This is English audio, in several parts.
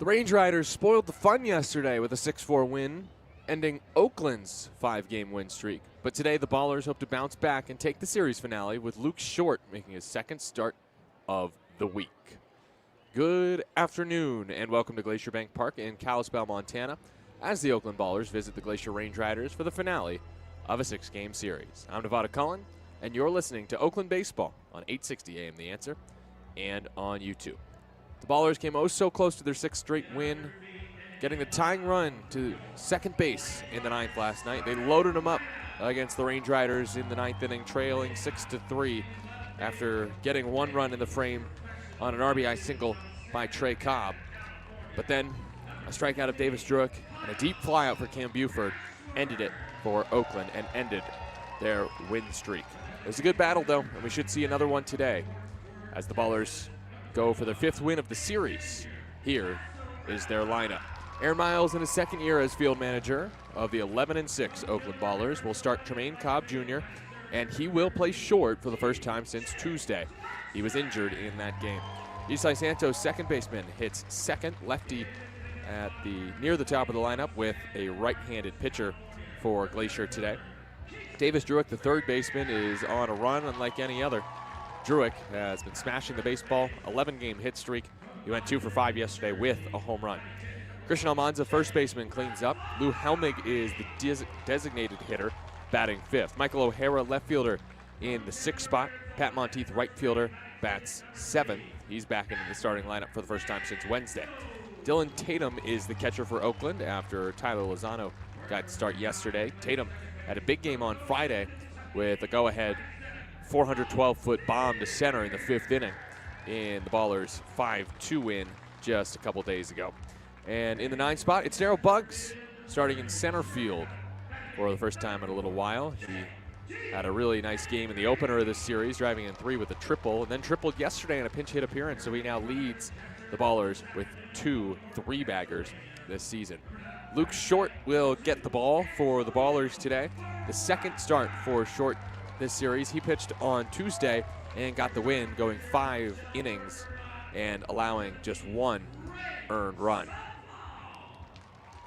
The Range Riders spoiled the fun yesterday with a 6-4 win, ending Oakland's 5-game win streak. But today the Ballers hope to bounce back and take the series finale with Luke Short making his second start of the week. Good afternoon and welcome to Glacier Bank Park in Kalispell, Montana, as the Oakland Ballers visit the Glacier Range Riders for the finale of a 6-game series. I'm Nevada Cullen, and you're listening to Oakland Baseball on 860 AM The Answer and on YouTube. The Ballers came oh so close to their 6th straight win, getting the tying run to second base in the 9th last night. They loaded them up against the Range Riders in the 9th inning, trailing 6-3 after getting 1 run in the frame on an RBI single by Trey Cobb. But then a strikeout of Davis Druick and a deep flyout for Cam Buford ended it for Oakland and ended their win streak. It was a good battle, though, and we should see another one today as the Ballers go for their 5th win of the series. Here is their lineup. Aaron Miles, in his 2nd year as field manager of the 11-6 Oakland Ballers, will start Tremaine Cobb Jr., and he will play short for the first time since Tuesday. He was injured in that game. Isai Santos, second baseman, hits second, lefty near the top of the lineup with a right-handed pitcher for Glacier today. Davis Druick, the third baseman, is on a run unlike any other. Druick has been smashing the baseball, 11-game hit streak. He went 2 for 5 yesterday with a home run. Christian Almanza, first baseman, cleans up. Lou Helmig is the designated hitter, batting 5th. Michael O'Hara, left fielder, in the 6th spot. Pat Monteith, right fielder, bats 7th. He's back into the starting lineup for the first time since Wednesday. Dylan Tatum is the catcher for Oakland after Tyler Lozano got to start yesterday. Tatum had a big game on Friday with a go-ahead 412-foot bomb to center in the 5th inning in the Ballers' 5-2 win just a couple days ago. And in the 9th spot, it's Darryl Buggs starting in center field for the first time in a little while. He had a really nice game in the opener of this series, driving in 3 with a triple, and then tripled yesterday in a pinch hit appearance, so he now leads the Ballers with 2 3-baggers this season. Luke Short will get the ball for the Ballers today. The 2nd start for Short this series. He pitched on Tuesday and got the win, going 5 innings and allowing just 1 earned run.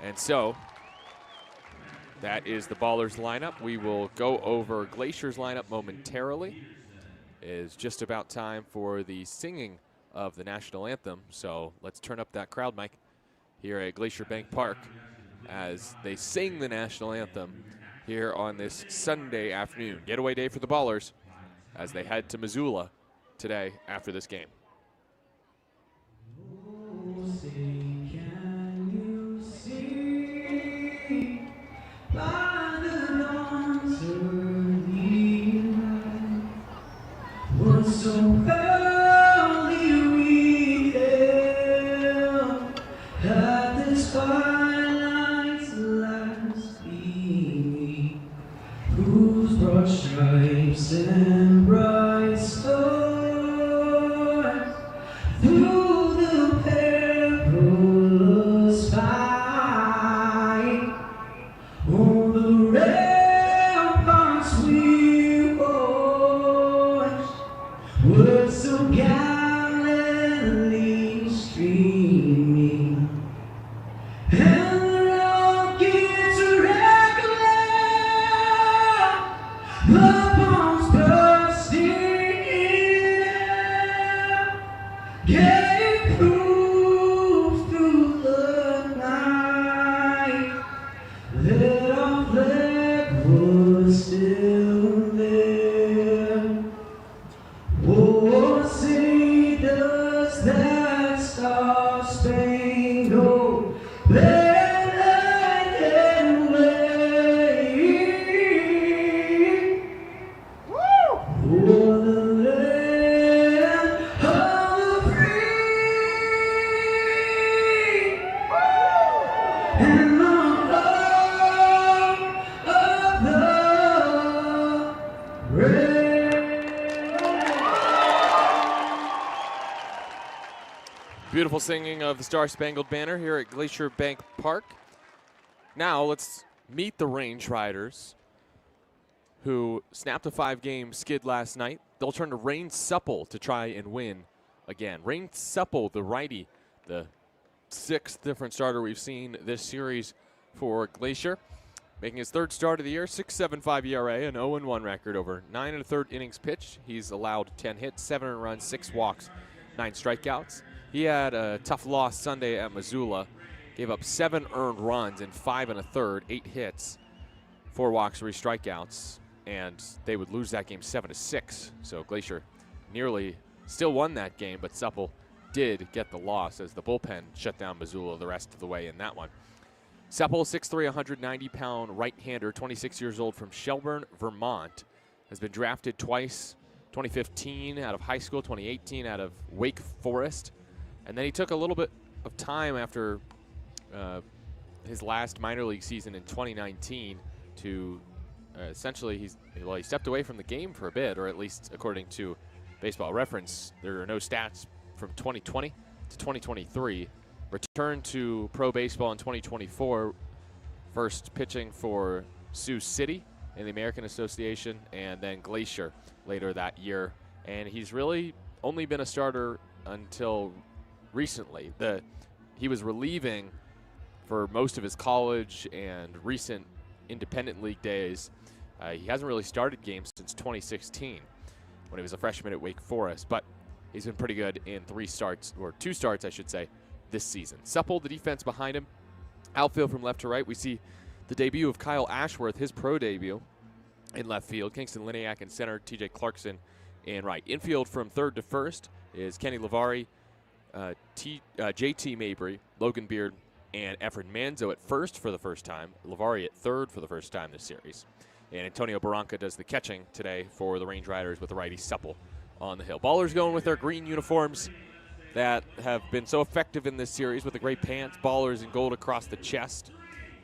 And so that is the Ballers lineup. We will go over Glacier's lineup momentarily. It is just about time for the singing of the national anthem, so let's turn up that crowd mic here at Glacier Bank Park as they sing the national anthem here on this Sunday afternoon. Getaway day for the Ballers as they head to Missoula today after this game. Stripes and bright stars through the perilous fight. On the ramparts we watched were so gallantly streaming, and the rockets the bombs bursting in gave proof through the night that our flag was still there. Oh, say does that star-spangled banner wave for the land of the free and the love of the brave. Beautiful singing of the Star-Spangled Banner here at Glacier Bank Park. Now let's meet the Range Riders, who snapped a 5-game skid last night. They'll turn to Rain Supple to try and win again. Rain Supple, the righty, the sixth different starter we've seen this series for Glacier. Making his third start of the year, 6.75 ERA, an 0-1 record over 9 1/3 innings pitched. He's allowed 10 hits, 7 earned runs, 6 walks, 9 strikeouts. He had a tough loss Sunday at Missoula. Gave up 7 earned runs in 5 1/3, 8 hits, 4 walks, 3 strikeouts, and they would lose that game 7-6. So Glacier nearly still won that game, but Supple did get the loss as the bullpen shut down Missoula the rest of the way in that one. Supple, 6'3", 190-pound right-hander, 26 years old from Shelburne, Vermont, has been drafted twice, 2015 out of high school, 2018 out of Wake Forest. And then he took a little bit of time after his last minor league season in 2019 to essentially he stepped away from the game for a bit, or at least according to Baseball Reference, there are no stats from 2020 to 2023. Returned to pro baseball in 2024, first pitching for Sioux City in the American Association, and then Glacier later that year. And he's really only been a starter until recently. He was relieving for most of his college and recent independent league days. He hasn't really started games since 2016 when he was a freshman at Wake Forest, but he's been pretty good in 2 starts, I should say, this season. Supple, the defense behind him. Outfield from left to right, we see the debut of Kyle Ashworth, his pro debut in left field. Kingston Liniak in center, TJ Clarkson in right. Infield from third to first is Kenny Lavari, JT Mabry, Logan Beard, and Efren Manzo at first for the first time. Lavari at third for the first time this series. And Antonio Barranca does the catching today for the Range Riders with the righty Supple on the hill. Ballers going with their green uniforms that have been so effective in this series with the gray pants, ballers in gold across the chest.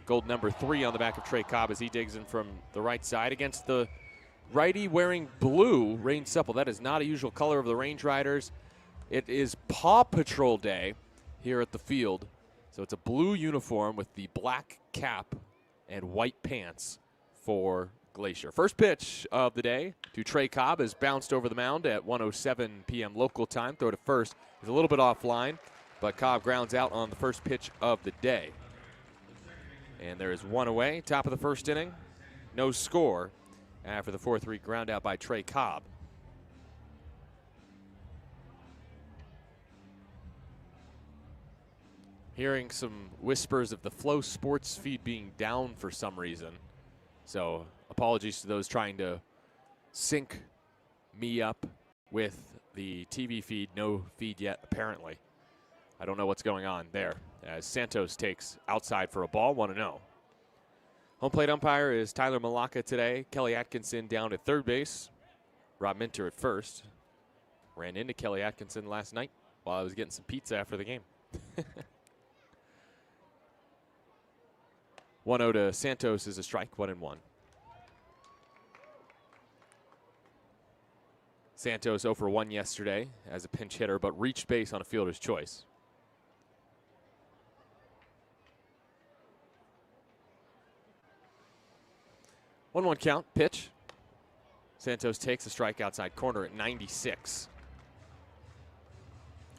Gold number 3 on the back of Trey Cobb as he digs in from the right side against the righty wearing blue, Rain Supple. That is not a usual color of the Range Riders. It is Paw Patrol Day here at the field. So it's a blue uniform with the black cap and white pants for Glacier. First pitch of the day to Trey Cobb is bounced over the mound at 1:07 p.m. local time. Throw to first. He's a little bit offline, but Cobb grounds out on the first pitch of the day. And there is 1 away. Top of the first inning. No score after the 4-3 ground out by Trey Cobb. Hearing some whispers of the Flow Sports feed being down for some reason. So apologies to those trying to sync me up with the TV feed. No feed yet, apparently. I don't know what's going on there as Santos takes outside for a ball, 1-0. Home plate umpire is Tyler Malacca today. Kelly Atkinson down at third base. Rob Minter at first. Ran into Kelly Atkinson last night while I was getting some pizza after the game. 1-0 to Santos is a strike, 1-1. Santos 0 for 1 yesterday as a pinch hitter, but reached base on a fielder's choice. One count, pitch. Santos takes a strike outside corner at 96.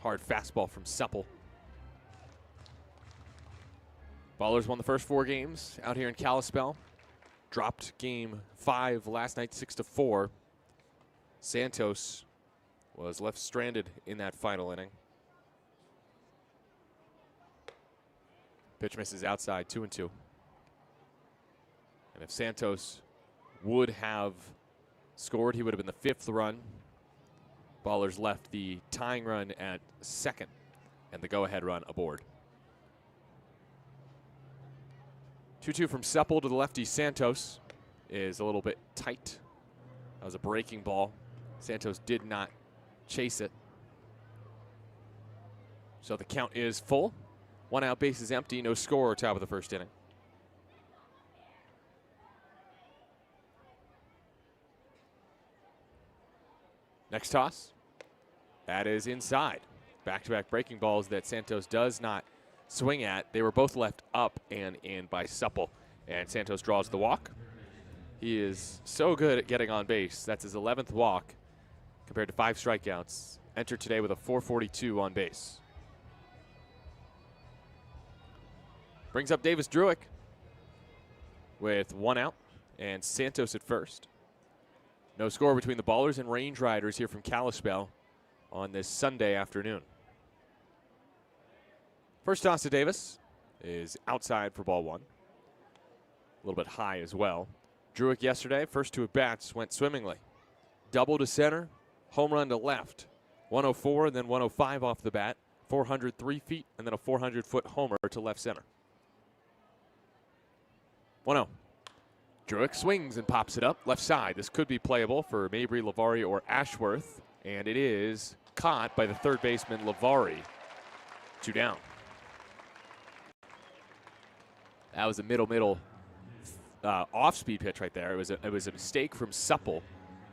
Hard fastball from Supple. Ballers won the first 4 games out here in Kalispell. Dropped game 5 last night, 6-4. Santos was left stranded in that final inning. Pitch misses outside, 2-2. And if Santos would have scored, he would have been the 5th run. Ballers left the tying run at second and the go-ahead run aboard. 2-2 from Supple to the lefty. Santos is a little bit tight. That was a breaking ball. Santos did not chase it. So the count is full. 1 out, base is empty. No score, top of the first inning. Next toss. That is inside. Back-to-back breaking balls that Santos does not swing at. They were both left up and in by Supple. And Santos draws the walk. He is so good at getting on base. That's his 11th walk compared to 5 strikeouts. Entered today with a .442 on base. Brings up Davis Druick with 1 out and Santos at first. No score between the Ballers and Range Riders here from Kalispell on this Sunday afternoon. First toss to Davis is outside for ball 1. A little bit high as well. Druick yesterday, first 2 at-bats went swimmingly. Double to center, home run to left. 104 and then 105 off the bat. 403 feet and then a 400-foot homer to left center. 1-0. Druick swings and pops it up left side. This could be playable for Mabry, Lavari, or Ashworth. And it is caught by the third baseman, Lavari. 2 down. That was a middle off-speed pitch right there. It was a mistake from Supple,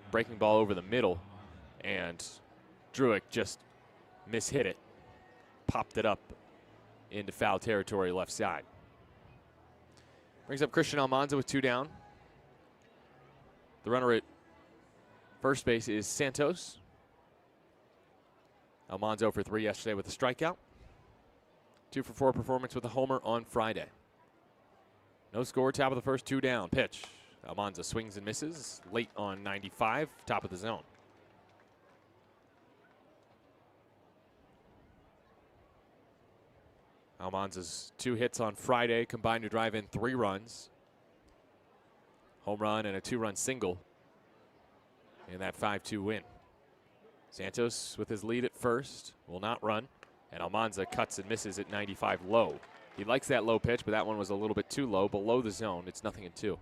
breaking ball over the middle, and Druick just mishit it, popped it up into foul territory left side. Brings up Christian Almanza with 2 down. The runner at first base is Santos. Almanza for 3 yesterday with a strikeout. 2 for 4 performance with a homer on Friday. No score, top of the first, 2 down. Pitch. Almanza swings and misses. Late on 95, top of the zone. Almanza's 2 hits on Friday combined to drive in 3 runs. Home run and a 2-run single in that 5-2 win. Santos with his lead at first will not run, and Almanza cuts and misses at 95 low. He likes that low pitch, but that one was a little bit too low, below the zone. It's 0-2.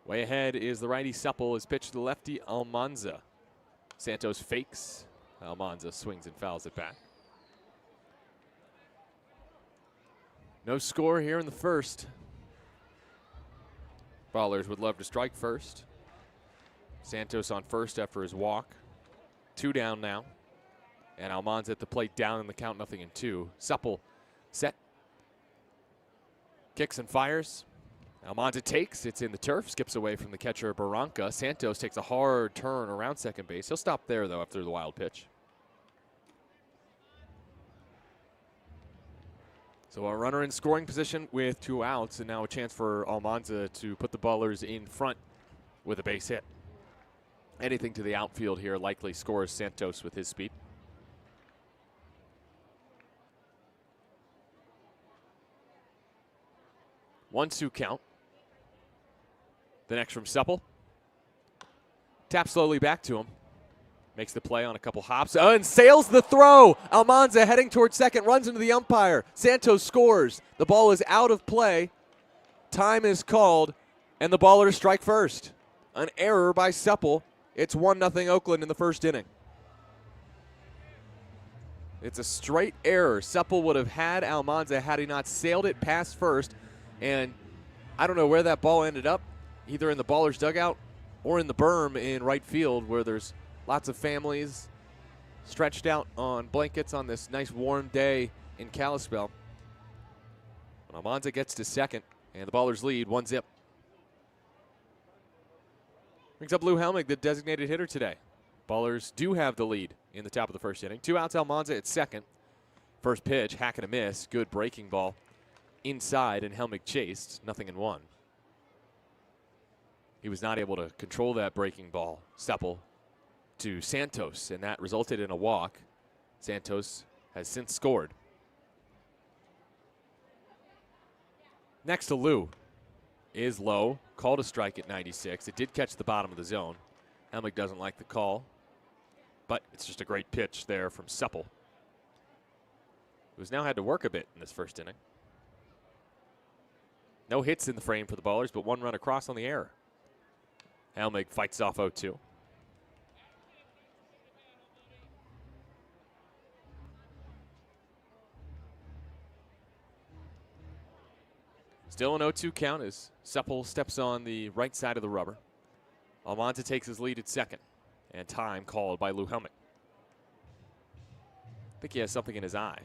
Way ahead is the righty Supple as pitched to the lefty Almanza. Santos fakes. Almanza swings and fouls it back. No score here in the first. Ballers would love to strike first. Santos on first after his walk. 2 down now. And Almanza at the plate down in the count, 0-2. Supple set. Kicks and fires. Almanza takes, it's in the turf, skips away from the catcher Barranca. Santos takes a hard turn around second base. He'll stop there, though, after the wild pitch. So a runner in scoring position with 2 outs, and now a chance for Almanza to put the Ballers in front with a base hit. Anything to the outfield here likely scores Santos with his speed. One-two count. The next from Supple. Tap slowly back to him. Makes the play on a couple hops. And sails the throw. Almanza heading towards second. Runs into the umpire. Santos scores. The ball is out of play. Time is called. And the Ballers strike first. An error by Supple. It's 1-0 Oakland in the first inning. It's a straight error. Supple would have had Almanza had he not sailed it past first. And I don't know where that ball ended up, either in the Ballers dugout or in the berm in right field where there's lots of families stretched out on blankets on this nice warm day in Kalispell. When Almanza gets to second and the Ballers lead 1-0. Brings up Lou Helmig, the designated hitter today. Ballers do have the lead in the top of the first inning. 2 outs, Almanza at second. First pitch, hack and a miss, good breaking ball. Inside, and Helmig chased, 0-1. He was not able to control that breaking ball, Supple, to Santos, and that resulted in a walk. Santos has since scored. Next to Lou is low, called a strike at 96. It did catch the bottom of the zone. Helmig doesn't like the call, but it's just a great pitch there from Supple, who's now had to work a bit in this first inning. No hits in the frame for the Ballers, but 1 run across on the error. Helmig fights off 0-2. Still an 0-2 count as Supple steps on the right side of the rubber. Almanza takes his lead at second, and time called by Lou Helmig. I think he has something in his eye.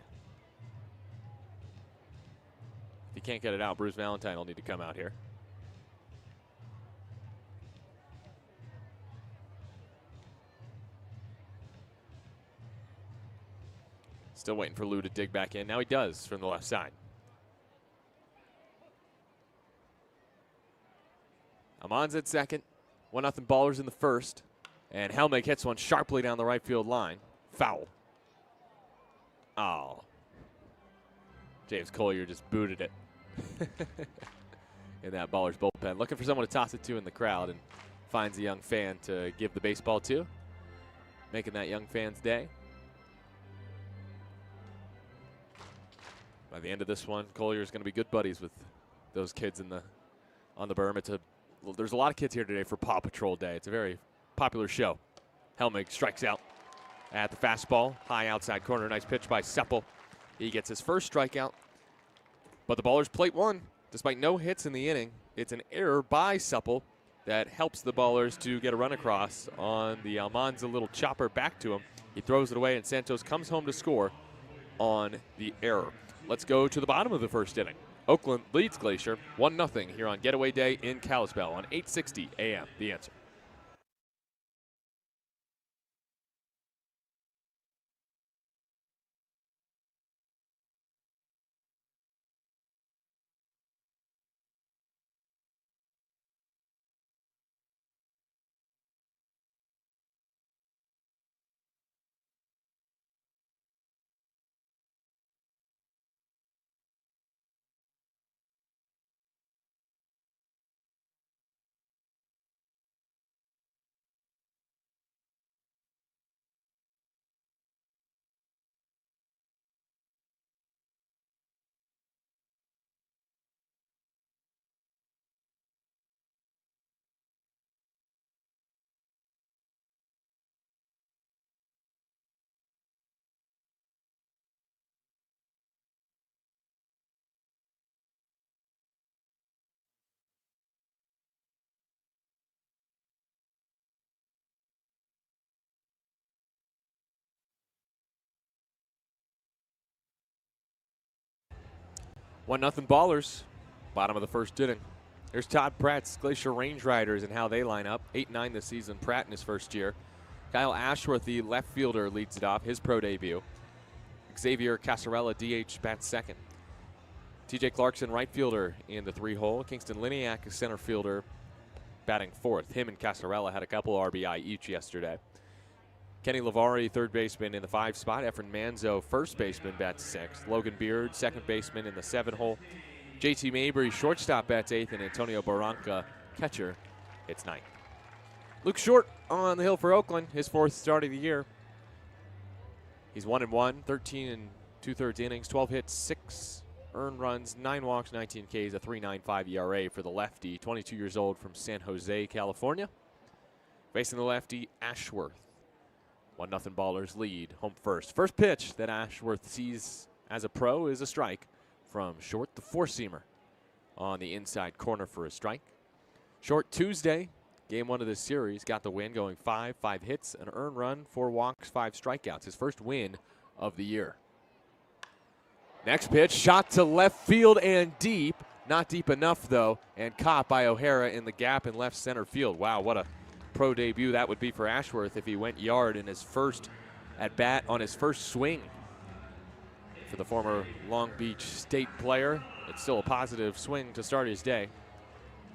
If he can't get it out, Bruce Valentine will need to come out here. Still waiting for Lou to dig back in. Now he does from the left side. Amon's at second. 1-0 Ballers in the first. And Helmig hits one sharply down the right field line. Foul. Oh. James Collier just booted it in that Ballers bullpen. Looking for someone to toss it to in the crowd, and finds a young fan to give the baseball to. Making that young fan's day. By the end of this one, Collier is going to be good buddies with those kids on the berm. There's a lot of kids here today for Paw Patrol Day. It's a very popular show. Helmig strikes out at the fastball. High outside corner. Nice pitch by Seppel. He gets his first strikeout. But the Ballers plate one. Despite no hits in the inning, it's an error by Seppel that helps the Ballers to get a run across on the Almanza little chopper back to him. He throws it away, and Santos comes home to score on the error. Let's go to the bottom of the first inning. Oakland leads Glacier 1-0 here on Getaway Day in Kalispell on 860 AM. The Answer. One nothing Ballers, bottom of the first inning. Here's Todd Pratt's Glacier Range Riders and how they line up. 8-9 this season, Pratt in his first year. Kyle Ashworth, the left fielder, leads it off, his pro debut. Xavier Casarella, DH, bats second. TJ Clarkson, right fielder, in the 3-hole. Kingston Liniak, center fielder, batting fourth. Him and Casarella had a couple RBI each yesterday. Kenny Lavari, third baseman in the 5 spot. Efren Manzo, first baseman, bats 6th. Logan Beard, second baseman in the 7-hole. JT Mabry, shortstop, bats 8th. And Antonio Barranca, catcher, hits 9th. Luke Short on the hill for Oakland, his 4th start of the year. He's 1-1, 13 and 2/3 innings, 12 hits, 6 earned runs, 9 walks, 19 Ks, a 3.95 ERA for the lefty, 22 years old from San Jose, California. Facing the lefty, Ashworth. 1-0 Ballers lead, home first. First pitch that Ashworth sees as a pro is a strike from Short, the 4-seamer, on the inside corner for a strike. Short Tuesday, game 1 of this series, got the win, going 5 hits, an earned run, 4 walks, 5 strikeouts. His first win of the year. Next pitch, shot to left field and deep. Not deep enough, though, and caught by O'Hara in the gap in left center field. Wow, what a pro debut that would be for Ashworth if he went yard in his first at bat on his first swing. For the former Long Beach State player, it's still a positive swing to start his day.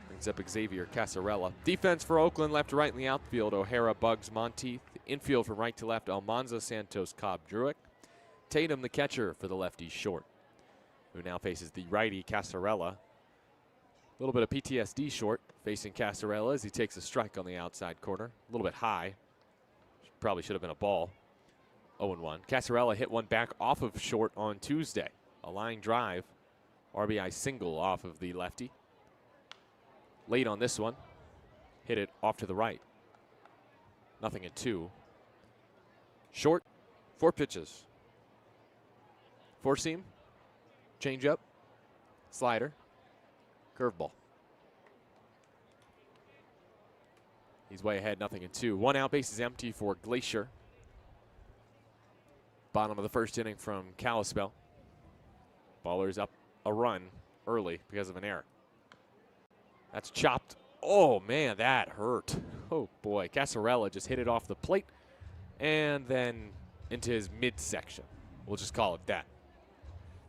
Brings up Xavier Casarella. Defense for Oakland, left to right in the outfield. O'Hara, Bugs, Monteith. Infield from right to left, Almanza, Santos, Cobb, Druick. Tatum, the catcher for the lefty, Short, who now faces the righty Casarella. A little bit of PTSD Short facing Casarella as he takes a strike on the outside corner. A little bit high. Probably should have been a ball. 0-1. Casarella hit one back off of Short on Tuesday. A line drive. RBI single off of the lefty. Late on this one. Hit it off to the right. 0-2. Short, 4 pitches. 4-seam, changeup, slider, curveball. He's way ahead, 0-2. 1 out, base is empty for Glacier. Bottom of the first inning from Kalispell. Ballers up a run early because of an error. That's chopped. Oh, man, that hurt. Oh, boy. Casarella just hit it off the plate and then into his midsection. We'll just call it that.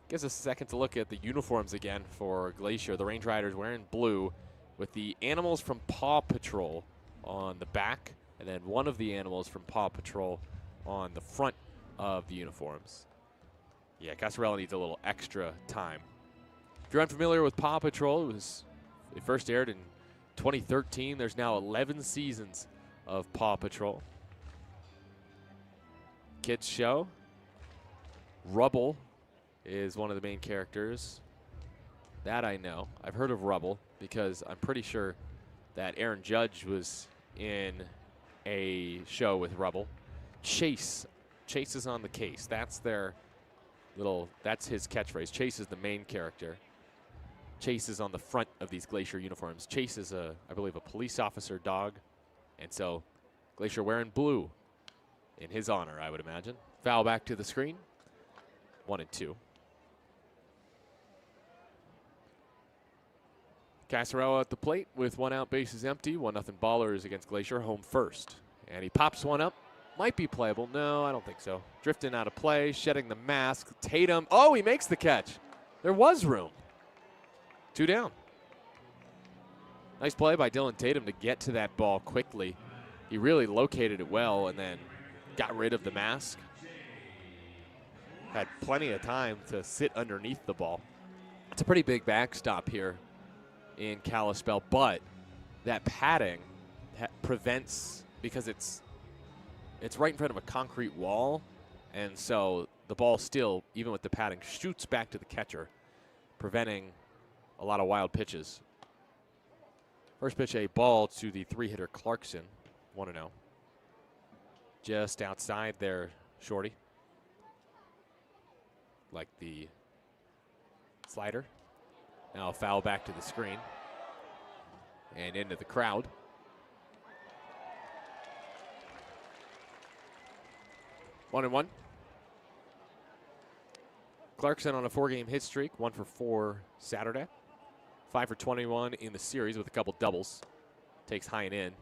Gives us a second to look at the uniforms again for Glacier. The Range Riders wearing blue with the animals from Paw Patrol on the back, and then one of the animals from Paw Patrol on the front of the uniforms. Yeah, Casarella needs a little extra time. If you're unfamiliar with Paw Patrol, it first aired in 2013. There's now 11 seasons of Paw Patrol. Kids show. Rubble is one of the main characters. That I know. I've heard of Rubble because I'm pretty sure that Aaron Judge was in a show with Rubble. Chase. Chase is on the case. That's his catchphrase. Chase is the main character. Chase is on the front of these Glacier uniforms. Chase is I believe a police officer dog. And so Glacier wearing blue in his honor, I would imagine. Foul back to the screen. 1 and 2. Casarella at the plate with 1 out, bases empty. 1-0 Ballers against Glacier, home first. And he pops one up. Might be playable. No, I don't think so. Drifting out of play, shedding the mask. Tatum. Oh, he makes the catch. There was room. 2 down. Nice play by Dylan Tatum to get to that ball quickly. He really located it well and then got rid of the mask. Had plenty of time to sit underneath the ball. It's a pretty big backstop here in Kalispell, but that padding prevents, because it's right in front of a concrete wall, and so the ball still, even with the padding, shoots back to the catcher, preventing a lot of wild pitches. First pitch, a ball to the 3-hitter Clarkson, 1-0. Just outside there, Shorty. Like the slider. Now a foul back to the screen. And into the crowd. One and one. Clarkson on a 4-game hit streak, 1 for 4 Saturday. 5 for 21 in the series with a couple doubles. Takes high and in.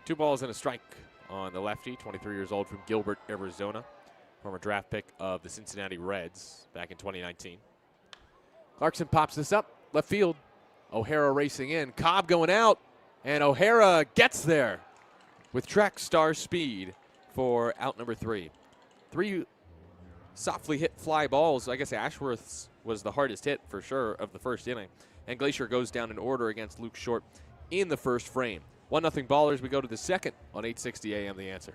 Two balls and a strike on the lefty, 23 years old from Gilbert, Arizona. Former draft pick of the Cincinnati Reds back in 2019. Clarkson pops this up, left field. O'Hara racing in, Cobb going out, and O'Hara gets there with track star speed for out number 3. 3 softly hit fly balls. I guess Ashworth's was the hardest hit for sure of the first inning. And Glacier goes down in order against Luke Short in the first frame. 1-0 Ballers. We go to the second on 860 AM The Answer.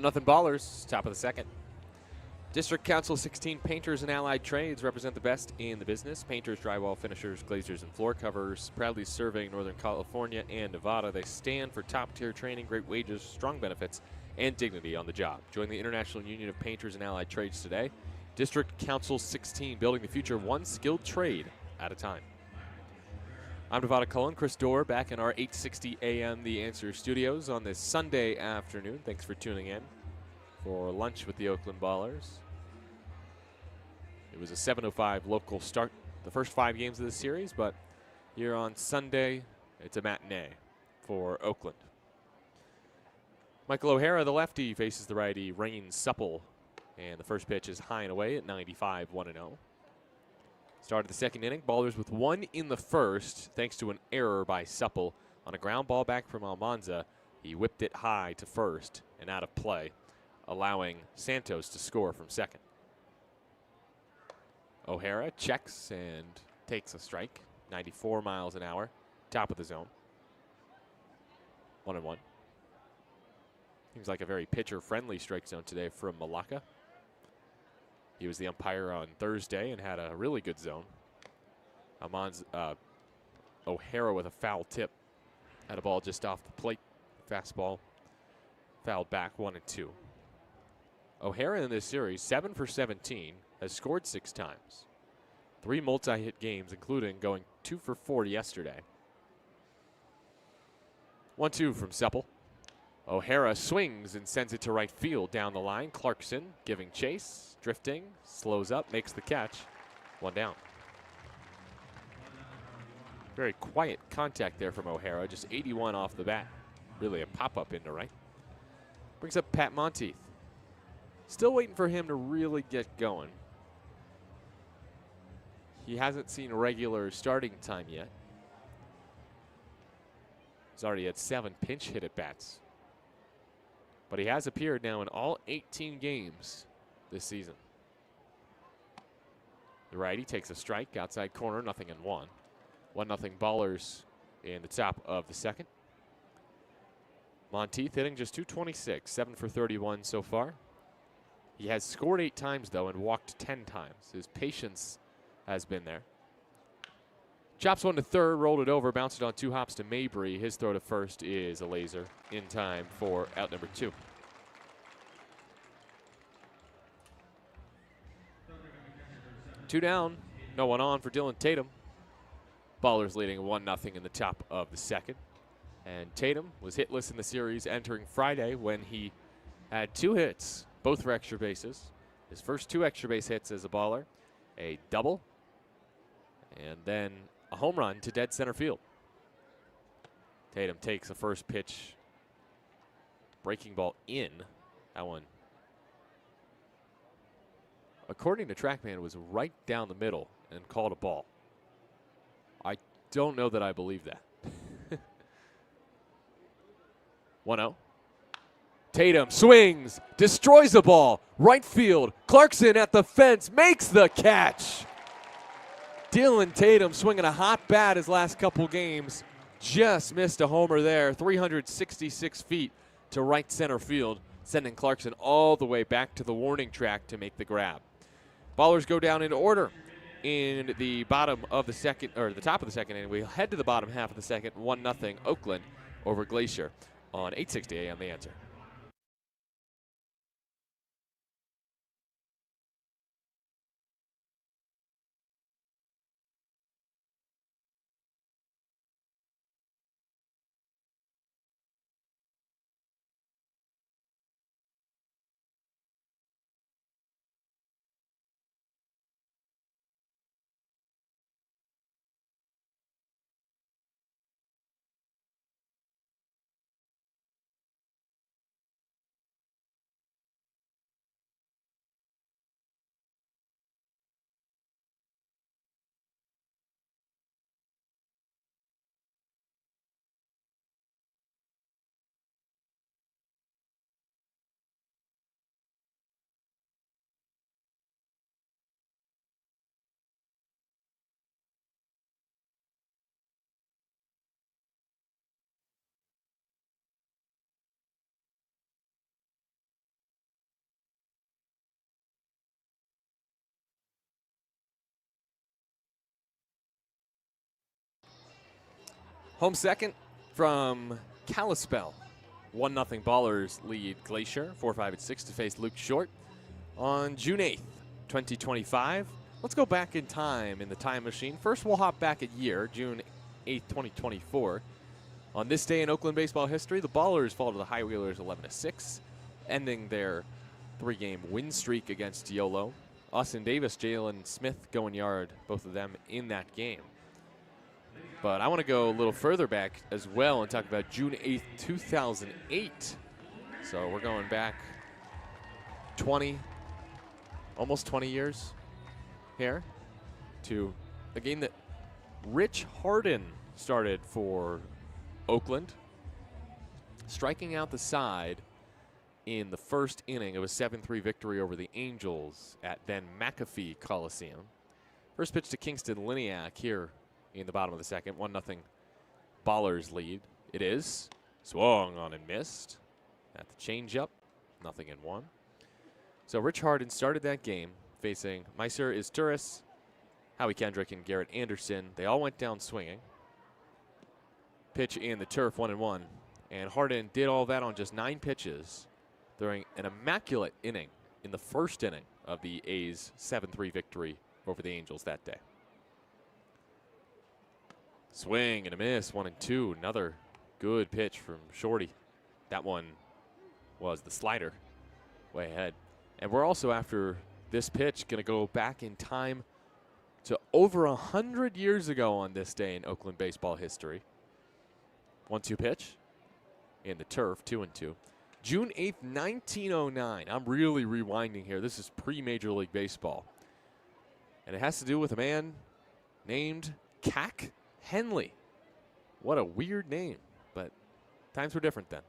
Nothing Ballers, top of the second. District Council 16 Painters and Allied Trades represent the best in the business. Painters, drywall finishers, glazers, and floor covers. Proudly serving Northern California and Nevada. They stand for top-tier training, great wages, strong benefits, and dignity on the job. Join the International Union of Painters and Allied Trades today. District Council 16, building the future one skilled trade at a time. I'm Nevada Cullen, Chris Dorr, back in our 860 AM The Answer studios on this Sunday afternoon. Thanks for tuning in for lunch with the Oakland Ballers. It was a 7:05 local start, the first 5 games of the series, but here on Sunday, it's a matinee for Oakland. Michael O'Hara, the lefty, faces the righty, Rain Supple, And the first pitch is high and away at 95, 1-0. Started the second inning. Ballers with one in the first, thanks to an error by Supple on a ground ball back from Almanza. He whipped it high to first and out of play, allowing Santos to score from second. O'Hara checks and takes a strike. 94 miles an hour, top of the zone. 1-1. Seems like a very pitcher-friendly strike zone today from Malacca. He was the umpire on Thursday and had a really good zone. O'Hara with a foul tip. Had a ball just off the plate. Fastball fouled back, 1-2. O'Hara in this series, 7 for 17, has scored 6 times. 3 multi-hit games, including going 2 for 4 yesterday. 1-2 from Supple. O'Hara swings and sends it to right field down the line. Clarkson giving chase, drifting, slows up, makes the catch. 1 down. Very quiet contact there from O'Hara, just 81 off the bat. Really a pop-up into right. Brings up Pat Monteith. Still waiting for him to really get going. He hasn't seen regular starting time yet. He's already had 7 pinch hit at bats. But he has appeared now in all 18 games this season. The righty takes a strike, outside corner, 0-1. 1-0 Ballers in the top of the second. Monteith hitting just .226, 7 for 31 so far. He has scored 8 times, though, and walked 10 times. His patience has been there. Chops one to third, rolled it over, bounced it on 2 hops to Mabry. His throw to first is a laser in time for out number 2. Two down, no one on for Dylan Tatum. Ballers leading 1-0 in the top of the second. And Tatum was hitless in the series entering Friday when he had 2 hits, both for extra bases. His first 2 extra base hits as a baller, a double, and then a home run to dead center field. Tatum takes the first pitch, breaking ball in. That one, according to TrackMan, was right down the middle and called a ball. I don't know that I believe that. 1-0. Tatum swings, destroys the ball, right field. Clarkson at the fence, makes the catch. Dylan Tatum swinging a hot bat his last couple games. Just missed a homer there, 366 feet to right center field, sending Clarkson all the way back to the warning track to make the grab. Ballers go down in order in the bottom of the second, or the top of the second inning. We head to the bottom half of the second, 1-0 Oakland over Glacier on 860 AM The Answer. Home second from Kalispell. 1-0 Ballers lead Glacier, 4, 5, and 6 to face Luke Short on June 8th, 2025. Let's go back in time in the time machine. First, we'll hop back a year, June 8th, 2024. On this day in Oakland baseball history, the Ballers fall to the High Wheelers 11-6, ending their 3-game win streak against YOLO. Austin Davis, Jalen Smith going yard, both of them in that game. But I want to go a little further back as well and talk about June 8th, 2008. So we're going back 20, almost 20 years here to a game that Rich Harden started for Oakland, striking out the side in the first inning of a 7-3 victory over the Angels at then McAfee Coliseum. First pitch to Kingston Liniak here in the bottom of the second. 1-0 Ballers lead. It is. Swung on and missed. At the changeup. 0-1. So Rich Harden started that game facing Meiser Izturis, Howie Kendrick, and Garrett Anderson. They all went down swinging. Pitch in the turf, 1-1. And Harden did all that on just 9 pitches during an immaculate inning in the first inning of the A's 7-3 victory over the Angels that day. Swing and a miss, 1-2. Another good pitch from Shorty. That one was the slider way ahead. And we're also, after this pitch, going to go back in time to over 100 years ago on this day in Oakland baseball history. 1-2 pitch in the turf, 2-2. June 8th, 1909. I'm really rewinding here. This is pre-Major League Baseball. And it has to do with a man named Cac Henley. What a weird name, but times were different then.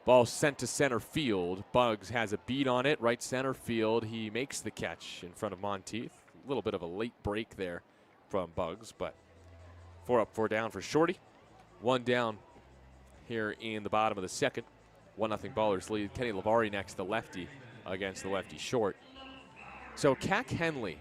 Ball sent to center field. Bugs has a beat on it, right center field. He makes the catch in front of Monteith. A little bit of a late break there from Bugs, but 4 up, 4 down for Shorty. 1 down here in the bottom of the second. 1-0 Ballers lead. Kenny Lavari next, the lefty, against the lefty short. So Cac Henley,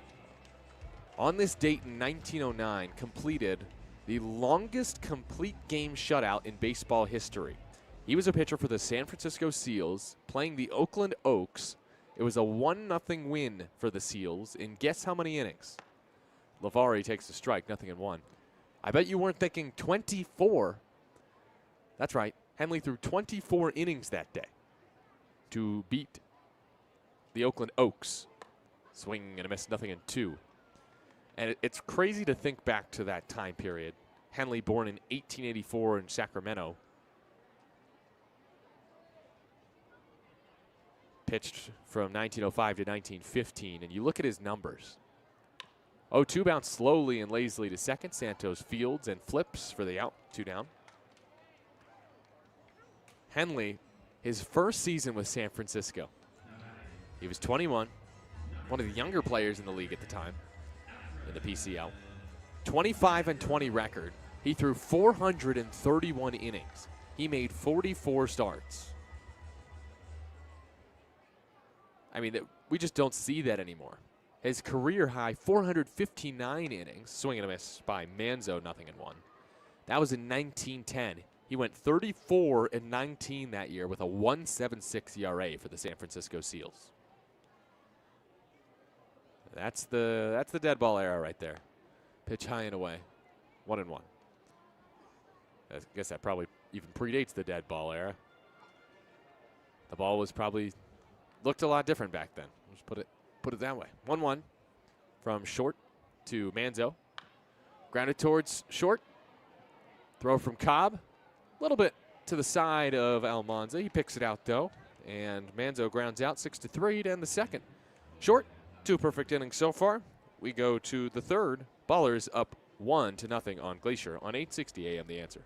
on this date in 1909, completed the longest complete game shutout in baseball history. He was a pitcher for the San Francisco Seals, playing the Oakland Oaks. It was a 1-0 win for the Seals in guess how many innings? Lavari takes the strike, 0-1. I bet you weren't thinking 24. That's right. Henley threw 24 innings that day to beat the Oakland Oaks. Swing and a miss, 0-2. And it's crazy to think back to that time period. Henley, born in 1884 in Sacramento, pitched from 1905 to 1915, and you look at his numbers. 0-2 bounced slowly and lazily to second. Santos fields and flips for the out, 2 down. Henley, his first season with San Francisco. He was 21, one of the younger players in the league at the time in the PCL. 25-20 record. He threw 431 innings. He made 44 starts. I mean, we just don't see that anymore. His career high, 459 innings, swing and a miss by Manzo, 0-1. That was in 1910. He went 34-19 that year with a 1.76 ERA for the San Francisco Seals. That's the dead ball era right there. Pitch high and away, 1-1. I guess that probably even predates the dead ball era. The ball was probably looked a lot different back then. Let's put it that way. 1-1 from short to Manzo. Grounded towards short. Throw from Cobb. A little bit to the side of Almanza. He picks it out, though. And Manzo grounds out 6-3 to end the second. Short, 2 perfect innings so far. We go to the third. Ballers up 1-0 on Glacier on 860 AM The Answer.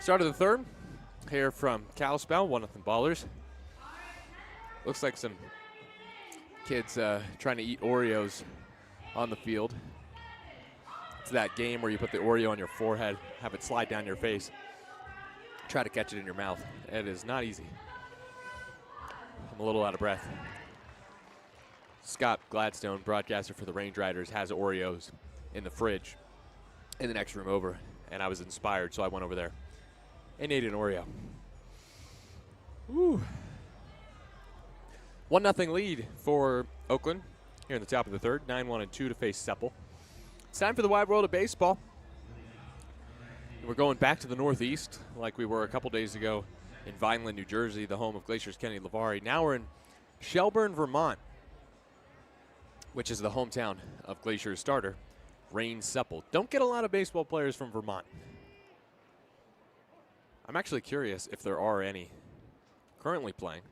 Start of the third here from Kalispell, 1-0 Ballers. Looks like some kids trying to eat Oreos on the field. It's that game where you put the Oreo on your forehead, have it slide down your face, try to catch it in your mouth. It is not easy. I'm a little out of breath. Scott Gladstone, broadcaster for the Range Riders, has Oreos in the fridge in the next room over, and I was inspired, so I went over there and ate an Oreo. Woo. 1-0 lead for Oakland here in the top of the third. 9-1-2 to face Sepple. It's time for the wide world of baseball. We're going back to the Northeast like we were a couple days ago in Vineland, New Jersey, the home of Glacier's Kenny Lavari. Now we're in Shelburne, Vermont, which is the hometown of Glacier's starter, Rain Sepple. Don't get a lot of baseball players from Vermont. I'm actually curious if there are any currently playing.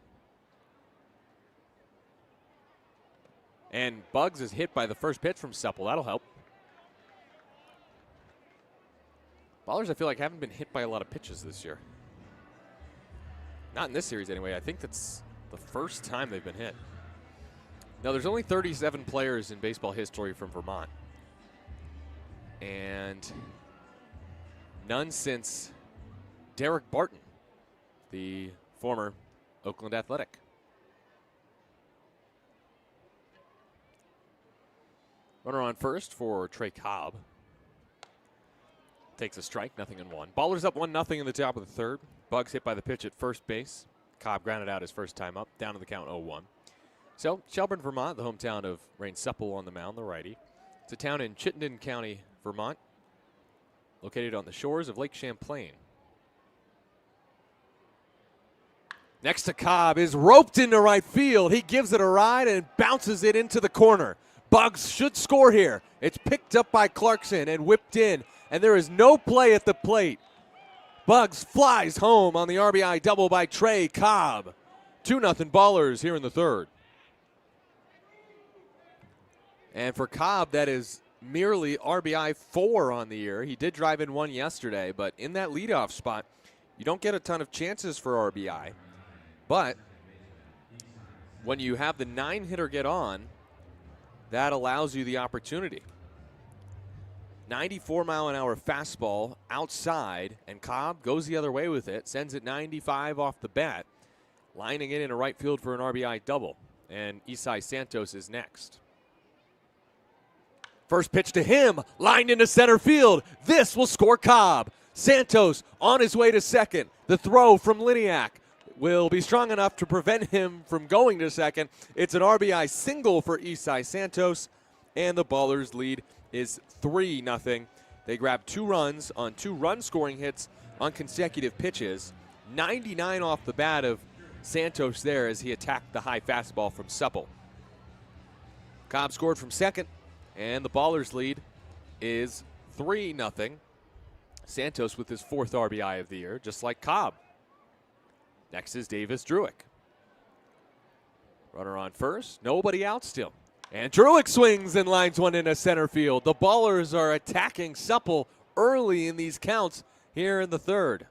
And Bugs is hit by the first pitch from Sepple. That'll help. Ballers, I feel like, haven't been hit by a lot of pitches this year. Not in this series, anyway. I think that's the first time they've been hit. Now, there's only 37 players in baseball history from Vermont. And none since Derek Barton, the former Oakland Athletic. Runner on first for Trey Cobb. Takes a strike, 0-1. Ballers up 1-0 in the top of the third. Bugs hit by the pitch at first base. Cobb grounded out his first time up, down to the count 0-1. So, Shelburne, Vermont, the hometown of Rain Sepple on the mound, the righty. It's a town in Chittenden County, Vermont, located on the shores of Lake Champlain. Next to Cobb is roped into right field. He gives it a ride and bounces it into the corner. Bugs should score here. It's picked up by Clarkson and whipped in, and there is no play at the plate. Bugs flies home on the RBI double by Trey Cobb. 2-0 Ballers here in the third. And for Cobb, that is merely RBI 4 on the year. He did drive in one yesterday, but in that leadoff spot, you don't get a ton of chances for RBI. But when you have the 9-hitter get on, that allows you the opportunity. 94-mile-an-hour fastball outside, and Cobb goes the other way with it, sends it 95 off the bat, lining it into right field for an RBI double. And Isai Santos is next. First pitch to him, lined into center field. This will score Cobb. Santos on his way to second. The throw from Liniak will be strong enough to prevent him from going to second. It's an RBI single for Isai Santos, and the Ballers' lead is 3-0. They grabbed 2 runs on 2 run-scoring hits on consecutive pitches. 99 off the bat of Santos there as he attacked the high fastball from Sepple. Cobb scored from second, and the Ballers' lead is 3-0. Santos with his 4th RBI of the year, just like Cobb. Next is Davis Druick. Runner on first, nobody out still. And Druick swings and lines one into center field. The Ballers are attacking Sepple early in these counts here in the third.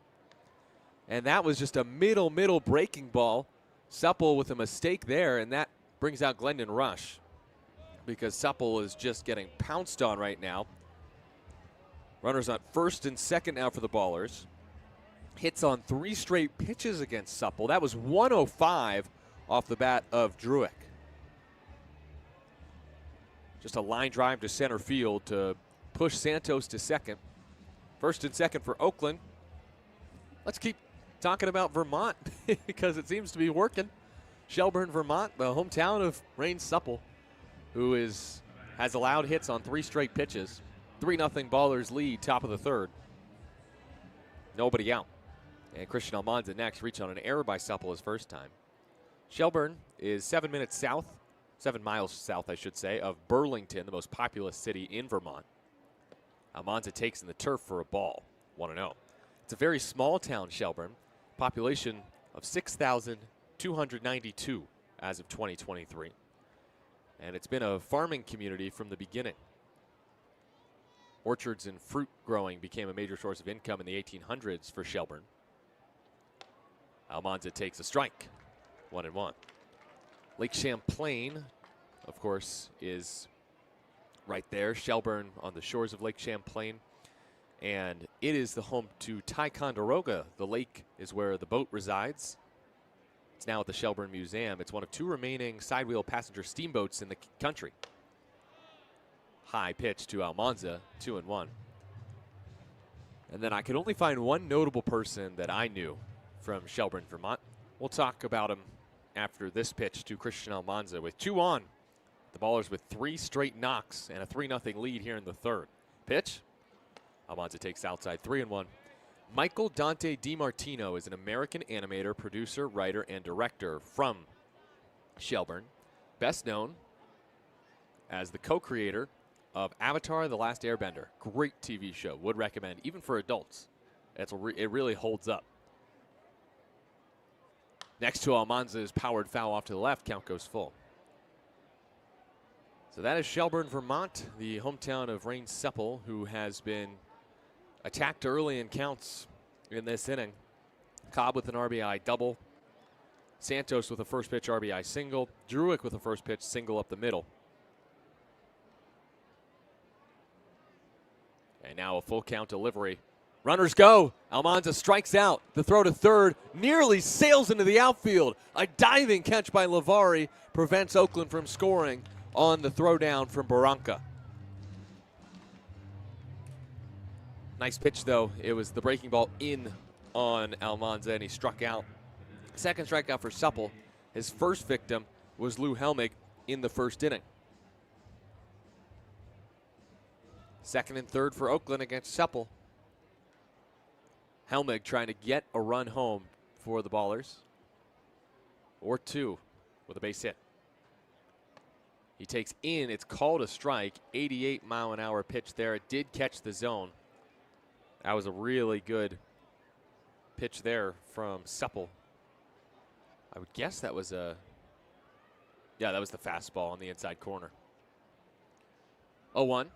And that was just a middle breaking ball. Sepple with a mistake there, and that brings out Glendon Rush because Sepple is just getting pounced on right now. Runners on first and second now for the Ballers. Hits on 3 straight pitches against Sepple. That was 105 off the bat of Druick. Just a line drive to center field to push Santos to second. First and second for Oakland. Let's keep talking about Vermont because it seems to be working. Shelburne, Vermont, the hometown of Rain Sepple, who has allowed hits on 3 straight pitches. 3-0 Ballers lead, top of the third. Nobody out. And Christian Almanza next, reached on an error by Sepple his first time. Shelburne is 7 miles south, I should say, of Burlington, the most populous city in Vermont. Almanza takes in the turf for a ball, 1-0. It's a very small town, Shelburne. Population of 6,292 as of 2023. And it's been a farming community from the beginning. Orchards and fruit growing became a major source of income in the 1800s for Shelburne. Almanza takes a strike, 1-1. Lake Champlain, of course, is right there. Shelburne on the shores of Lake Champlain. And it is the home to Ticonderoga. The lake is where the boat resides. It's now at the Shelburne Museum. It's one of 2 remaining sidewheel passenger steamboats in the country. High pitch to Almanza, 2-1. And then I could only find one notable person that I knew from Shelburne, Vermont. We'll talk about him after this pitch to Christian Almanza with 2 on. The Ballers with 3 straight knocks and a 3-0 lead here in the third. Pitch. Almanza takes outside, 3-1. Michael Dante DiMartino is an American animator, producer, writer, and director from Shelburne. Best known as the co-creator of Avatar: The Last Airbender. Great TV show. Would recommend, even for adults. It really holds up. Next to Almanza's powered foul off to the left. Count goes full. So that is Shelburne, Vermont, the hometown of Rain Sepple, who has been attacked early in counts in this inning. Cobb with an RBI double. Santos with a first pitch RBI single. Druick with a first pitch single up the middle. And now a full count delivery. Runners go. Almanza strikes out. The throw to third nearly sails into the outfield. A diving catch by Lavari prevents Oakland from scoring on the throwdown from Barranca. Nice pitch, though. It was the breaking ball in on Almanza, and he struck out. Second strikeout for Supple. His first victim was Lou Helmig in the first inning. Second and third for Oakland against Supple. Helmig trying to get a run home for the Ballers. Or 2 with a base hit. He takes in, it's called a strike, 88-mile-an-hour pitch there. It did catch the zone. That was a really good pitch there from Supple. I would guess that was that was the fastball on the inside corner. 0-1.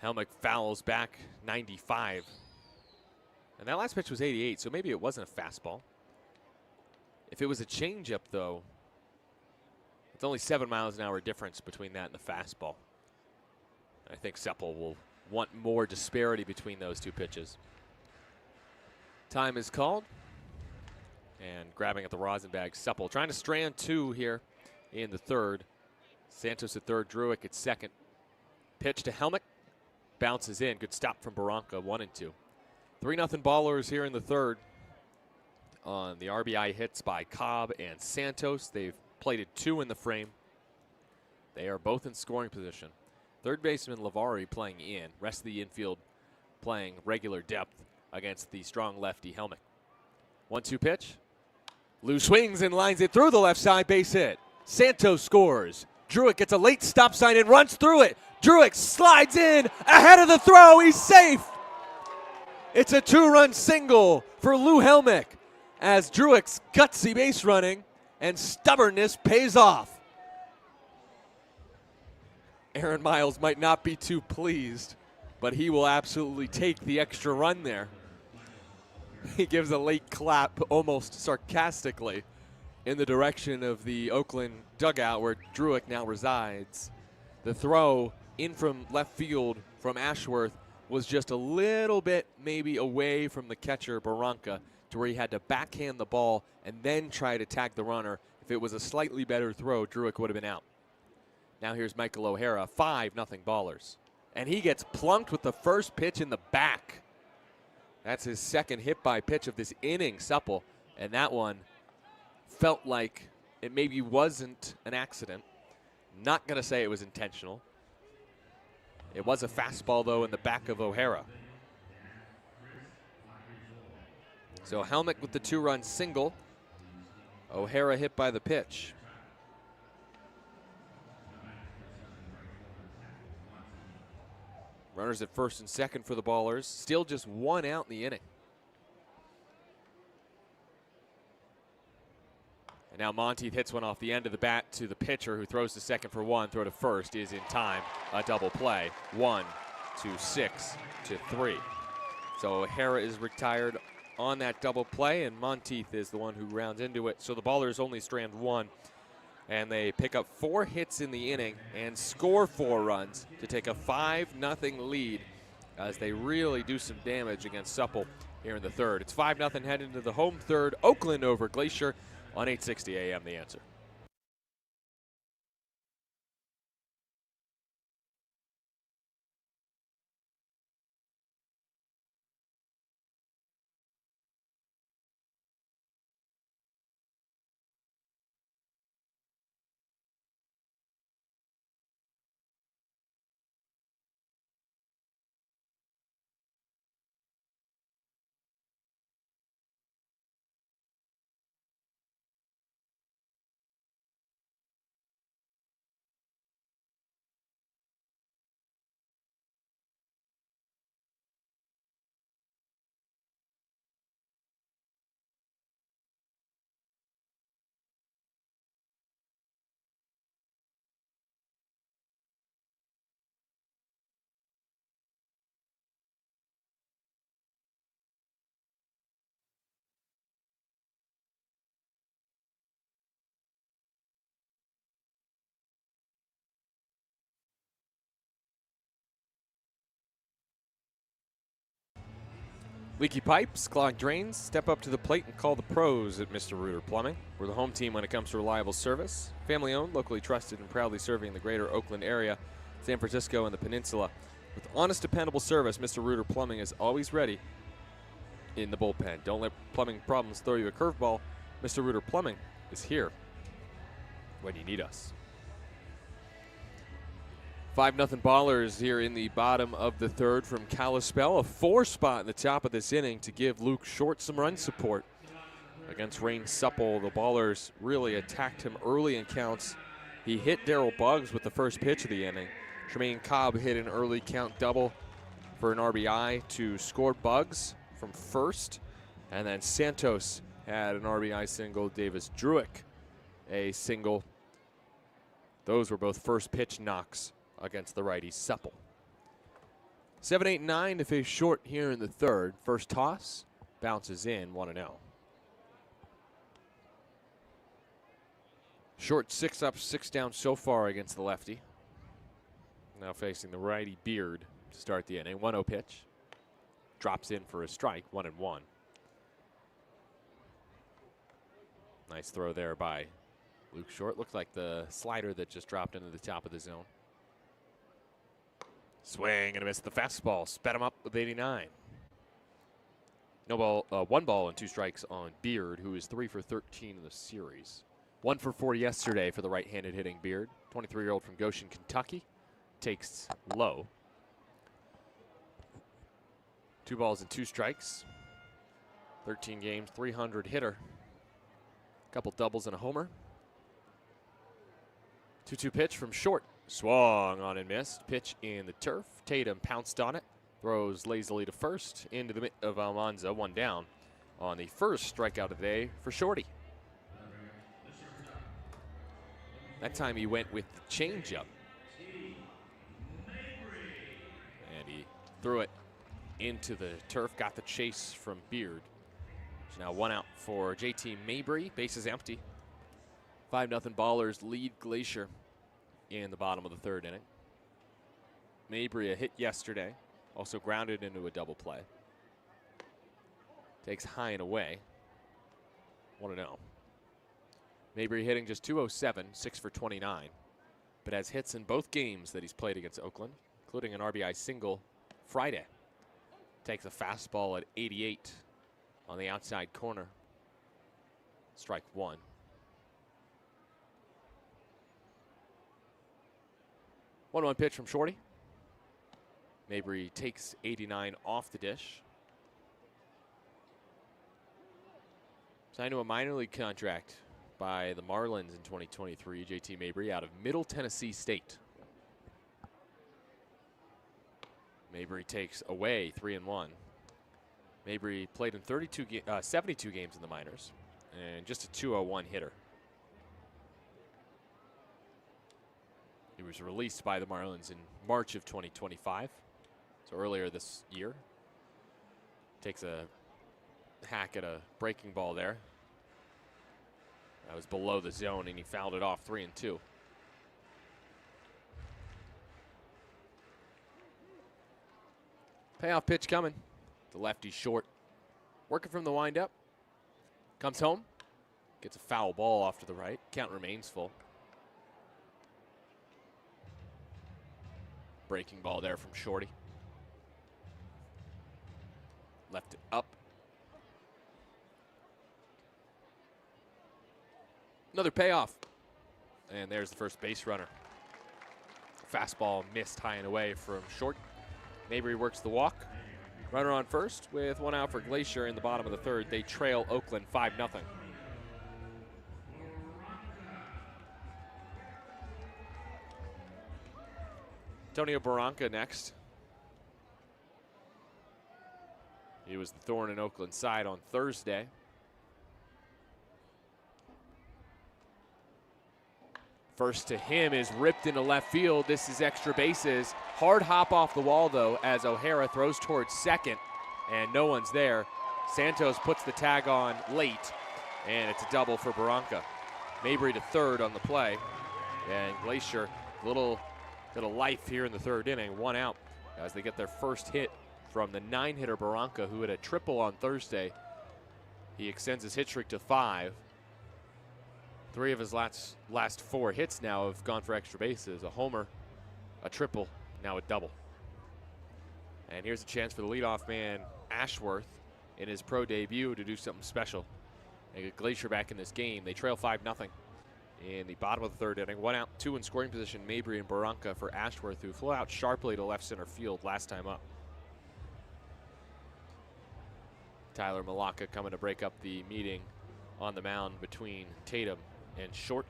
Helmig fouls back 95. And that last pitch was 88, so maybe it wasn't a fastball. If it was a changeup, though, it's only 7 miles an hour difference between that and the fastball. I think Supple will want more disparity between those 2 pitches. Time is called. And grabbing at the rosin bag, Supple trying to strand 2 here in the third. Santos at third, Druick at second. Pitch to Helmig. Bounces in. Good stop from Barranca, 1-2. 3-0 Ballers here in the third on the RBI hits by Cobb and Santos. They've plated 2 in the frame. They are both in scoring position. Third baseman Lavari playing in. Rest of the infield playing regular depth against the strong lefty Helmig. 1-2 pitch. Lou swings and lines it through the left side, base hit. Santos scores. Druick gets a late stop sign and runs through it. Druick slides in ahead of the throw. He's safe. It's a 2-run single for Lou Helmig as Druick's gutsy base running and stubbornness pays off. Aaron Miles might not be too pleased, but he will absolutely take the extra run there. He gives a late clap almost sarcastically in the direction of the Oakland dugout where Druick now resides. The throw in from left field from Ashworth was just a little bit maybe away from the catcher Barranca to where he had to backhand the ball and then try to tag the runner. If it was a slightly better throw, Druick would have been out. Now here's Michael O'Hara, 5-0 Ballers. And he gets plunked with the first pitch in the back. That's his second hit by pitch of this inning, Supple. And that one felt like it maybe wasn't an accident. Not going to say it was intentional. It was a fastball, though, in the back of O'Hara. So Helmig with the 2-run single. O'Hara hit by the pitch. Runners at first and second for the Ballers. Still just 1 out in the inning. And now Monteith hits one off the end of the bat to the pitcher who throws to second for 1. Throw to first is in time. A double play. 1, to 6-3. So O'Hara is retired on that double play, and Monteith is the one who rounds into it. So the Ballers only strand one, and they pick up 4 hits in the inning and score 4 runs to take a 5-0 lead as they really do some damage against Supple here in the third. It's 5-0 heading into the home third. Oakland over Glacier on 860 AM The Answer. Leaky pipes, clogged drains, step up to the plate and call the pros at Mr. Reuter Plumbing. We're the home team when it comes to reliable service. Family owned, locally trusted, and proudly serving the greater Oakland area, San Francisco, and the peninsula. With honest, dependable service, Mr. Reuter Plumbing is always ready in the bullpen. Don't let plumbing problems throw you a curveball. Mr. Reuter Plumbing is here when you need us. 5-0 Ballers here in the bottom of the third from Kalispell. A 4 spot in the top of this inning to give Luke Short some run support. Against Rain Supple, the Ballers really attacked him early in counts. He hit Daryl Buggs with the first pitch of the inning. Tremaine Cobb hit an early count double for an RBI to score Buggs from first. And then Santos had an RBI single. Davis Druick a single. Those were both first pitch knocks against the righty Supple. 7-8-9 to face Short here in the third. First toss bounces in 1-0. Short 6 up, 6 down so far against the lefty. Now facing the righty Beard to start the inning. 1-0 pitch. Drops in for a strike, 1-1. Nice throw there by Luke Short. Looks like the slider that just dropped into the top of the zone. Swing and a miss. The fastball sped him up with 89. No ball, 1 ball and 2 strikes on Beard, who is 3 for 13 in the series. 1 for 4 yesterday for the right-handed hitting Beard. 23-year-old from Goshen, Kentucky. Takes low. 2 balls and 2 strikes. 13 games, 300 hitter. Couple doubles and a homer. 2-2 pitch from Short. Swung on and missed. Pitch in the turf. Tatum pounced on it. Throws lazily to first. Into the mitt of Almanza. 1 down on the first strikeout of the day for Shorty. That time he went with the changeup. And he threw it into the turf. Got the chase from Beard. So now 1 out for JT Mabry. Bases empty. 5-0 Ballers lead Glacier in the bottom of the third inning. Mabry a hit yesterday. Also grounded into a double play. Takes high and away. 1-0. Mabry hitting just .207, 6 for 29. But has hits in both games that he's played against Oakland, including an RBI single Friday. Takes a fastball at 88 on the outside corner. Strike 1. 1-1 pitch from Shorty. Mabry takes 89 off the dish. Signed to a minor league contract by the Marlins in 2023. JT Mabry out of Middle Tennessee State. Mabry takes away 3-1. Mabry played in 72 games in the minors and just a .201 hitter. He was released by the Marlins in March of 2025. So earlier this year, takes a hack at a breaking ball there. That was below the zone, and he fouled it off 3-2. Payoff pitch coming. The lefty short. Working from the windup. Comes home. Gets a foul ball off to the right. Count remains full. Breaking ball there from Shorty. Left it up. Another payoff. And there's the first base runner. Fastball missed high and away from short. Mabry works the walk. Runner on first with one out for Glacier in the bottom of the third. They trail Oakland 5-0. Antonio Barranca next. He was the thorn in Oakland's side on Thursday. First to him is ripped into left field. This is extra bases. Hard hop off the wall, though, as O'Hara throws towards second, and no one's there. Santos puts the tag on late, and it's a double for Barranca. Mabry to third on the play, and Glacier, little bit of life here in the third inning. One out as they get their first hit from the 9-hitter Barranca, who had a triple on Thursday. He extends his hit streak to 5. 3 of his last 4 hits now have gone for extra bases. A homer, a triple, now a double. And here's a chance for the leadoff man, Ashworth, in his pro debut to do something special. They get Glacier back in this game. They trail 5-0 in the bottom of the third inning. 1 out, 2 in scoring position, Mabry and Barranca for Ashworth, who flew out sharply to left center field last time up. Tyler Malacca coming to break up the meeting on the mound between Tatum and Short.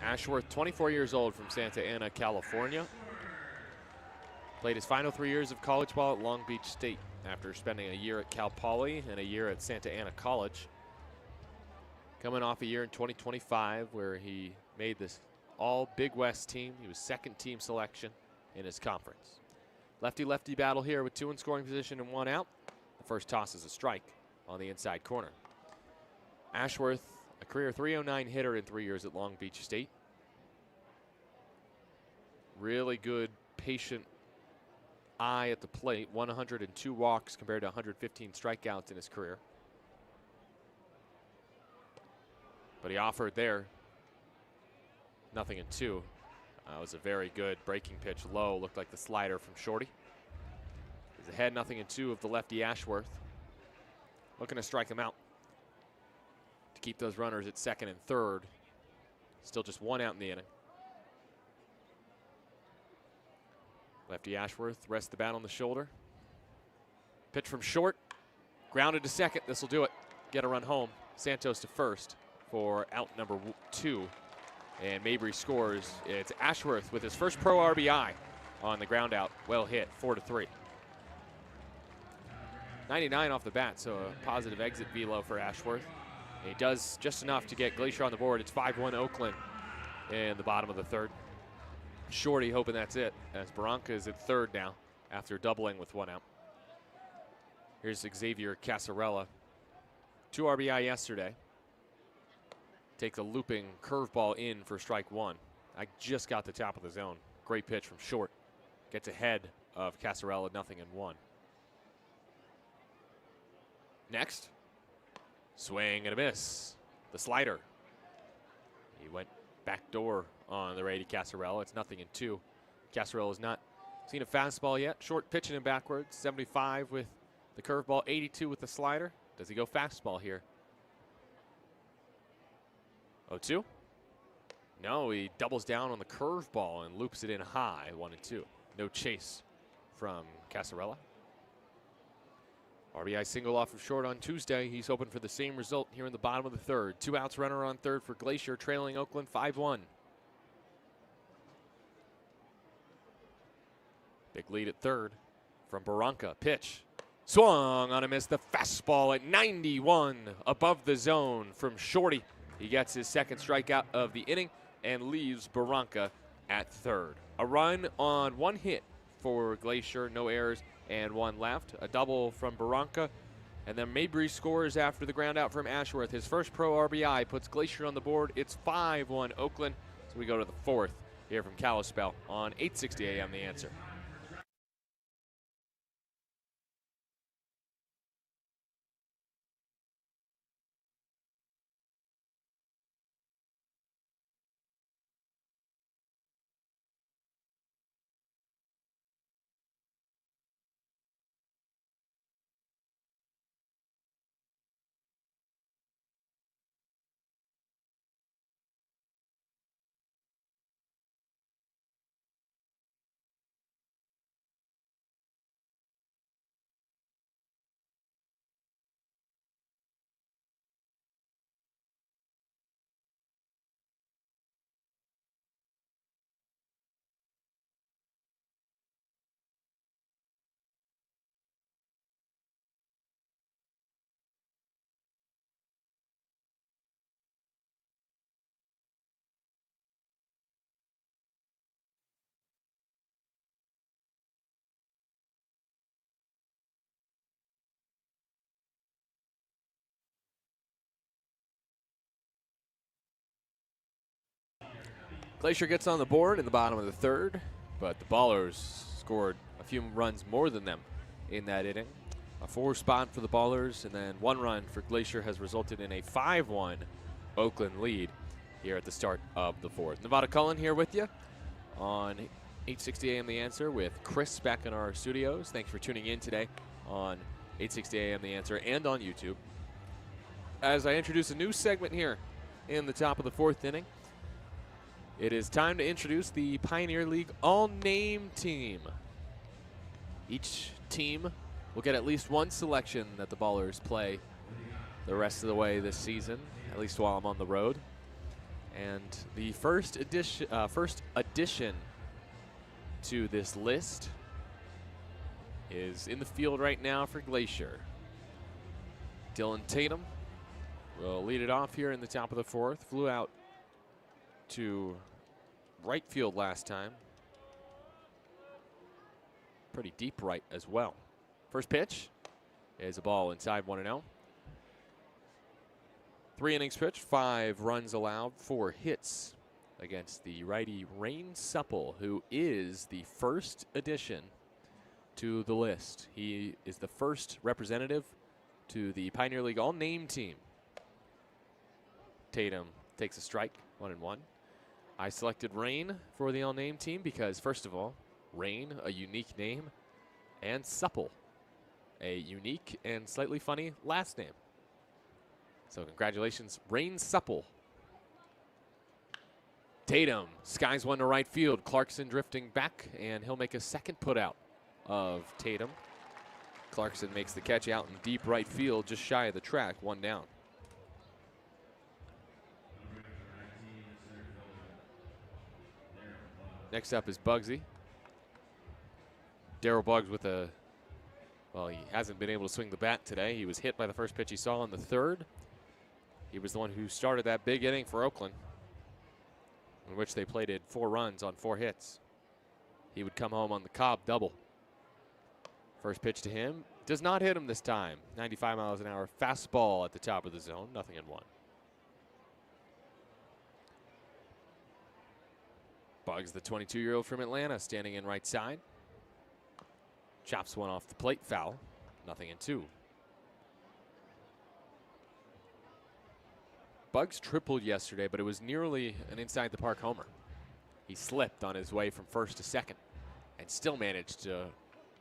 Ashworth, 24 years old, from Santa Ana, California. Played his final 3 years of college ball at Long Beach State after spending a year at Cal Poly and a year at Santa Ana College. Coming off a year in 2025 where he made this all Big West team. He was second team selection in his conference. Lefty-lefty battle here with 2 in scoring position and 1 out. The first toss is a strike on the inside corner. Ashworth, a career .309 hitter in 3 years at Long Beach State. Really good, patient eye at the plate. 102 walks compared to 115 strikeouts in his career. But he offered there. 0-2. That was a very good breaking pitch low. Looked like the slider from Shorty. He's ahead 0-2 of the lefty Ashworth. Looking to strike him out to keep those runners at second and third. Still just 1 out in the inning. Lefty Ashworth rests the bat on the shoulder. Pitch from Short. Grounded to second. This will do it. Get a run home. Santos to first for out number 2. And Mabry scores. It's Ashworth with his first pro RBI on the ground out. Well hit, 4-3. 99 off the bat, so a positive exit velo for Ashworth. And he does just enough to get Glacier on the board. It's 5-1 Oakland in the bottom of the third. Shorty hoping that's it, as Barranca is at third now after doubling with 1 out. Here's Xavier Casarella. 2 RBI yesterday. Takes a looping curveball in for strike 1. I just got the top of the zone. Great pitch from Short. Gets ahead of Casarella, 0-1. Next, swing and a miss. The slider. He went backdoor on the righty Casarella. It's 0-2. Casarella has not seen a fastball yet. Short pitching him backwards. 75 with the curveball, 82 with the slider. Does he go fastball here? 0-2. No, he doubles down on the curveball and loops it in high, 1-2. No chase from Casarella. RBI single off of Short on Tuesday. He's hoping for the same result here in the bottom of the third. 2 outs, runner on third for Glacier, trailing Oakland 5-1. Big lead at third from Barranca. Pitch. Swung on a miss. The fastball at 91 above the zone from Shorty. He gets his second strikeout of the inning and leaves Barranca at third. A run on one hit for Glacier, no errors, and one left. A double from Barranca. And then Mabry scores after the ground out from Ashworth. His first pro RBI puts Glacier on the board. It's 5-1 Oakland. So we go to the fourth here from Kalispell on 860 AM The Answer. Glacier gets on the board in the bottom of the third, but the Ballers scored a few runs more than them in that inning. A 4 spot for the Ballers, and then 1 run for Glacier has resulted in a 5-1 Oakland lead here at the start of the fourth. Nevada Cullen here with you on 860 AM The Answer with Chris back in our studios. Thanks for tuning in today on 860 AM The Answer and on YouTube. As I introduce a new segment here in the top of the fourth inning, it is time to introduce the Pioneer League all-name team. Each team will get at least one selection that the Ballers play the rest of the way this season, at least while I'm on the road. And the first addition to this list is in the field right now for Glacier. Dylan Tatum will lead it off here in the top of the fourth. Flew out to right field last time. Pretty deep right as well. First pitch is a ball inside 1-0. 3 innings pitched, 5 runs allowed, 4 hits against the righty Rain Supple, who is the first addition to the list. He is the first representative to the Pioneer League all-name team. Tatum takes a strike, 1-1. I selected Rain for the all-name team because, first of all, Rain, a unique name, and Supple, a unique and slightly funny last name. So congratulations, Rain Supple. Tatum skies one to right field. Clarkson drifting back, and he'll make a second putout of Tatum. Clarkson makes the catch out in deep right field, just shy of the track, 1 down. Next up is Bugsy. Darryl Buggs with a, well, he hasn't been able to swing the bat today. He was hit by the first pitch he saw in the third. He was the one who started that big inning for Oakland, in which they plated 4 runs on 4 hits. He would come home on the Cobb double. First pitch to him does not hit him this time. 95 miles an hour fastball at the top of the zone, 0-1. Buggs, the 22-year-old from Atlanta, standing in right side. Chops one off the plate, foul, 0-2. Buggs tripled yesterday, but it was nearly an inside the park homer. He slipped on his way from first to second and still managed to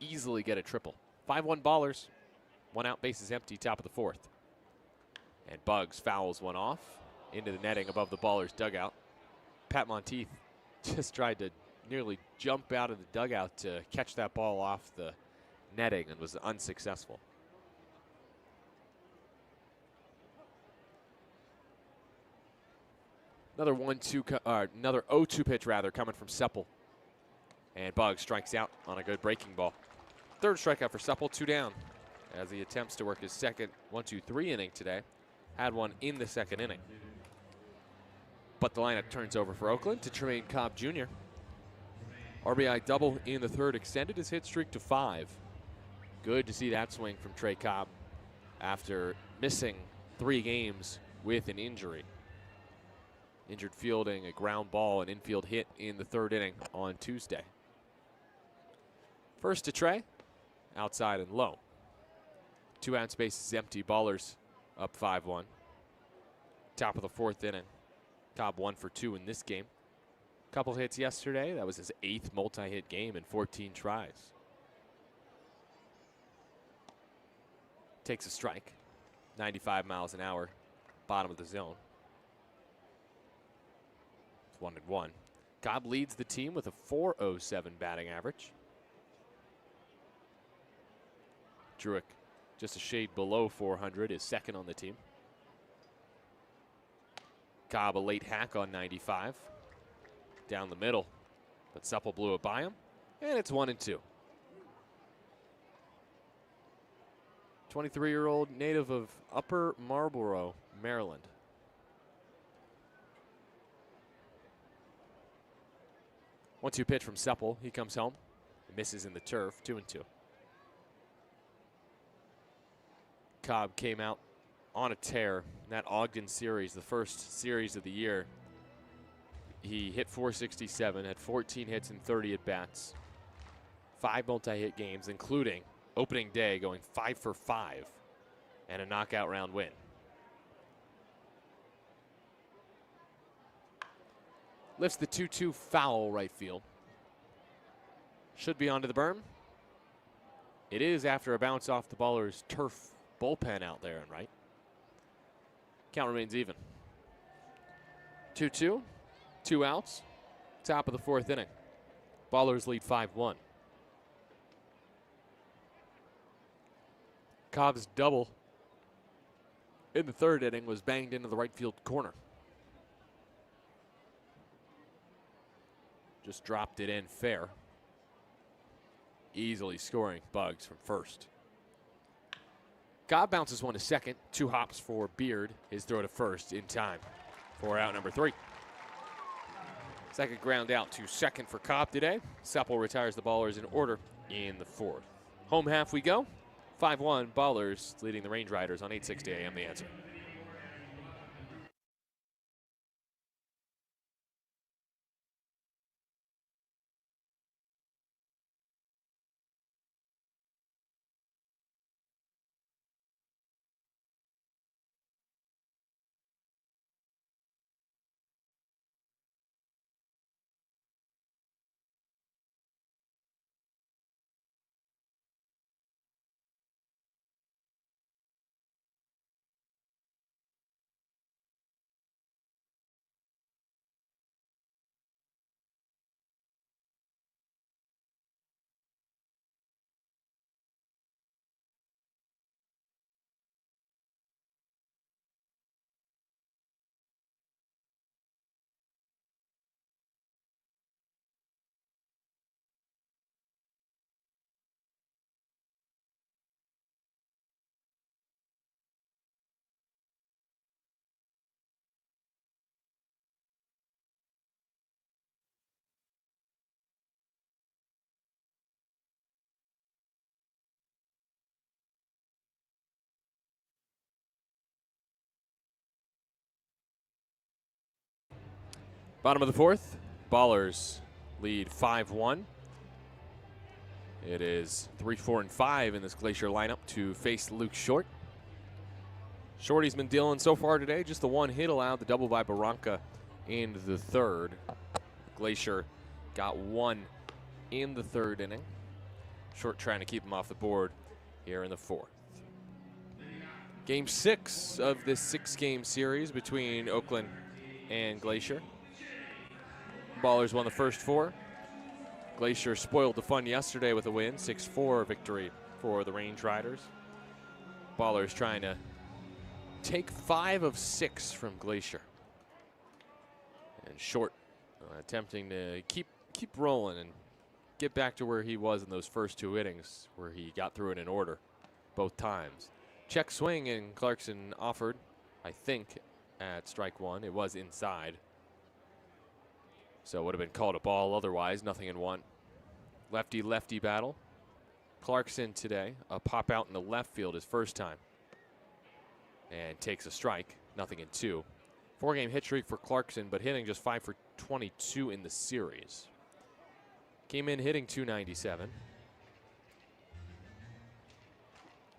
easily get a triple. 5-1 Ballers, 1 out, bases empty, top of the fourth. And Buggs fouls one off into the netting above the Ballers dugout. Pat Monteith just tried to nearly jump out of the dugout to catch that ball off the netting and was unsuccessful. Another 0-2 pitch rather coming from Supple. And Buggs strikes out on a good breaking ball. Third strikeout for Supple, 2 down as he attempts to work his second 1-2-3 inning today. Had one in the second inning. But the lineup turns over for Oakland to Tremaine Cobb Jr. RBI double in the third extended his hit streak to 5. Good to see that swing from Trey Cobb after missing 3 games with an injury. Injured fielding, a ground ball, an infield hit in the third inning on Tuesday. First to Trey, outside and low. 2 out, bases empty, Ballers up 5-1. Top of the 4th inning. Cobb 1 for 2 in this game. Couple hits yesterday. That was his 8th multi-hit game in 14 tries. Takes a strike. 95 miles an hour. Bottom of the zone. It's 1-1. Cobb leads the team with a .407 batting average. Druick just a shade below 400 is second on the team. Cobb a late hack on 95. Down the middle, but Supple blew it by him, and it's 1-2. 23-year-old native of Upper Marlboro, Maryland. One-two pitch from Supple. He comes home, misses in the turf, 2-2. Cobb came out on a tear in that Ogden series, the first series of the year. He hit .467, had 14 hits and 30 at-bats. 5 multi-hit games, including opening day going 5 for 5 and a knockout round win. Lifts the 2-2 foul right field. Should be onto the berm. It is after a bounce off the Ballers' turf bullpen out there and right. Count remains even. 2-2. 2 outs, top of the 4th inning. Ballers lead 5-1. Cobb's double in the 3rd inning was banged into the right field corner. Just dropped it in fair. Easily scoring Bugs from first. Cobb bounces one to second. 2 hops for Beard. His throw to first in time for out number 3. Second ground out to second for Cobb today. Supple retires the Ballers in order in the 4th. Home half we go. 5-1 Ballers leading the Range Riders on 860 AM The Answer. Bottom of the 4th, Ballers lead 5-1. It is 3, 4, and 5 in this Glacier lineup to face Luke Short. Shorty's been dealing so far today, just the 1 hit allowed, the double by Barranca in the 3rd. Glacier got 1 in the 3rd inning. Short trying to keep him off the board here in the 4th. Game 6 of this 6-game series between Oakland and Glacier. Ballers won the first 4. Glacier spoiled the fun yesterday with a win, 6-4 victory for the Range Riders. Ballers trying to take 5 of 6 from Glacier. And Short attempting to keep rolling and get back to where he was in those first 2 innings, where he got through it in order both times. Check swing, and Clarkson offered, I think, at strike 1. It was inside. So it would have been called a ball otherwise, nothing in 1. Lefty-lefty battle. Clarkson today, a pop out in the left field his first time. And takes a strike, 0-2. 4-game hit streak for Clarkson, but hitting just 5 for 22 in the series. Came in hitting .297.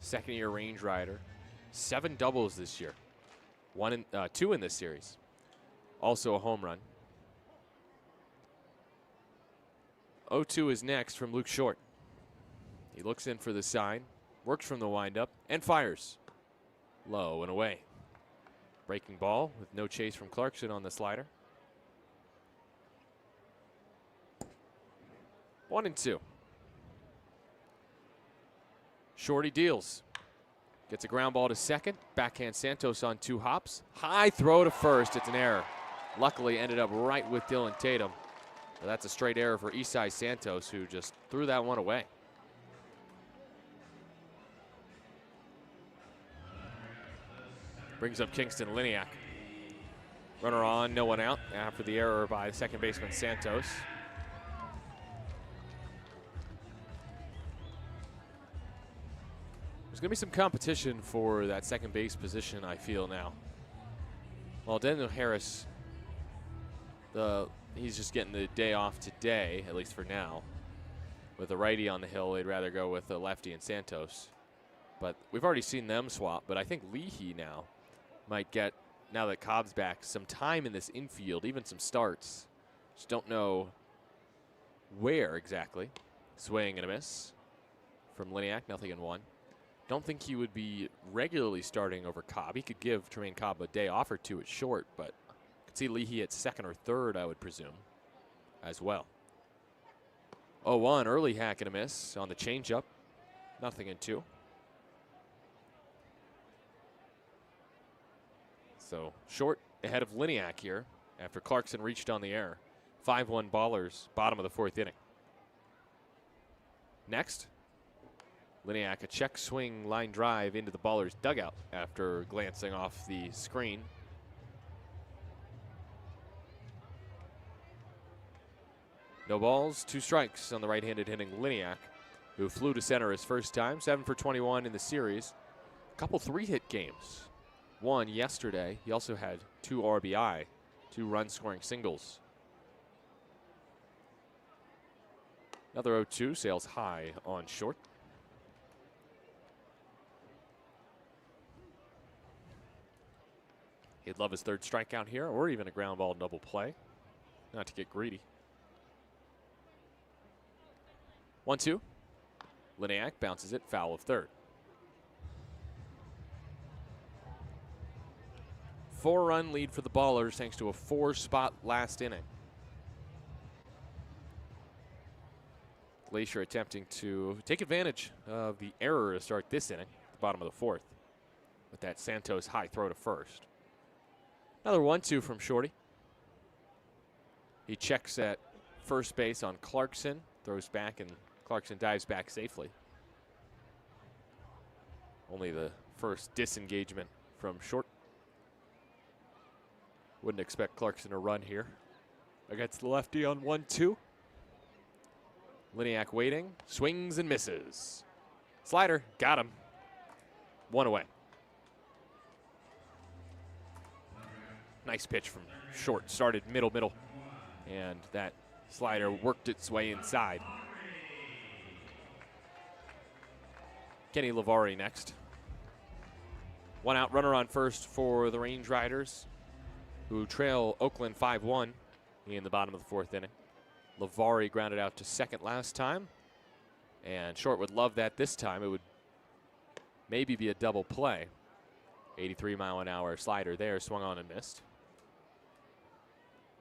Second-year range rider. 7 doubles this year. 2 in this series. Also a home run. 0-2 is next from Luke Short. He looks in for the sign, works from the windup, and fires. Low and away. Breaking ball with no chase from Clarkson on the slider. 1-2. Shorty deals. Gets a ground ball to second. Backhand Santos on 2 hops. High throw to first. It's an error. Luckily ended up right with Dylan Tatum. But that's a straight error for Eastside Santos, who just threw that one away. Brings up Kingston Liniak. Runner on, no one out after the error by second baseman Santos. There's going to be some competition for that second base position, I feel now. Well, Daniel Harris, he's just getting the day off today, at least for now. With a righty on the hill, they'd rather go with a lefty and Santos. But we've already seen them swap, but I think Leahy now might get, now that Cobb's back, some time in this infield, even some starts. Just don't know where exactly. Swing and a miss from Liniak, 0-1. Don't think he would be regularly starting over Cobb. He could give Tremaine Cobb a day off or two at short, but could see Leahy at second or third, I would presume, as well. 0-1, early hack and a miss on the changeup. 0-2. So Short ahead of Liniak here after Clarkson reached on the air. 5-1 Ballers, bottom of the 4th inning. Next, Liniak, a check swing line drive into the Ballers dugout after glancing off the screen. No balls, 2 strikes on the right-handed hitting Liniak, who flew to center his first time. 7 for 21 in the series. A couple 3-hit games. One yesterday. He also had 2 RBI, 2 run-scoring singles. Another 0-2, sails high on Short. He'd love his 3rd strikeout here, or even a ground ball double play. Not to get greedy. 1-2. Liniak bounces it, foul of 3rd. 4-run lead for the Ballers thanks to a 4-spot last inning. Glacier attempting to take advantage of the error to start this inning, the bottom of the 4th, with that Santos high throw to first. Another 1-2 from Shorty. He checks at first base on Clarkson, throws back, and Clarkson dives back safely. Only the first disengagement from Short. Wouldn't expect Clarkson to run here against the lefty on 1-2. Liniak waiting, swings and misses. Slider, got him. 1 away. Nice pitch from Short, started middle, and that slider worked its way inside. Kenny Lavari next. 1 out, runner on first for the Range Riders, who trail Oakland 5-1 in the bottom of the 4th inning. Lavari grounded out to second last time, and Short would love that this time. It would maybe be a double play. 83-mile-an-hour slider there, swung on and missed.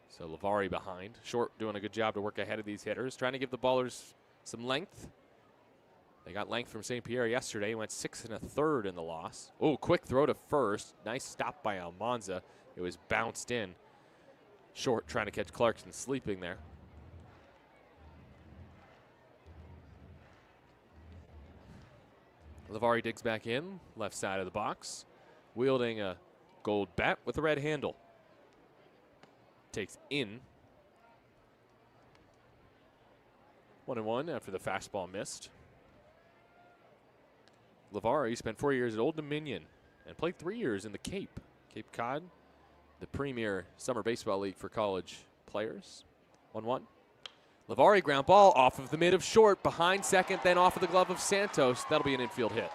So Lavari behind. Short doing a good job to work ahead of these hitters, trying to give the Ballers some length. They got length from St. Pierre yesterday. He went 6 1/3 in the loss. Oh, quick throw to first. Nice stop by Almanza. It was bounced in. Short trying to catch Clarkson sleeping there. Lavari digs back in, left side of the box, wielding a gold bat with a red handle. Takes in. 1-1 after the fastball missed. Lavari spent 4 years at Old Dominion and played 3 years in the Cape Cod, the premier summer baseball league for college players. 1-1. Lavari ground ball off of the mid of short, behind second, then off of the glove of Santos. That'll be an infield hit.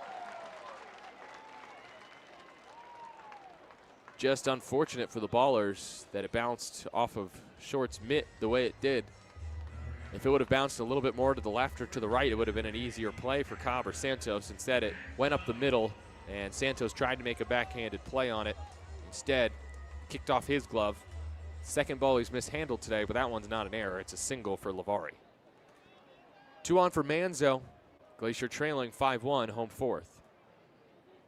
Just unfortunate for the Ballers that it bounced off of short's mitt the way it did. If it would have bounced a little bit more to the left or to the right, it would have been an easier play for Cobb or Santos. Instead, it went up the middle, and Santos tried to make a backhanded play on it. Instead, kicked off his glove. Second ball he's mishandled today, but that one's not an error. It's a single for Lavari. 2 on for Manzo. Glacier trailing 5-1, home fourth.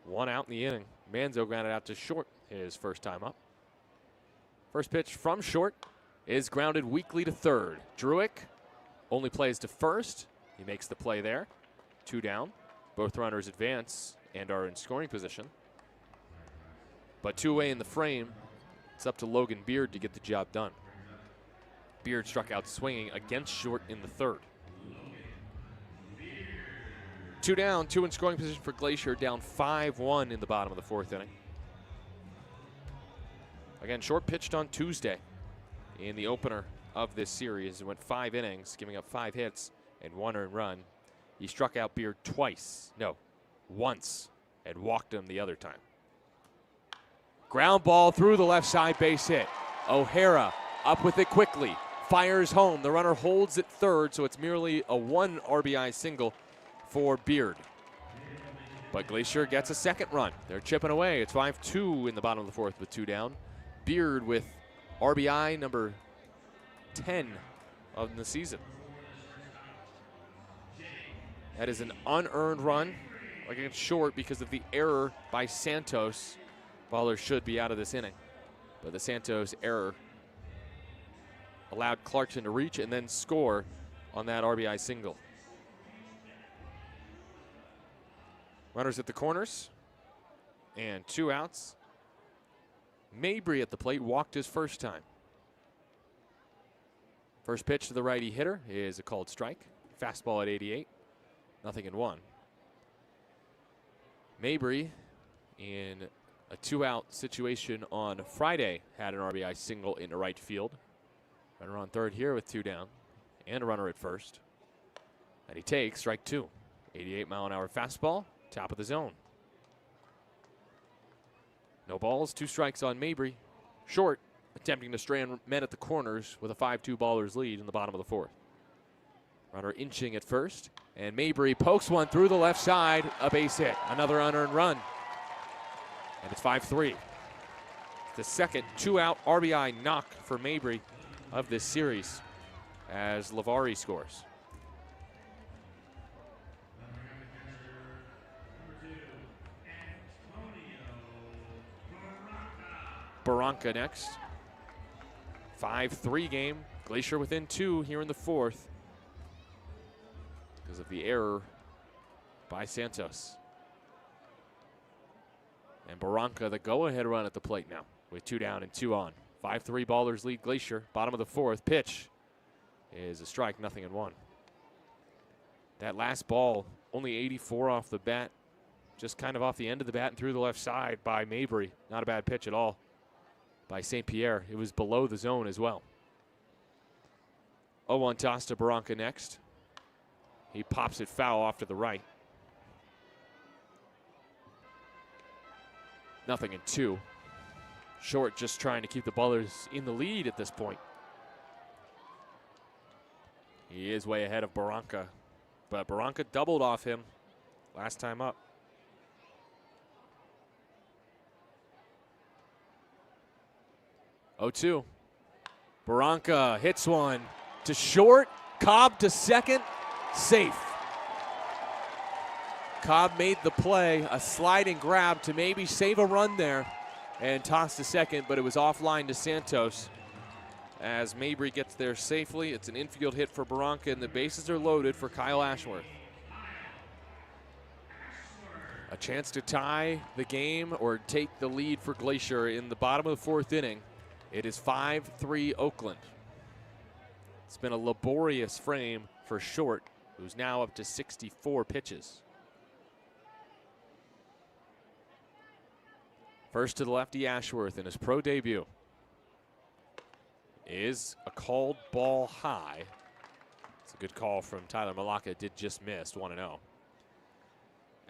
1 out in the inning. Manzo grounded out to short his first time up. First pitch from short is grounded weakly to third. Druick only plays to first. He makes the play there. 2 down. Both runners advance and are in scoring position. But 2 away in the frame. It's up to Logan Beard to get the job done. Beard struck out swinging against short in the third. 2 down, 2 in scoring position for Glacier, down 5-1 in the bottom of the fourth inning. Again, short pitched on Tuesday in the opener of this series. It went 5 innings, giving up 5 hits and 1 earned run. He struck out Beard once, and walked him the other time. Ground ball through the left side, base hit. O'Hara up with it quickly, fires home. The runner holds at third, so it's merely a 1 RBI single for Beard. But Glacier gets a second run. They're chipping away. It's 5-2 in the bottom of the fourth with 2 down. Beard with RBI number 10 of the season. That is an unearned run against short because of the error by Santos. Ballers should be out of this inning. But the Santos error allowed Clarkson to reach and then score on that RBI single. Runners at the corners and 2 outs. Mabry at the plate walked his first time. First pitch to the righty hitter is a called strike. Fastball at 88. 0-1. Mabry, in a 2-out situation on Friday, had an RBI single into right field. Runner on third here with 2 down and a runner at first. And he takes strike 2. 88-mile-an-hour fastball, top of the zone. No balls, 2 strikes on Mabry. Short, attempting to strand men at the corners with a 5-2 Ballers lead in the bottom of the fourth. Runner inching at first, and Mabry pokes one through the left side, a base hit. Another unearned run, and it's 5-3. The second 2-out RBI knock for Mabry of this series as Lavari scores. Barranca next. 5-3 game. Glacier within 2 here in the fourth because of the error by Santos. And Barranca, the go-ahead run at the plate now with 2 down and 2 on. 5-3 Ballers lead Glacier. Bottom of the fourth. Pitch is a strike, 0-1. That last ball, only 84 off the bat. Just kind of off the end of the bat and through the left side by Mabry. Not a bad pitch at all by St. Pierre. It was below the zone as well. 0-1 toss to Barranca next. He pops it foul off to the right. 0-2. Short just trying to keep the Ballers in the lead at this point. He is way ahead of Barranca, but Barranca doubled off him last time up. 0-2. Barranca hits one to short. Cobb to second. Safe. Cobb made the play, a sliding grab to maybe save a run there and toss to second, but it was offline to Santos. As Mabry gets there safely, it's an infield hit for Barranca, and the bases are loaded for Kyle Ashworth. A chance to tie the game or take the lead for Glacier in the bottom of the fourth inning. It is 5-3 Oakland. It's been a laborious frame for Short, who's now up to 64 pitches. First to the lefty, Ashworth, in his pro debut. Is a called ball high. It's a good call from Tyler Malacca. Did just miss, 1-0.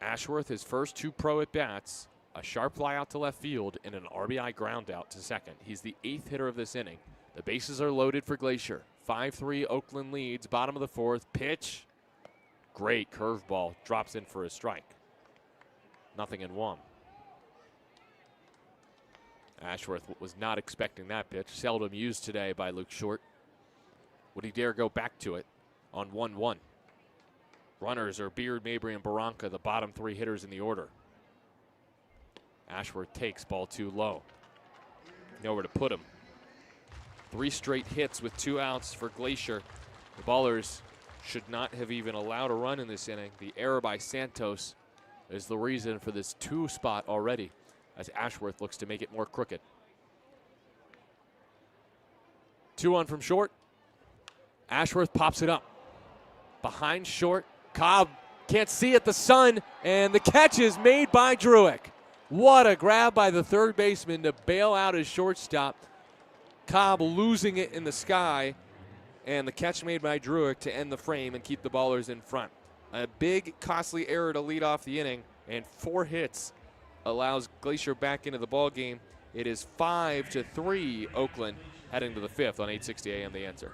Ashworth, his first 2 pro at-bats, a sharp fly out to left field and an RBI ground out to second. He's the 8th hitter of this inning. The bases are loaded for Glacier. 5-3 Oakland leads, bottom of the 4th. Pitch, great curveball, drops in for a strike. 0-1. Ashworth was not expecting that pitch. Seldom used today by Luke Short. Would he dare go back to it on 1-1? Runners are Beard, Mabry, and Barranca, the bottom 3 hitters in the order. Ashworth takes ball 2 low. Nowhere to put him. 3 straight hits with 2 outs for Glacier. The Ballers should not have even allowed a run in this inning. The error by Santos is the reason for this 2 spot already, as Ashworth looks to make it more crooked. 2-1 from Short. Ashworth pops it up. Behind Short, Cobb can't see it, the sun, and the catch is made by Druick. What a grab by the third baseman to bail out his shortstop. Cobb losing it in the sky, and the catch made by Druick to end the frame and keep the Ballers in front. A big, costly error to lead off the inning, and 4 hits allows Glacier back into the ball game. It is 5-3 Oakland heading to the 5th on 860 AM The Answer.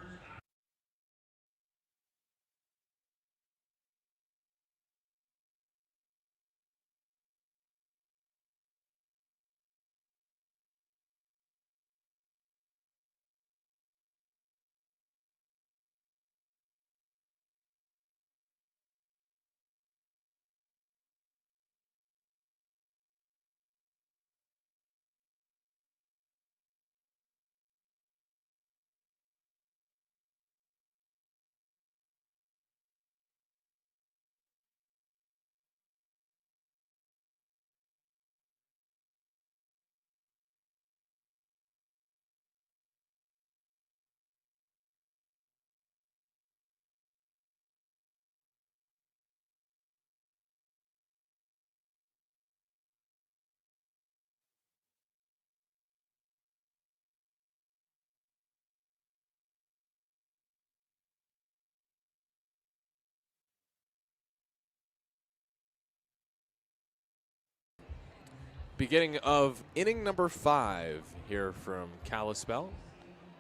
Beginning of inning number 5 here from Kalispell.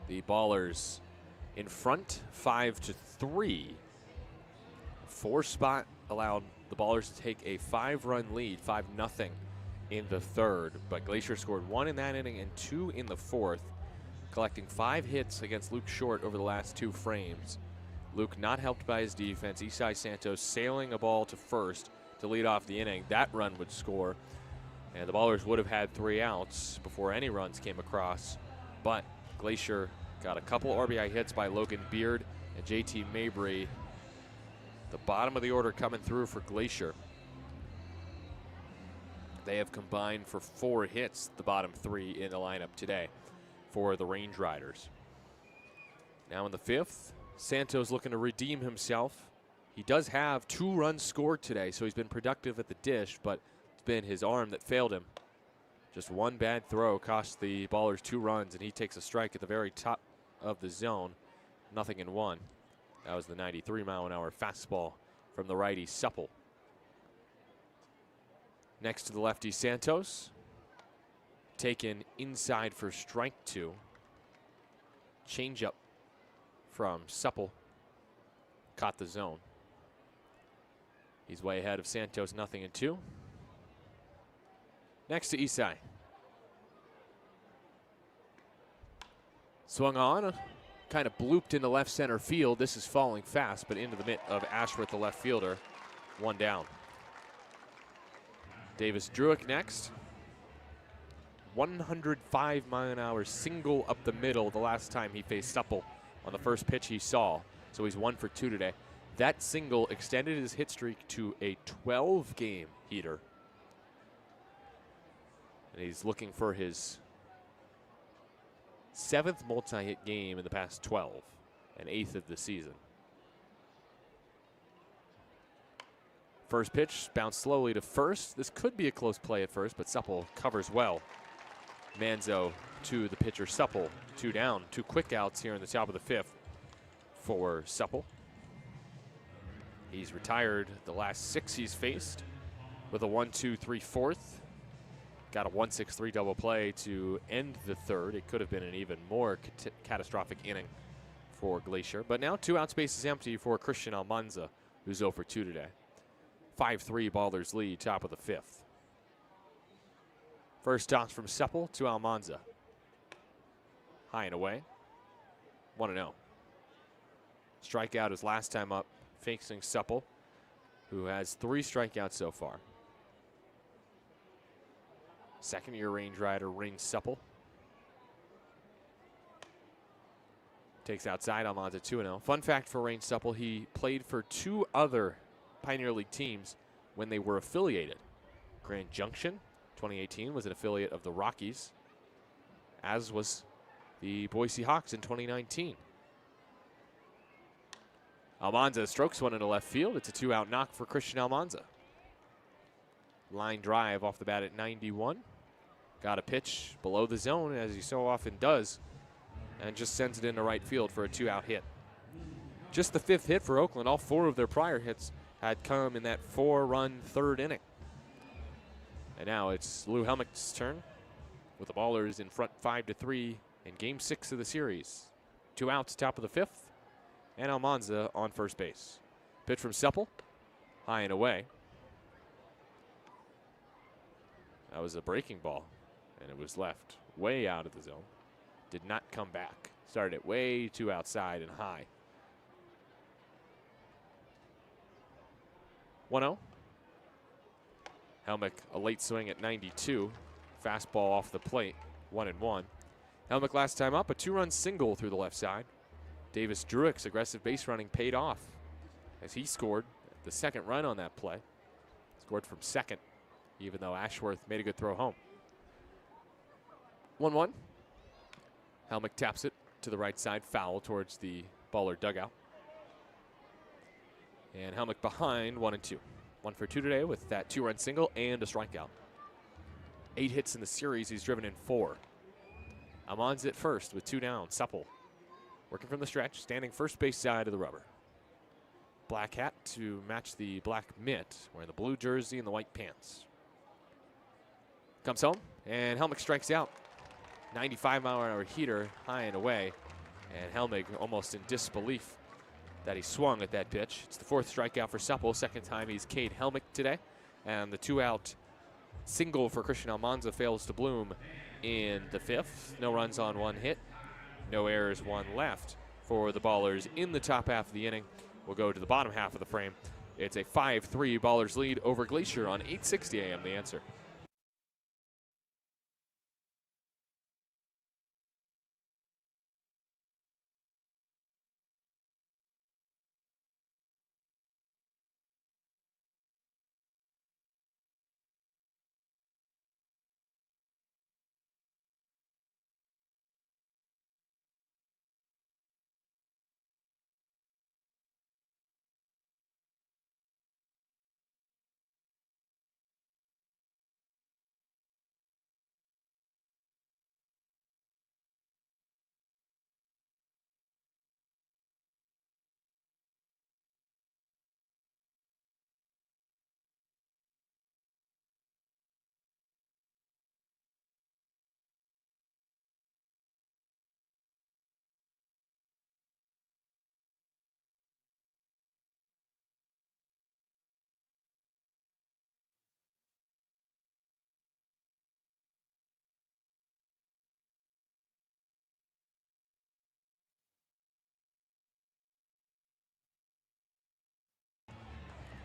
The Ballers in front, 5-3. 4 spot allowed the Ballers to take a 5-run lead, 5-0 in the 3rd. But Glacier scored 1 in that inning and 2 in the 4th, collecting 5 hits against Luke Short over the last 2 frames. Luke not helped by his defense. Isai Santos sailing a ball to first to lead off the inning. That run would score, and the Ballers would have had 3 outs before any runs came across. But Glacier got a couple RBI hits by Logan Beard and JT Mabry. The bottom of the order coming through for Glacier. They have combined for 4 hits, the bottom 3 in the lineup today for the Range Riders. Now in the 5th, Santos looking to redeem himself. He does have 2 runs scored today, so he's been productive at the dish, but it's been his arm that failed him. Just one bad throw cost the Ballers 2 runs, and he takes a strike at the very top of the zone. 0-1. That was the 93-mile-an-hour fastball from the righty Supple. Next to the lefty Santos, taken inside for strike 2. Changeup from Supple, caught the zone. He's way ahead of Santos, 0-2. Next to Isai. Swung on, kind of blooped into left center field. This is falling fast, but into the mitt of Ashworth, the left fielder. 1 down. Davis Druick next. 105-mile-an-hour single up the middle the last time he faced Supple on the first pitch he saw. So he's 1 for 2 today. That single extended his hit streak to a 12-game heater. And he's looking for his 7th multi-hit game in the past 12, and 8th of the season. First pitch bounced slowly to first. This could be a close play at first, but Supple covers well. Manzo to the pitcher Supple. 2 down. 2 quick outs here in the top of the 5th for Supple. He's retired the last 6 he's faced with a 1-2-3-4. Got a 1-6-3 double play to end the 3rd. It could have been an even more catastrophic inning for Glacier. But now 2 out spaces empty for Christian Almanza, who's 0 for 2 today. 5-3 Ballers lead, top of the 5th. First toss from Supple to Almanza. High and away. 1-0. Strikeout his last time up, facing Supple, who has 3 strikeouts so far. Second-year range rider Ring Supple. Takes outside, Almanza 2-0. Fun fact for Rain Supple, he played for 2 other Pioneer League teams when they were affiliated. Grand Junction, 2018, was an affiliate of the Rockies, as was the Boise Hawks in 2019. Almanza strokes one into left field. It's a 2-out knock for Christian Almanza. Line drive off the bat at 91. Got a pitch below the zone, as he so often does, and just sends it into right field for a 2-out hit. Just the 5th hit for Oakland. All 4 of their prior hits had come in that 4-run 3rd inning. And now it's Lou Helmick's turn, with the Ballers in front 5-3 in Game 6 of the series. 2 outs, top of the 5th, and Almanza on first base. Pitch from Supple, high and away. That was a breaking ball, and it was left way out of the zone. Did not come back. Started it way too outside and high. 1-0. Helmick, a late swing at 92. Fastball off the plate, 1-1. Helmick last time up, a 2-run single through the left side. Davis Druick's aggressive base running paid off as he scored the 2nd run on that play. Scored from second, even though Ashworth made a good throw home. 1-1. Helmick taps it to the right side, foul towards the Baller dugout. And Helmick behind 1-2. 1 for 2 today with that 2-run single and a strikeout. 8 hits in the series, he's driven in 4. Almanza at first with 2 down. Supple working from the stretch, standing first base side of the rubber. Black hat to match the black mitt, wearing the blue jersey and the white pants. Comes home, and Helmick strikes out. 95-mile-an-hour heater, high and away. And Helmick almost in disbelief that he swung at that pitch. It's the 4th strikeout for Supple, 2nd time he's K'd Helmick today. And the 2-out single for Christian Almanza fails to bloom in the 5th. No runs on 1 hit. No errors, 1 left for the Ballers in the top half of the inning. We'll go to the bottom half of the frame. It's a 5-3 Ballers lead over Glacier on 860 AM The Answer.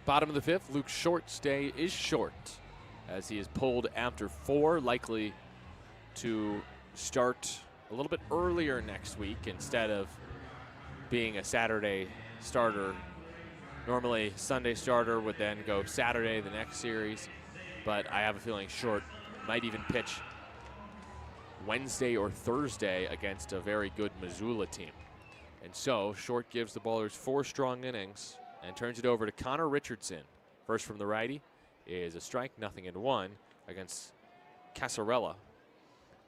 Bottom of the 5th, Luke Short's day is short as he is pulled after 4, likely to start a little bit earlier next week instead of being a Saturday starter. Normally Sunday starter would then go Saturday the next series, but I have a feeling Short might even pitch Wednesday or Thursday against a very good Missoula team. And so Short gives the Ballers 4 strong innings and turns it over to Connor Richardson, First from the righty is a strike, 0-1 against Casarella.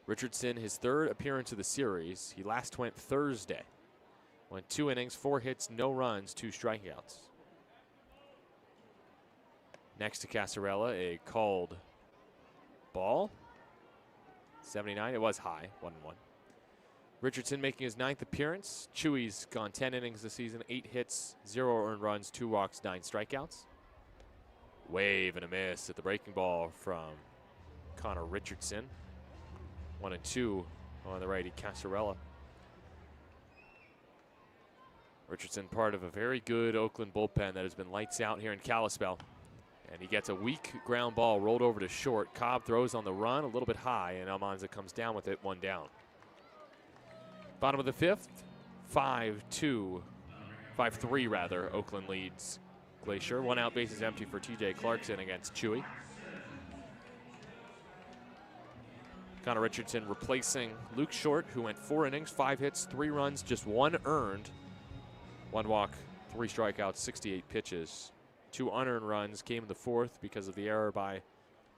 Richardson, his third appearance of the series. He last went Thursday. Went 2 innings, 4 hits, no runs, 2 strikeouts. Next to Casarella, a called ball. 79, it was high, 1-1. Richardson making his 9th appearance. Chewy's gone 10 innings this season, 8 hits, 0 earned runs, 2 walks, 9 strikeouts. Wave and a miss at the breaking ball from Connor Richardson. 1-2 on the righty Casarella. Richardson part of a very good Oakland bullpen that has been lights out here in Kalispell. And he gets a weak ground ball rolled over to short. Cobb throws on the run a little bit high, and Almanza comes down with it, 1 down. Bottom of the 5th, 5-3 rather, Oakland leads Glacier. 1 out, bases empty for TJ Clarkson against Chewy. Connor Richardson replacing Luke Short, who went 4 innings, 5 hits, 3 runs, just 1 earned. 1 walk, 3 strikeouts, 68 pitches. 2 unearned runs came in the 4th because of the error by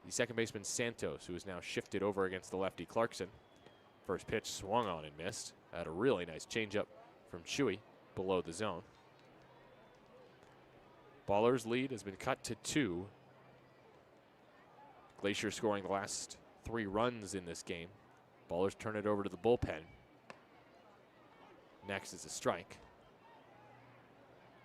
the second baseman Santos, who is now shifted over against the lefty Clarkson. First pitch swung on and missed. Had a really nice changeup from Chewy below the zone. Baller's lead has been cut to 2. Glacier scoring the last 3 runs in this game. Ballers turn it over to the bullpen. Next is a strike.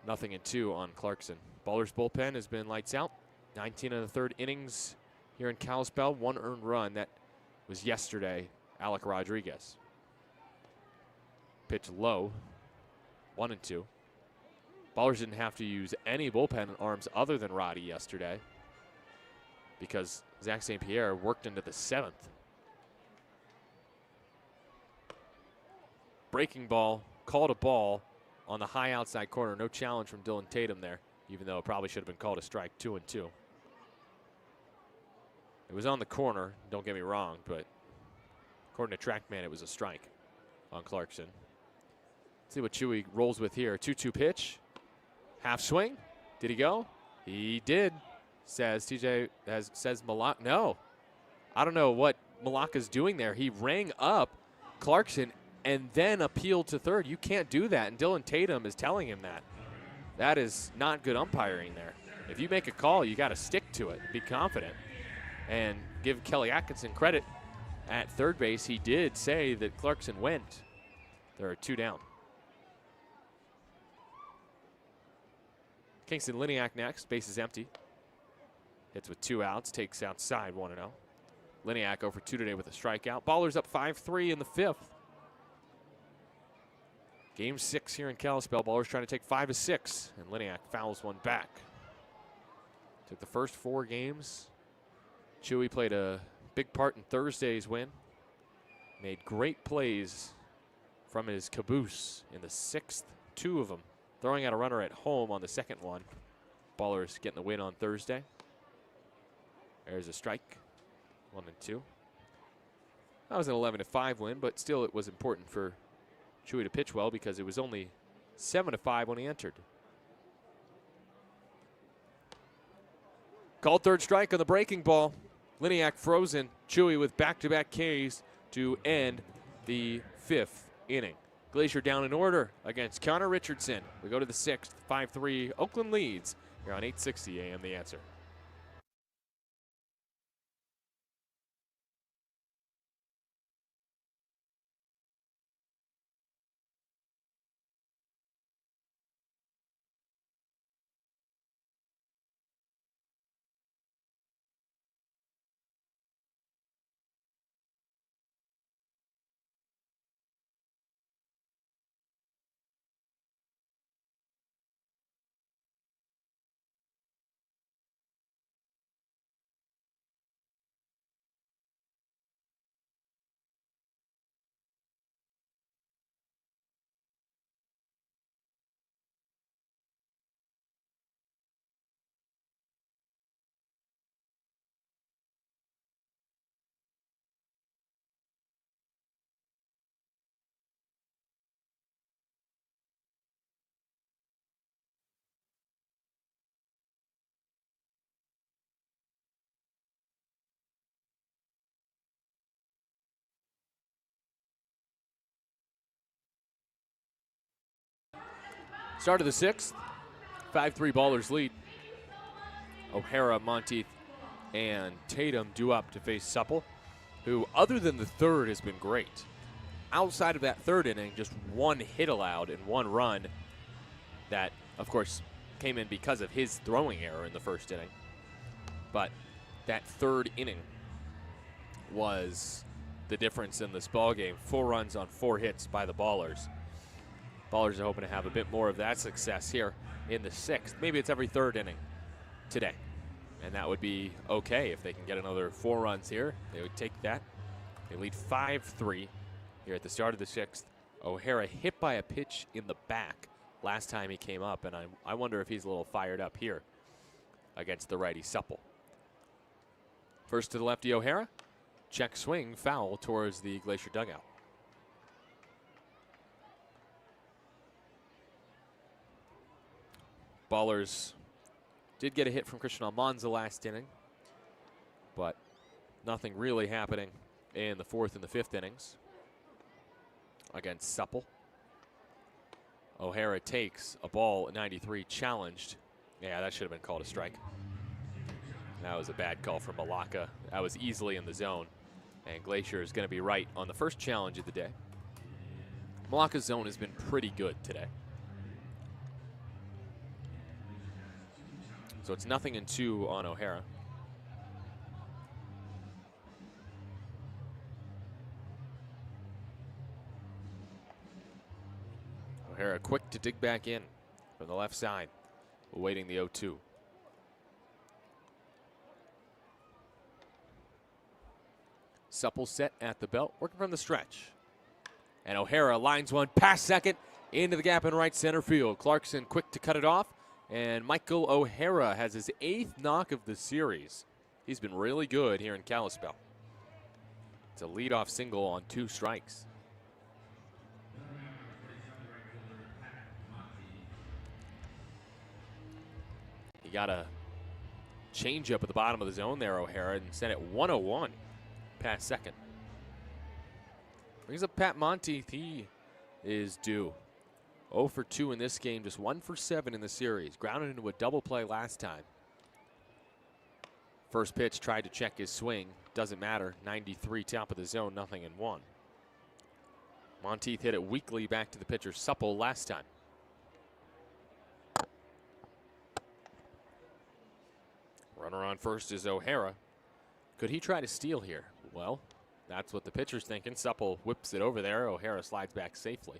0-2 on Clarkson. Baller's bullpen has been lights out. 19 and a third innings here in Kalispell. 1 earned run. That was yesterday, Alec Rodriguez. Pitch low. 1-2. Ballers didn't have to use any bullpen arms other than Roddy yesterday because Zach St. Pierre worked into the 7th. Breaking ball, called a ball on the high outside corner. No challenge from Dylan Tatum there, even though it probably should have been called a strike. 2-2. It was on the corner, don't get me wrong, but according to TrackMan, it was a strike on Clarkson. Let's see what Chewy rolls with here. 2-2 pitch. Half swing. Did he go? He did, says Malak. No. I don't know what Malaka's doing there. He rang up Clarkson and then appealed to third. You can't do that, and Dylan Tatum is telling him that. That is not good umpiring there. If you make a call, you got to stick to it. Be confident. And give Kelly Atkinson credit. At third base, he did say that Clarkson went. There are 2 down. Kingston Liniak next. Base is empty. Hits with 2 outs. Takes outside 1-0. Liniak 0 for 2 today with a strikeout. Ballers up 5-3 in the 5th. Game 6 here in Kalispell. Ballers trying to take 5 of 6. And Liniak fouls one back. Took the first 4 games. Chewy played a big part in Thursday's win. Made great plays from his caboose in the 6th. 2 of them. Throwing out a runner at home on the 2nd one. Ballers getting the win on Thursday. There's a strike. 1-2. That was an 11-5 win, but still it was important for Chewy to pitch well because it was only 7-5 when he entered. Called third strike on the breaking ball. Liniak frozen. Chewy with back-to-back Ks to end the 5th inning. Glacier down in order against Connor Richardson. We go to the 6th. 5-3. Oakland leads. You're on 860 AM The Answer. Start of the 6th, 5-3 Ballers lead. O'Hara, Monteith, and Tatum due up to face Supple, who, other than the third, has been great. Outside of that third inning, just one hit allowed and one run that, of course, came in because of his throwing error in the first inning. But that third inning was the difference in this ball game. 4 runs on 4 hits by the Ballers. Ballers are hoping to have a bit more of that success here in the 6th. Maybe it's every third inning today. And that would be okay if they can get another 4 runs here. They would take that. They lead 5-3 here at the start of the 6th. O'Hara hit by a pitch in the back last time he came up, and I wonder if he's a little fired up here against the righty Supple. First to the lefty O'Hara. Check swing, foul towards the Glacier dugout. Ballers did get a hit from Christian Almanza last inning, but nothing really happening in the 4th and the 5th innings against Supple. O'Hara takes a ball at 93, challenged. Yeah, that should have been called a strike. That was a bad call from Malacca. That was easily in the zone, and Glacier is going to be right on the first challenge of the day. Malacca's zone has been pretty good today. So it's 0-2 on O'Hara. O'Hara quick to dig back in from the left side, awaiting the 0-2. Supple set at the belt, working from the stretch. And O'Hara lines one past second into the gap in right center field. Clarkson quick to cut it off. And Michael O'Hara has his 8th knock of the series. He's been really good here in Kalispell. It's a leadoff single on 2 strikes. He got a changeup at the bottom of the zone there, O'Hara, and sent it 101 past second. Brings up Pat Monteith. He is due. 0 for 2 in this game, just 1 for 7 in the series. Grounded into a double play last time. First pitch tried to check his swing. Doesn't matter. 93 top of the zone, 0-1. Monteith hit it weakly back to the pitcher Supple last time. Runner on first is O'Hara. Could he try to steal here? Well, that's what the pitcher's thinking. Supple whips it over there. O'Hara slides back safely.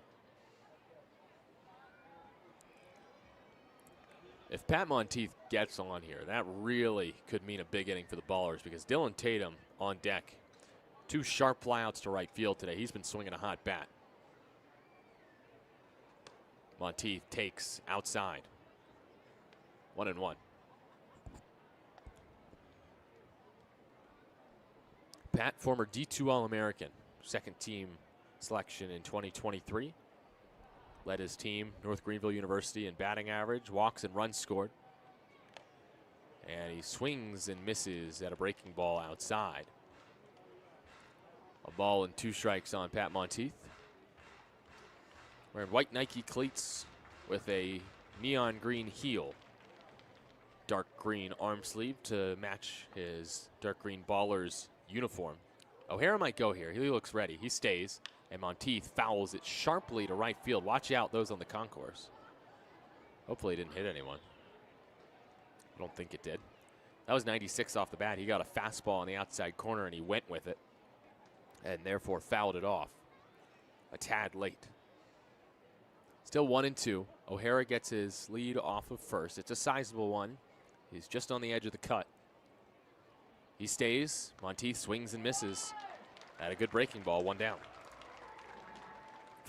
If Pat Monteith gets on here, that really could mean a big inning for the Ballers, because Dylan Tatum on deck. 2 sharp flyouts to right field today. He's been swinging a hot bat. Monteith takes outside. 1-1. Pat, former D2 All-American, second team selection in 2023. Led his team, North Greenville University, in batting average, walks and runs scored. And he swings and misses at a breaking ball outside. A ball and 2 strikes on Pat Monteith. Wearing white Nike cleats with a neon green heel. Dark green arm sleeve to match his dark green Ballers uniform. O'Hara might go here. He looks ready. He stays. And Monteith fouls it sharply to right field. Watch out, those on the concourse. Hopefully it didn't hit anyone. I don't think it did. That was 96 off the bat. He got a fastball on the outside corner and he went with it, and therefore fouled it off a tad late. Still 1-2. O'Hara gets his lead off of first. It's a sizable one. He's just on the edge of the cut. He stays. Monteith swings and misses. Had a good breaking ball, 1 down.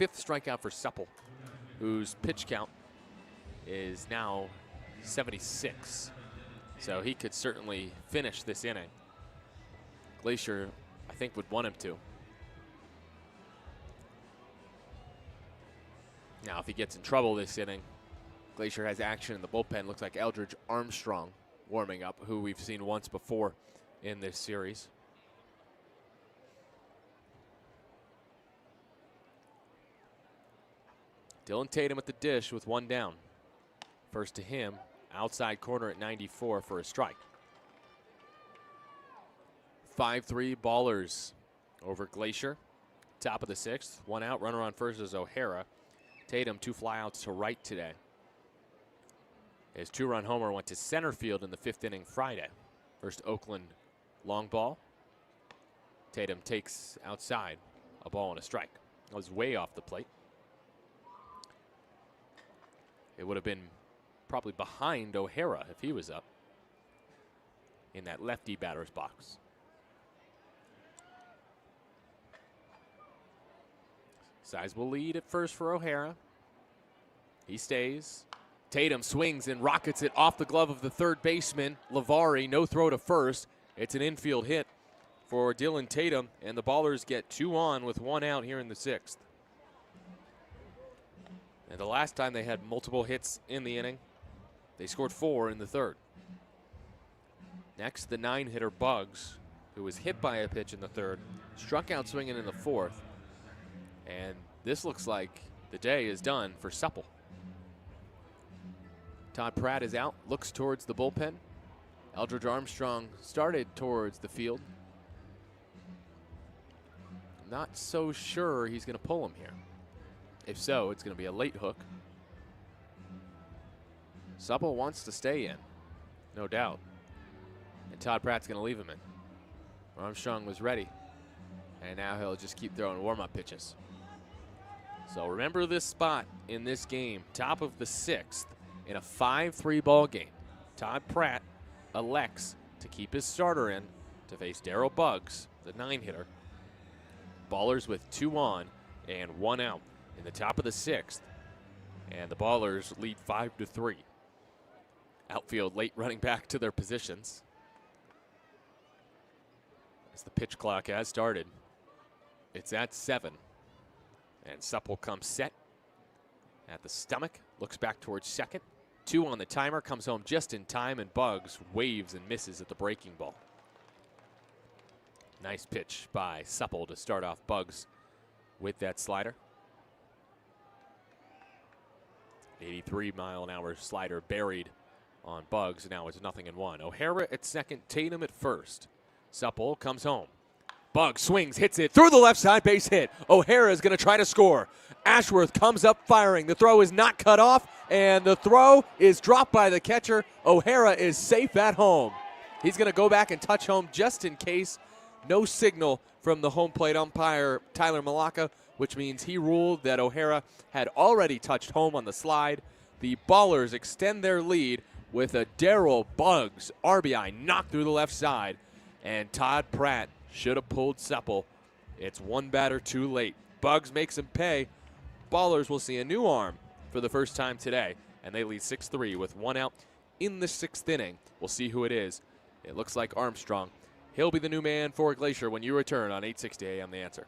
5th strikeout for Supple, whose pitch count is now 76. So he could certainly finish this inning. Glacier, I think, would want him to. Now, if he gets in trouble this inning, Glacier has action in the bullpen. Looks like Eldridge Armstrong warming up, who we've seen once before in this series. Dylan Tatum at the dish with one down. First to him, outside corner at 94 for a strike. 5-3 Ballers over Glacier. Top of the sixth, one out, runner on first is O'Hara. Tatum, 2 flyouts to right today. His 2-run homer went to center field in the 5th inning Friday. First Oakland long ball. Tatum takes outside, a ball and a strike. That was way off the plate. It would have been probably behind O'Hara if he was up in that lefty batter's box. Sizable lead at first for O'Hara. He stays. Tatum swings and rockets it off the glove of the third baseman, Lavari. No throw to first. It's an infield hit for Dylan Tatum, and the Ballers get 2 on with 1 out here in the 6th. And the last time they had multiple hits in the inning, they scored 4 in the 3rd. Next, the 9-hitter Bugs, who was hit by a pitch in the 3rd, struck out swinging in the 4th. And this looks like the day is done for Supple. Todd Pratt is out, looks towards the bullpen. Eldridge Armstrong started towards the field. Not so sure he's going to pull him here. If so, it's going to be a late hook. Supple wants to stay in, no doubt. And Todd Pratt's going to leave him in. Armstrong was ready. And now he'll just keep throwing warm-up pitches. So remember this spot in this game, top of the 6th, in a 5-3 ball game. Todd Pratt elects to keep his starter in to face Darryl Buggs, the 9-hitter. Ballers with 2 on and 1 out in the top of the 6th. And the Ballers lead 5-3. Outfield late running back to their positions as the pitch clock has started. It's at 7. And Supple comes set at the stomach, looks back towards second. 2 on the timer, comes home just in time, and Buggs waves and misses at the breaking ball. Nice pitch by Supple to start off Buggs with that slider. 83-mile-an-hour slider buried on Buggs. Now it's 0-1. O'Hara at second, Tatum at first. Supple comes home. Buggs swings, hits it through the left side, base hit. O'Hara is going to try to score. Ashworth comes up firing. The throw is not cut off, and the throw is dropped by the catcher. O'Hara is safe at home. He's going to go back and touch home just in case. No signal from the home plate umpire, Tyler Malacca, which means he ruled that O'Hara had already touched home on the slide. The Ballers extend their lead with a Darryl Buggs RBI knocked through the left side, and Todd Pratt should have pulled Supple. It's one batter too late. Buggs makes him pay. Ballers will see a new arm for the first time today, and they lead 6-3 with 1 out in the 6th inning. We'll see who it is. It looks like Armstrong. He'll be the new man for Glacier when you return on 860 AM The Answer.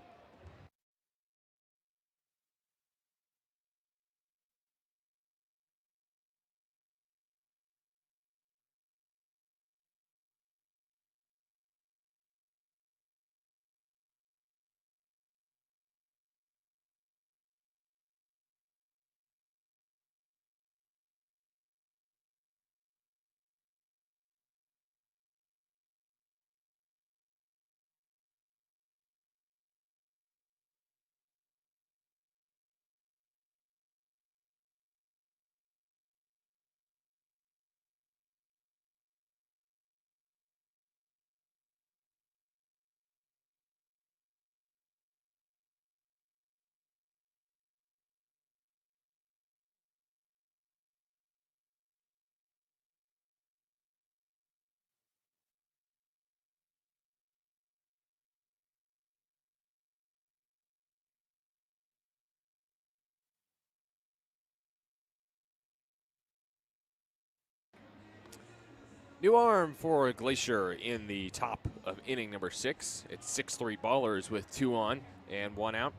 New arm for Glacier in the top of inning number 6. It's 6-3 Ballers with 2 on and 1 out.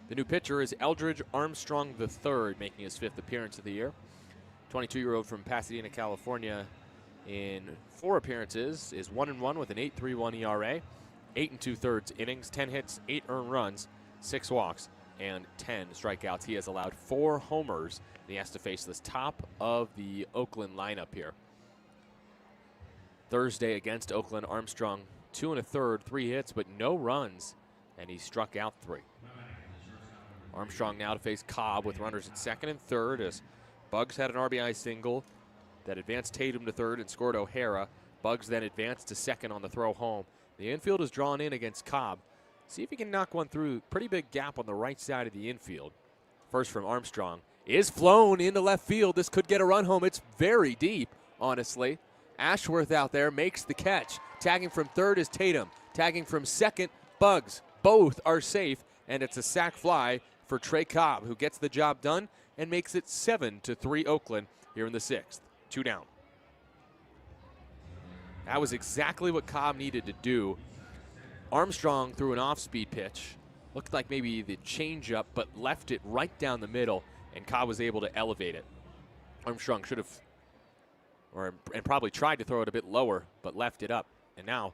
The new pitcher is Eldridge Armstrong III, making his 5th appearance of the year. 22-year-old from Pasadena, California, in 4 appearances, is 1-1 with an 8.31 ERA, 8 2/3 innings, 10 hits, 8 earned runs, 6 walks, and 10 strikeouts. He has allowed 4 homers, and he has to face this top of the Oakland lineup here. Thursday against Oakland, Armstrong 2 1/3, 3 hits, but no runs, and he struck out 3. Armstrong now to face Cobb with runners at second and third as Bugs had an RBI single that advanced Tatum to third and scored O'Hara. Bugs then advanced to second on the throw home. The infield is drawn in against Cobb. See if he can knock one through. Pretty big gap on the right side of the infield. First from Armstrong is flown into left field. This could get a run home. It's very deep, honestly. Ashworth out there makes the catch. Tagging from third is Tatum. Tagging from second, Bugs. Both are safe, and it's a sac fly for Trey Cobb, who gets the job done and makes it 7-3 Oakland here in the 6th. 2 down. That was exactly what Cobb needed to do. Armstrong threw an off-speed pitch. Looked like maybe the changeup, but left it right down the middle, and Cobb was able to elevate it. Armstrong should have, and probably tried to throw it a bit lower, but left it up. And now,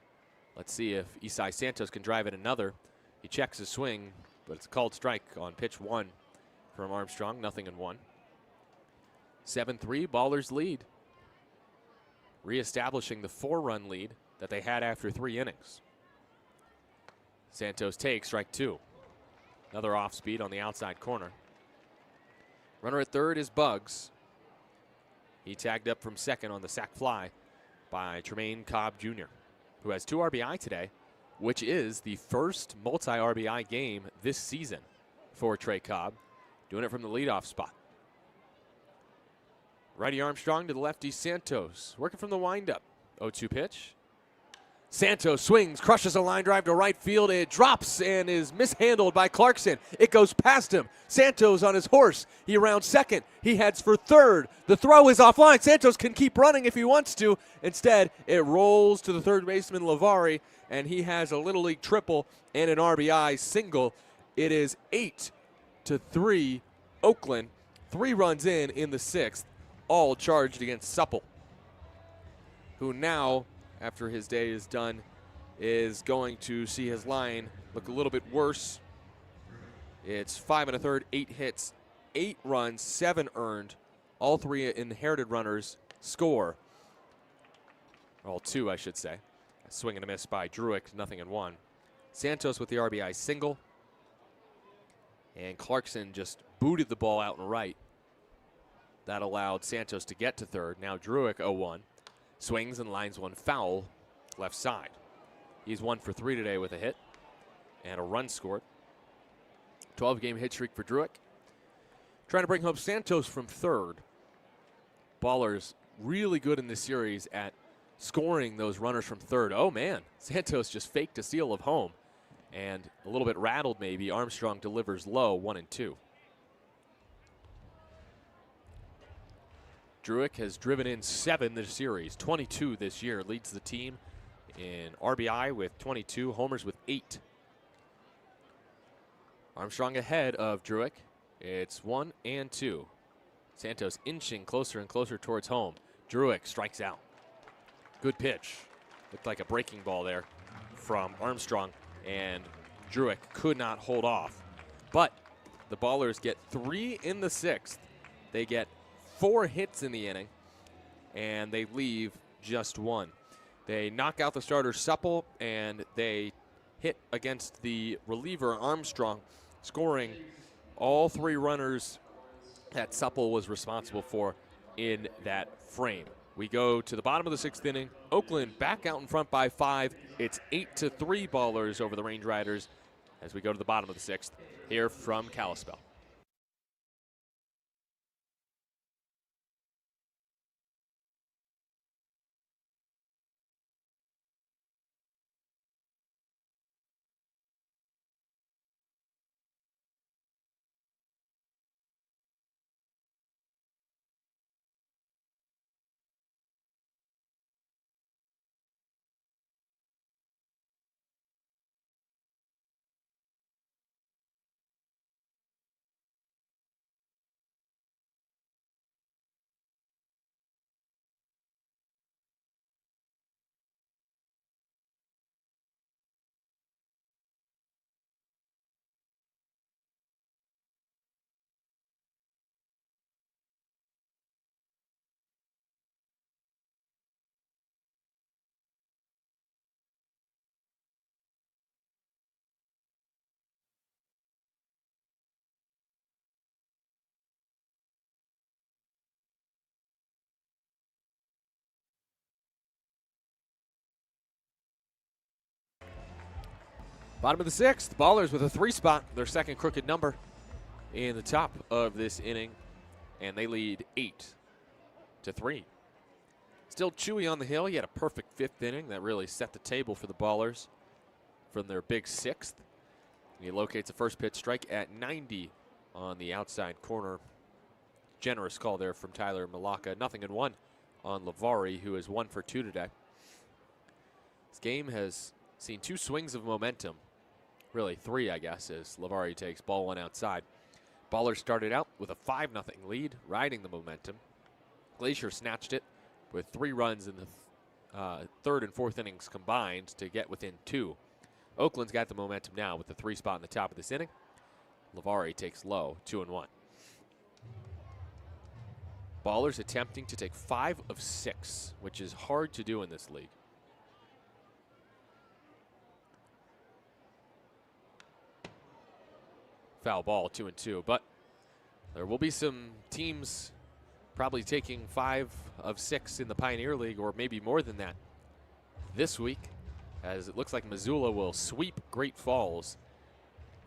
let's see if Isai Santos can drive in another. He checks his swing, but it's a called strike on pitch 1 from Armstrong, 0-1. 7-3, Ballers lead. Reestablishing the 4-run lead that they had after 3 innings. Santos takes strike 2. Another off speed on the outside corner. Runner at third is Bugs. He tagged up from second on the sac fly by Tremaine Cobb Jr., who has 2 RBI today, which is the first multi-RBI game this season for Trey Cobb, doing it from the leadoff spot. Righty Armstrong to the lefty Santos, working from the windup. 0-2 pitch. Santos swings, crushes a line drive to right field. It drops and is mishandled by Clarkson. It goes past him. Santos on his horse. He rounds second. He heads for third. The throw is offline. Santos can keep running if he wants to. Instead, it rolls to the third baseman Lavari, and he has a Little League triple and an RBI single. It is 8-3 Oakland. 3 runs in the 6th, all charged against Supple, who now, after his day is done, is going to see his line look a little bit worse. It's 5 1/3, 8 hits, 8 runs, 7 earned. All 3 inherited runners score. All 2, I should say. A swing and a miss by Druick, 0-1. Santos with the RBI single. And Clarkson just booted the ball out and right. That allowed Santos to get to third. Now Druick 0-1. Swings and lines one foul left side. He's 1 for 3 today with a hit and a run scored. 12-game hit streak for Druick. Trying to bring home Santos from third. Ballers really good in this series at scoring those runners from third. Oh man, Santos just faked a steal of home. And a little bit rattled maybe. Armstrong delivers low, 1-2. Druick has driven in 7 this series, 22 this year, leads the team in RBI with 22, homers with 8. Armstrong ahead of Druick. It's 1-2. Santos inching closer and closer towards home. Druick strikes out. Good pitch. Looked like a breaking ball there from Armstrong, and Druick could not hold off. But the Ballers get 3 in the 6th. They get 4 hits in the inning, and they leave just 1. They knock out the starter Supple, and they hit against the reliever Armstrong, scoring all 3 runners that Supple was responsible for in that frame. We go to the bottom of the 6th inning. Oakland back out in front by 5. It's 8-3 Ballers over the Range Riders as we go to the bottom of the 6th here from Kalispell. Bottom of the sixth, Ballers with a 3 spot, their second crooked number in the top of this inning, and they lead 8-3. Still Chewy on the hill. He had a perfect fifth inning that really set the table for the Ballers from their big sixth. He locates a first pitch strike at 90 on the outside corner. Generous call there from Tyler Malacca. 0-1 on Lavari, who is 1 for 2 today. This game has seen 2 swings of momentum. Really 3, I guess, as Lavari takes ball 1 outside. Ballers started out with a 5-0 lead, riding the momentum. Glacier snatched it with 3 runs in the third and fourth innings combined to get within 2. Oakland's got the momentum now with the 3 spot in the top of this inning. Lavari takes low, 2-1. Ballers attempting to take 5 of 6, which is hard to do in this league. Foul ball, 2-2, but there will be some teams probably taking 5 of 6 in the Pioneer League, or maybe more than that, this week, as it looks like Missoula will sweep Great Falls.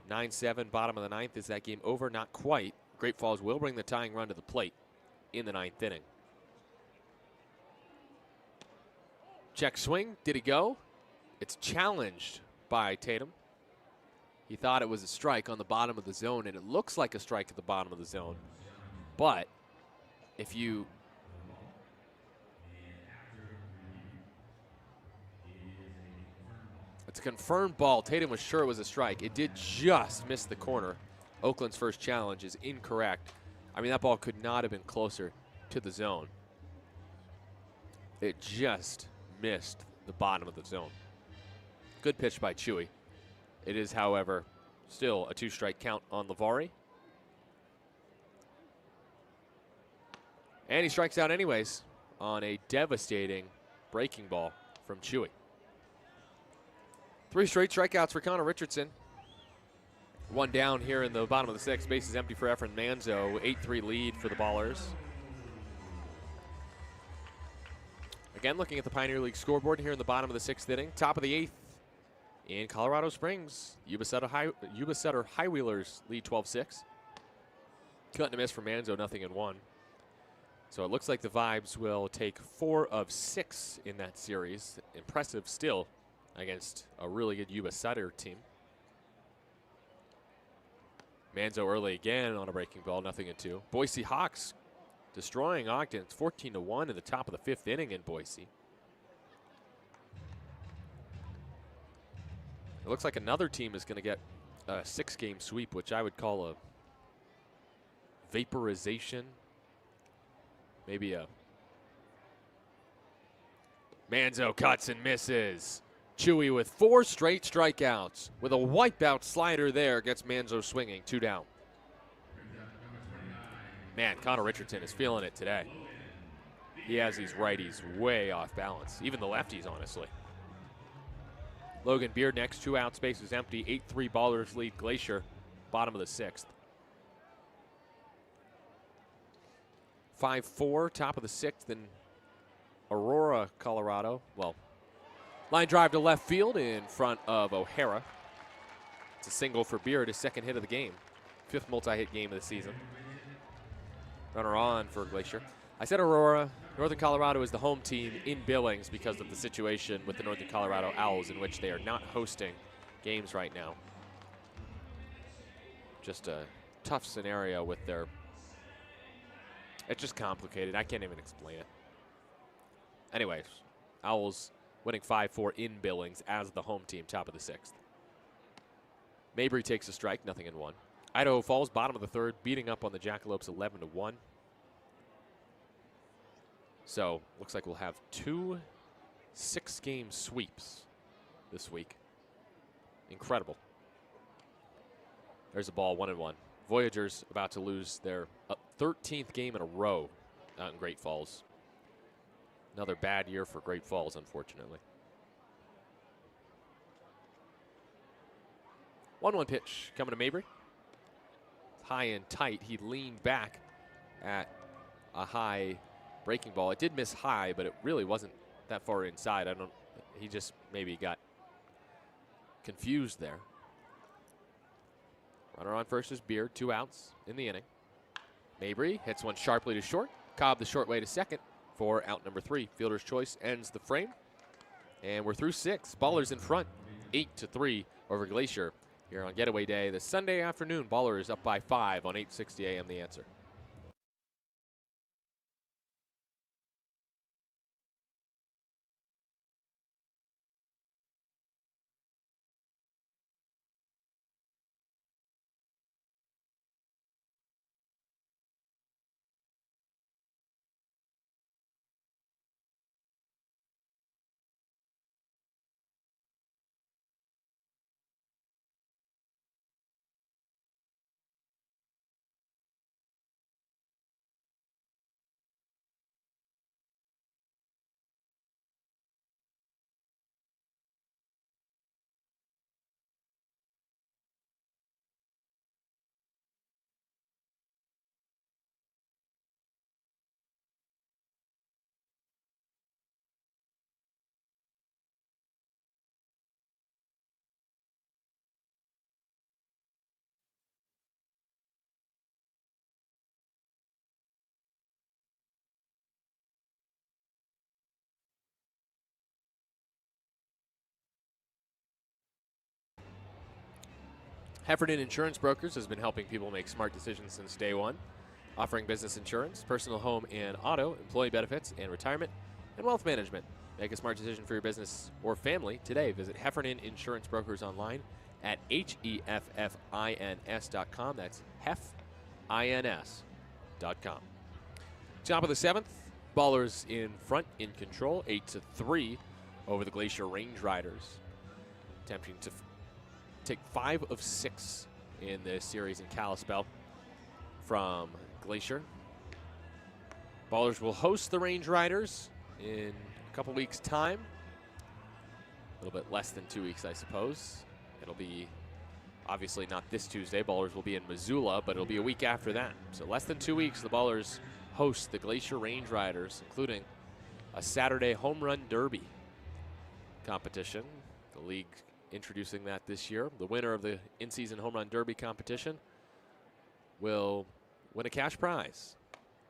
9-7, bottom of the 9th. Is that game over? Not quite. Great Falls will bring the tying run to the plate in the 9th inning. Check swing. Did he go? It's challenged by Tatum. He thought it was a strike on the bottom of the zone, and it looks like a strike at the bottom of the zone. But if you it's a confirmed ball. Tatum was sure it was a strike. It did just miss the corner. Oakland's first challenge is incorrect. I mean, that ball could not have been closer to the zone. It just missed the bottom of the zone. Good pitch by Chewy. It is, however, still a 2-strike count on Lavari. And he strikes out anyways on a devastating breaking ball from Chewy. 3 straight strikeouts for Connor Richardson. 1 down here in the bottom of the 6th. Base is empty for Efren Manzo. 8-3 lead for the Ballers. Again, looking at the Pioneer League scoreboard here in the bottom of the 6th inning. Top of the 8th in Colorado Springs. Yuba Sutter High Wheelers lead 12-6. Cut and a miss for Manzo, 0-1. So it looks like the Vibes will take 4 of 6 in that series. Impressive still against a really good Yuba Sutter team. Manzo early again on a breaking ball, 0-2. Boise Hawks destroying Ogden. It's 14-1 in the top of the 5th inning in Boise. It looks like another team is going to get a 6-game sweep, which I would call a vaporization. Maybe a Manzo cuts and misses. Chewy with 4 straight strikeouts. With a wipeout slider there, gets Manzo swinging, 2 down. Man, Connor Richardson is feeling it today. He has these righties way off balance. Even the lefties, honestly. Logan Beard next, 2 outs, base is empty. 8-3 Ballers lead Glacier, bottom of the 6th. 5-4, top of the 6th in Aurora, Colorado. Well, line drive to left field in front of O'Hara. It's a single for Beard, his 2nd hit of the game. 5th multi-hit game of the season. Runner on for Glacier. I said Aurora. Northern Colorado is the home team in Billings because of the situation with the Northern Colorado Owls, in which they are not hosting games right now. Just a tough scenario with their... It's just complicated. I can't even explain it. Anyways, Owls winning 5-4 in Billings as the home team, top of the 6th. Mabry takes a strike, 0-1. Idaho Falls, bottom of the 3rd, beating up on the Jackalopes 11-1. So, looks like we'll have 2 6-game sweeps this week. Incredible. There's a ball, 1-1. Voyagers about to lose their 13th game in a row out in Great Falls. Another bad year for Great Falls, unfortunately. 1-1 pitch coming to Mabry. High and tight. He leaned back at a high breaking ball. It did miss high, but it really wasn't that far inside. He just maybe got confused there. Runner on first is Beard, 2 outs in the inning. Mabry hits one sharply to short. Cobb the short way to second for out number 3. Fielder's choice ends the frame. And we're through 6. Ballers in front, 8-3 over Glacier here on Getaway Day. The Sunday afternoon, Ballers up by 5 on 8:60 a.m. The Answer. Heffernan Insurance Brokers has been helping people make smart decisions since day one, offering business insurance, personal home and auto, employee benefits, and retirement, and wealth management. Make a smart decision for your business or family today. Visit Heffernan Insurance Brokers online at HEFFINS.com. That's HEFINS.com. Top of the 7th, Ballers in front, in control, 8-3 over the Glacier Range Riders. Attempting to take 5 of 6 in this series in Kalispell from Glacier. Ballers will host the Range Riders in a couple weeks' time. A little bit less than 2 weeks, I suppose. It'll be obviously not this Tuesday. Ballers will be in Missoula, but it'll be a week after that. So less than 2 weeks, the Ballers host the Glacier Range Riders, including a Saturday home run derby competition. The league introducing that this year. The winner of the in-season home run derby competition will win a cash prize.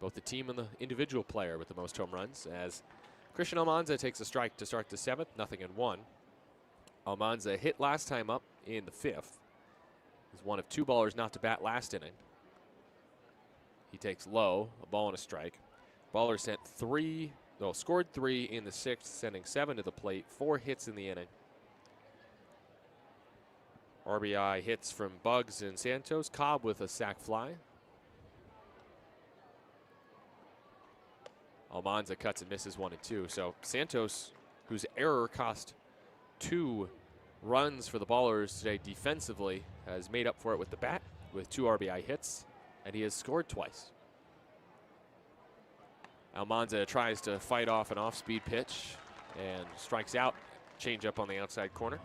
Both the team and the individual player with the most home runs, as Christian Almanza takes a strike to start the 7th, 0-1. Almanza hit last time up in the 5th. He's one of 2 ballers not to bat last inning. He takes low, a ball and a strike. Baller scored 3 in the 6th, sending 7 to the plate, 4 hits in the inning. RBI hits from Bugs and Santos. Cobb with a sac fly. Almanza cuts and misses 1 and 2. So Santos, whose error cost 2 runs for the Ballers today defensively, has made up for it with the bat with 2 RBI hits, and he has scored twice. Almanza tries to fight off an off-speed pitch and strikes out. Change-up on the outside corner.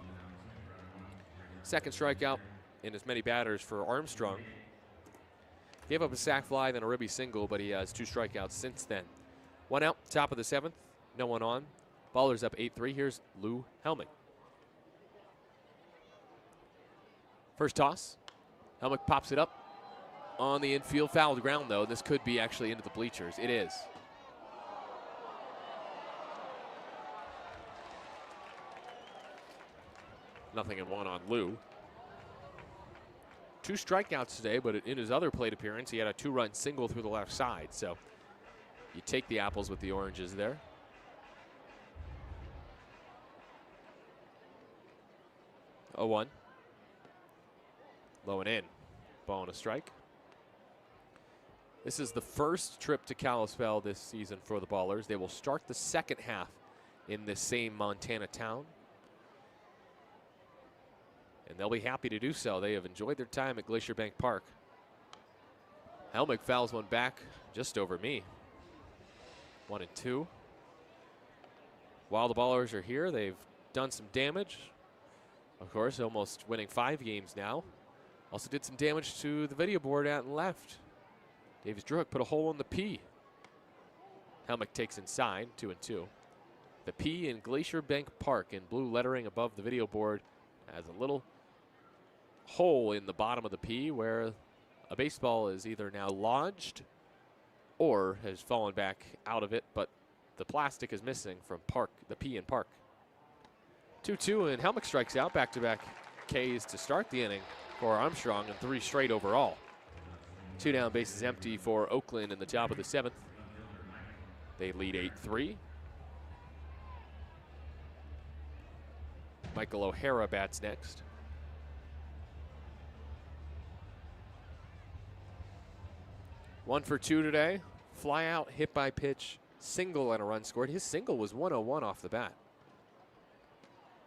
Second strikeout in as many batters for Armstrong. Gave up a sac fly, then a ribby single, but he has 2 strikeouts since then. 1 out, top of the 7th, no one on. Ballers up 8-3. Here's Lou Helmick. First toss. Helmick pops it up on the infield, fouled ground though. This could be actually into the bleachers. It is. Nothing in 1 on Lou. 2 strikeouts today, but in his other plate appearance, he had a 2-run single through the left side. So you take the apples with the oranges there. Oh, 1. Low and in. Ball and a strike. This is the first trip to Kalispell this season for the Ballers. They will start the second half in this same Montana town, and they'll be happy to do so. They have enjoyed their time at Glacier Bank Park. Helmick fouls one back just over me. 1 and 2. While the Ballers are here, they've done some damage. Of course, almost winning 5 games now. Also did some damage to the video board out and left. Davis Druick put a hole in the P. Helmick takes inside, 2 and 2. The P in Glacier Bank Park in blue lettering above the video board has a little hole in the bottom of the P where a baseball is either now lodged or has fallen back out of it, but the plastic is missing from the P in park. 2-2, and Helmick strikes out. Back-to-back Ks to start the inning for Armstrong, and 3 straight overall. 2 down, bases empty for Oakland in the top of the 7th. They lead 8-3. Michael O'Hara bats next. One for 2 today. Fly out, hit by pitch, single and a run scored. His single was 101 off the bat.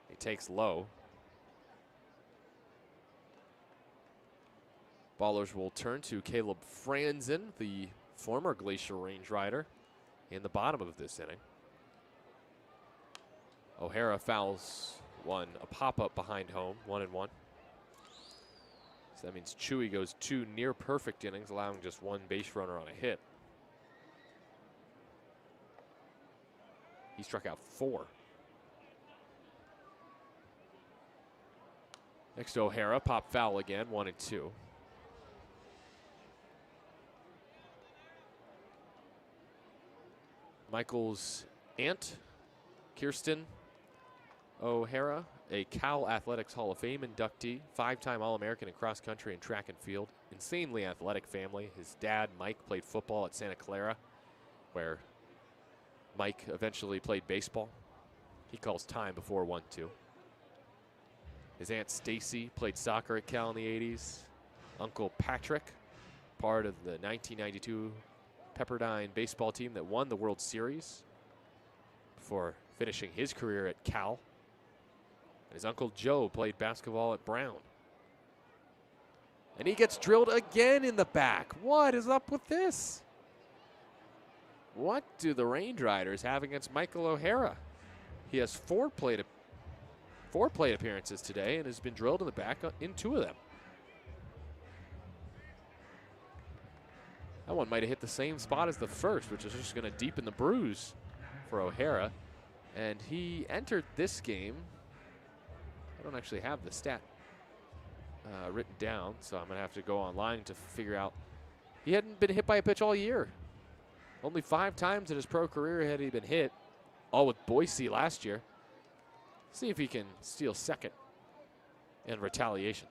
He takes low. Ballers will turn to Caleb Franzen, the former Glacier Range rider, in the bottom of this inning. O'Hara fouls one, a pop-up behind home, 1-1. So that means Chewy goes 2 near perfect innings, allowing just 1 base runner on a hit. He struck out 4. Next to O'Hara, pop foul again, 1-2. Michael's aunt, Kirsten O'Hara, a Cal Athletics Hall of Fame inductee, 5-time All-American in cross country and track and field. Insanely athletic family. His dad, Mike, played football at Santa Clara, where Mike eventually played baseball. He calls time before 1-2. His aunt Stacy played soccer at Cal in the 80s. Uncle Patrick, part of the 1992 Pepperdine baseball team that won the World Series before finishing his career at Cal. And his Uncle Joe played basketball at Brown. And he gets drilled again in the back. What is up with this? What do the Range Riders have against Michael O'Hara? He has 4 plate appearances today and has been drilled in the back in 2 of them. That one might have hit the same spot as the first, which is just going to deepen the bruise for O'Hara. And he entered this game. I don't actually have the stat written down, so I'm going to have to go online to figure out. He hadn't been hit by a pitch all year. Only 5 times in his pro career had he been hit, all with Boise last year. See if he can steal second in retaliation.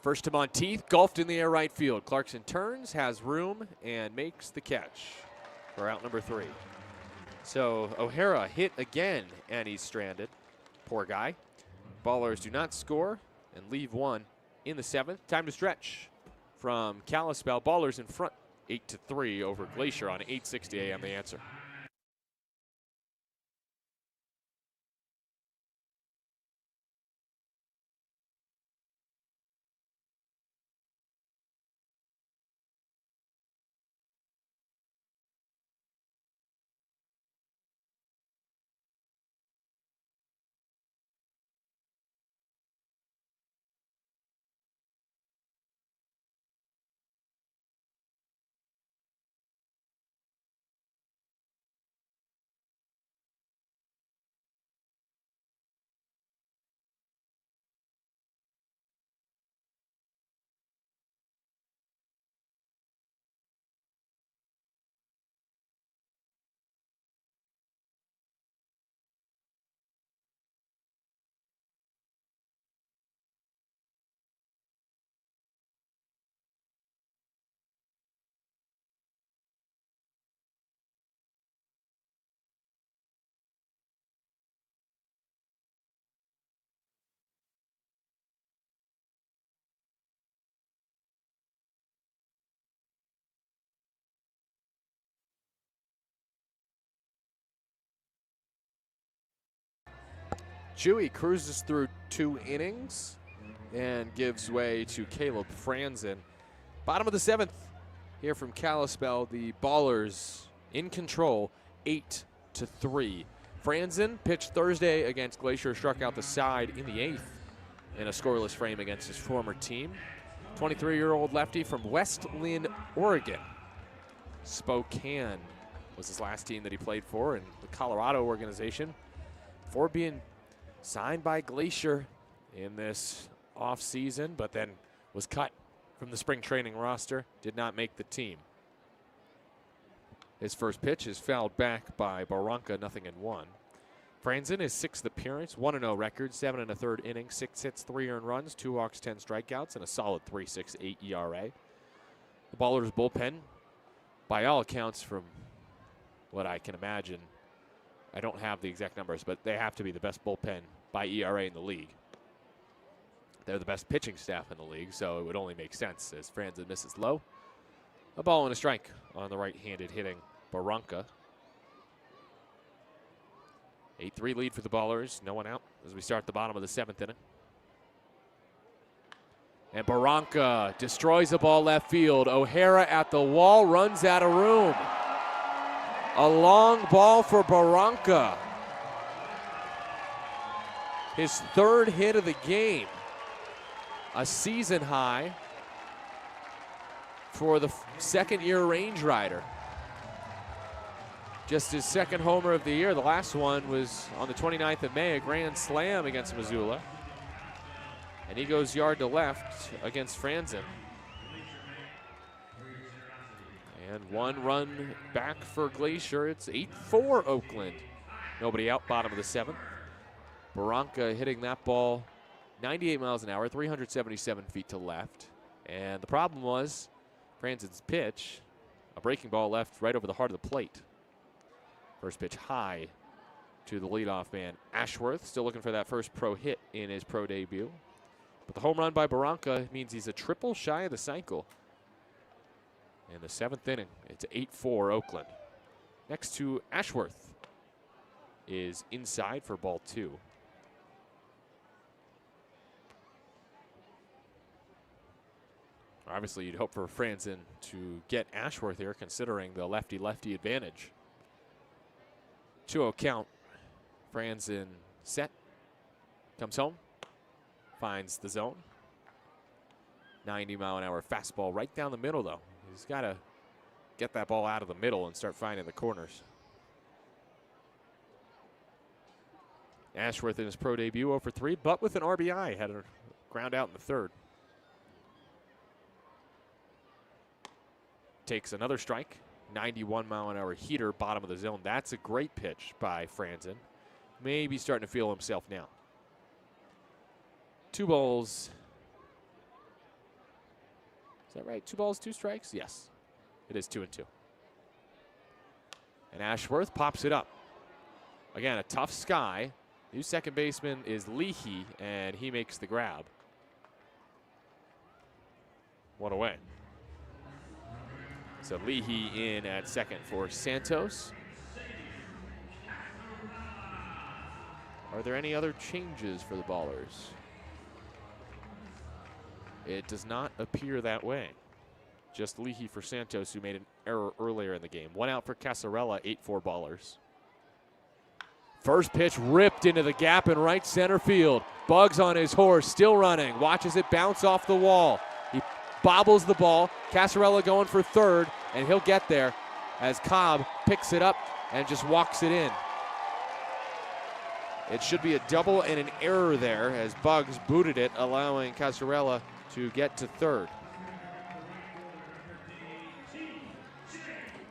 First to Monteith, golfed in the air right field. Clarkson turns, has room, and makes the catch for out number 3. So O'Hara hit again, and he's stranded. Poor guy. Ballers do not score and leave 1 in the 7th. Time to stretch from Kalispell. Ballers in front, 8-3 over Glacier on 8:60 a.m. The Answer. Chewy cruises through 2 innings and gives way to Caleb Franzen. Bottom of the 7th here from Kalispell. The Ballers in control, 8-3. Franzen pitched Thursday against Glacier, struck out the side in the 8th in a scoreless frame against his former team. 23-year-old lefty from West Lynn, Oregon. Spokane was his last team that he played for in the Colorado organization. Before being signed by Glacier in this offseason, but then was cut from the spring training roster, did not make the team. His first pitch is fouled back by Barranca, 0-1. Franzen, his 6th appearance, 1-0 record, 7 1/3 innings, 6 hits, 3 earned runs, 2 walks, 10 strikeouts, and a solid 3.68 ERA. The Ballers bullpen, by all accounts, from what I can imagine, I don't have the exact numbers, but they have to be the best bullpen by ERA in the league. They're the best pitching staff in the league, so it would only make sense as Franzen misses low. A ball and a strike on the right-handed hitting Barranca. 8-3 lead for the Ballers. No one out as we start the bottom of the 7th inning. And Barranca destroys the ball left field. O'Hara at the wall, runs out of room. A long ball for Barranca. His 3rd hit of the game. A season high for the 2nd-year Range Rider. Just his 2nd homer of the year. The last one was on the 29th of May, a grand slam against Missoula. And he goes yard to left against Franzen. And 1 run back for Glacier. It's 8-4 Oakland. Nobody out, bottom of the 7th. Barranca hitting that ball 98 miles an hour, 377 feet to left. And the problem was Franzen's pitch, a breaking ball left right over the heart of the plate. First pitch high to the leadoff man, Ashworth, still looking for that first pro hit in his pro debut. But the home run by Barranca means he's a triple shy of the cycle. In the 7th inning, it's 8-4 Oakland. Next to Ashworth is inside for ball 2. Obviously, you'd hope for Franzen to get Ashworth here, considering the lefty-lefty advantage. 2-0 count. Franzen set. Comes home. Finds the zone. 90-mile-an-hour fastball right down the middle, though. He's got to get that ball out of the middle and start finding the corners. Ashworth in his pro debut 0 for 3, but with an RBI. Had a ground out in the 3rd. Takes another strike. 91-mile-an-hour heater, bottom of the zone. That's a great pitch by Franzen. Maybe starting to feel himself now. 2 balls. Is that right? 2 balls, 2 strikes? Yes. It is 2-2. And Ashworth pops it up. Again, a tough sky. New second baseman is Leahy, and he makes the grab. One away. So Leahy in at second for Santos. Are there any other changes for the Ballers? It does not appear that way. Just Leahy for Santos, who made an error earlier in the game. 1 out for Casarella, 8-4 Ballers. First pitch ripped into the gap in right center field. Bugs on his horse, still running. Watches it bounce off the wall. He bobbles the ball. Casarella going for 3rd, and he'll get there as Cobb picks it up and just walks it in. It should be a double and an error there as Bugs booted it, allowing Casarella to get to 3rd.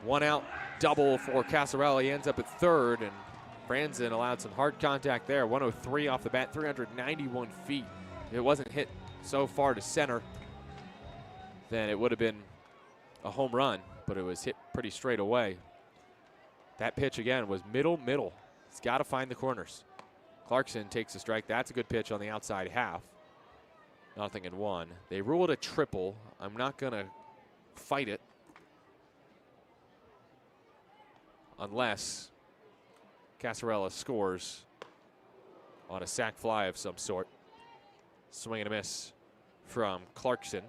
1 out, double for Casarella. He ends up at 3rd, and Franzen allowed some hard contact there. 103 off the bat, 391 feet. If it wasn't hit so far to center, then it would have been a home run, but it was hit pretty straight away. That pitch again was middle. He's got to find the corners. Clarkson takes a strike. That's a good pitch on the outside half. 0-1. They ruled a triple. I'm not going to fight it unless Casarella scores on a sac fly of some sort. Swing and a miss from Clarkson,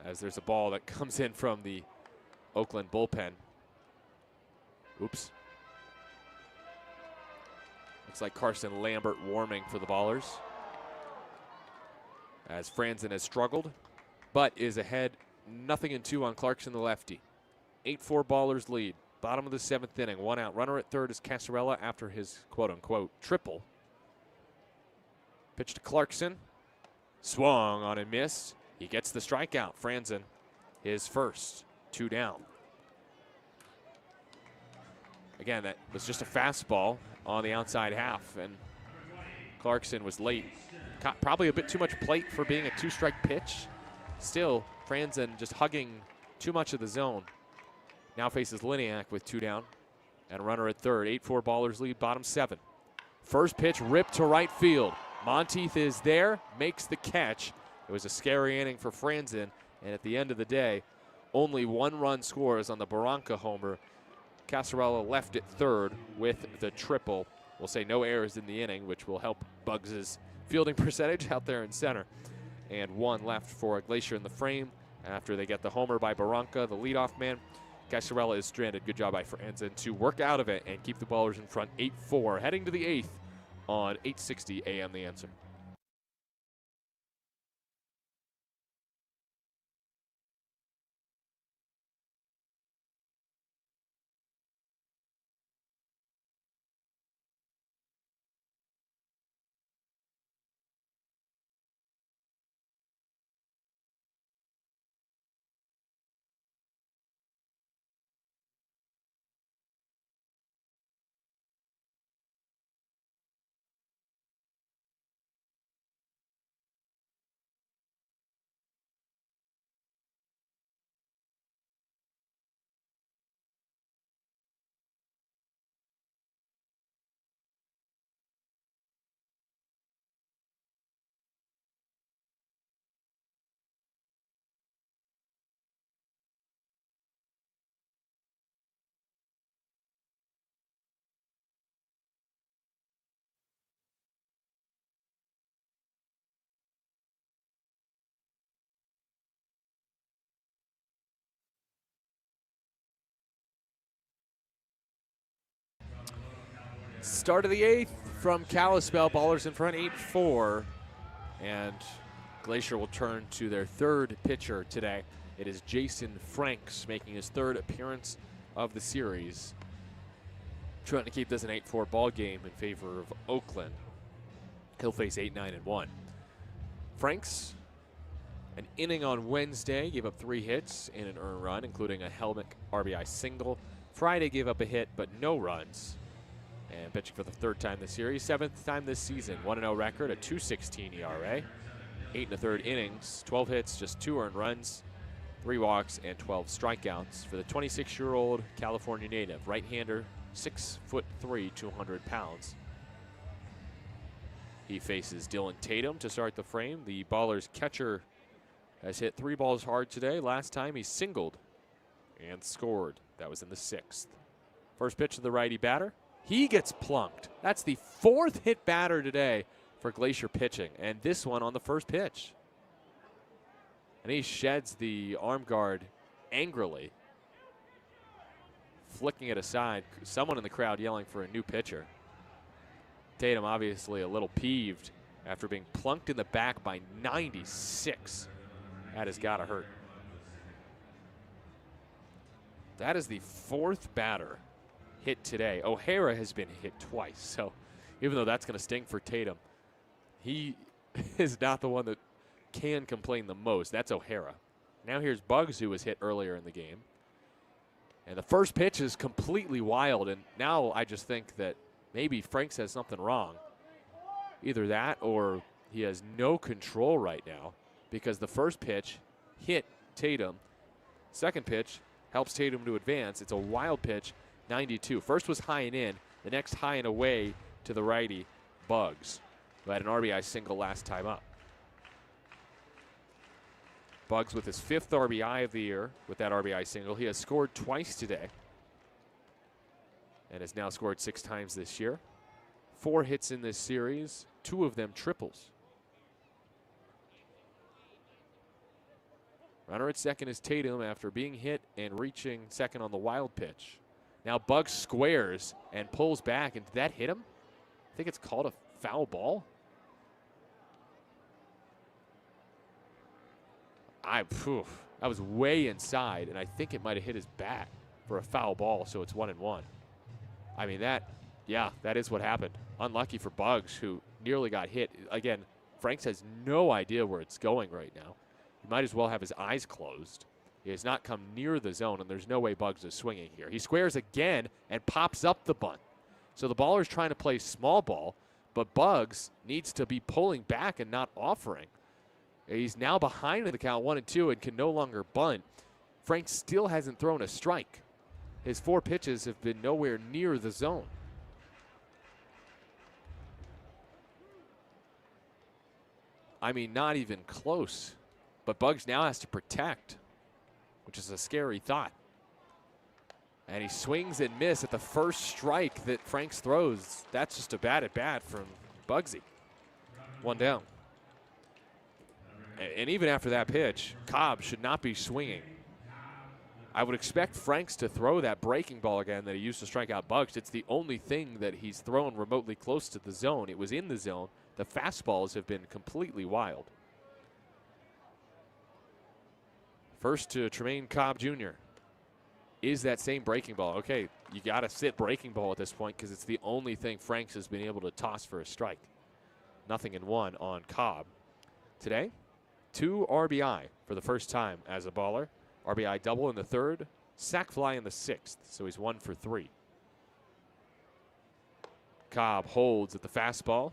as there's a ball that comes in from the Oakland bullpen. Oops. Looks like Carson Lambert warming for the Ballers, as Franzen has struggled, but is ahead 0-2 on Clarkson, the lefty. 8-4 Ballers lead. Bottom of the 7th inning. 1 out. Runner at 3rd is Casarella after his quote-unquote triple. Pitch to Clarkson. Swung on and missed. He gets the strikeout. Franzen, his first. 2 down. Again, that was just a fastball on the outside half, and Clarkson was late. Caught probably a bit too much plate for being a 2-strike pitch. Still, Franzen just hugging too much of the zone. Now faces Liniak with 2 down and a runner at third. 8-4 Ballers lead, bottom 7. First pitch ripped to right field. Monteith is there, makes the catch. It was a scary inning for Franzen, and at the end of the day, only 1 run scores on the Barranca homer. Casarella left at third with the triple. We'll say no errors in the inning, which will help Bugs' fielding percentage out there in center. And 1 left for Glacier in the frame after they get the homer by Barranca, the leadoff man. Casarella is stranded. Good job by Franzen to work out of it and keep the Ballers in front 8-4. Heading to the 8th on 860 AM The Answer. Start of the 8th from Kalispell. Ballers in front 8-4. And Glacier will turn to their third pitcher today. It is Jason Franks making his 3rd appearance of the series. Trying to keep this an 8-4 ball game in favor of Oakland. He'll face 8-9-1. Franks, an inning on Wednesday, gave up 3 hits and an earned run, including a Helmick RBI single. Friday gave up a hit, but no runs. And pitching for the 3rd time this series, 7th time this season. 1-0 record, a 2.16 ERA. 8 1/3 innings, 12 hits, just 2 earned runs, 3 walks, and 12 strikeouts for the 26-year-old California native. Right-hander, 6'3", 200 pounds. He faces Dylan Tatum to start the frame. The Ballers catcher has hit 3 balls hard today. Last time he singled and scored. That was in the 6th. First pitch to the righty batter. He gets plunked. That's the 4th hit batter today for Glacier pitching, and this one on the first pitch. And he sheds the arm guard angrily, flicking it aside. Someone in the crowd yelling for a new pitcher. Tatum obviously a little peeved after being plunked in the back by 96. That has got to hurt. That is the 4th batter hit today. O'Hara has been hit twice, so even though that's going to sting for Tatum, he is not the one that can complain the most. That's O'Hara. Now here's Bugs, who was hit earlier in the game. And the first pitch is completely wild, and now I just think that maybe Franks has something wrong. Either that or he has no control right now, because the first pitch hit Tatum. Second pitch helps Tatum to advance. It's a wild pitch, 92. First was high and in. The next high and away to the righty, Bugs, who had an RBI single last time up. Bugs with his 5th RBI of the year with that RBI single. He has scored twice today and has now scored 6 times this year. 4 hits in this series, 2 of them triples. Runner at second is Tatum after being hit and reaching second on the wild pitch. Now Bugs squares and pulls back, and did that hit him? I think it's called a foul ball. That was way inside, and I think it might have hit his bat for a foul ball, so it's 1-1. I mean, that is what happened. Unlucky for Bugs, who nearly got hit. Again, Franks has no idea where it's going right now. He might as well have his eyes closed. He has not come near the zone, and there's no way Bugs is swinging here. He squares again and pops up the bunt. So the baller's trying to play small ball, but Bugs needs to be pulling back and not offering. He's now behind in the count 1-2 and can no longer bunt. Franks still hasn't thrown a strike. His 4 pitches have been nowhere near the zone. I mean, not even close. But Bugs now has to protect, which is a scary thought. And he swings and misses at the first strike that Franks throws. That's just a bad at bat from Bugsy. 1 down. And even after that pitch, Cobb should not be swinging. I would expect Franks to throw that breaking ball again that he used to strike out Bugs. It's the only thing that he's thrown remotely close to the zone. It was in the zone. The fastballs have been completely wild. First to Tremaine Cobb Jr. is that same breaking ball. Okay, you got to sit breaking ball at this point because it's the only thing Franks has been able to toss for a strike. 0-1 on Cobb. Today, 2 RBI for the first time as a baller. RBI double in the 3rd, sac fly in the 6th, so he's 1 for 3. Cobb holds at the fastball.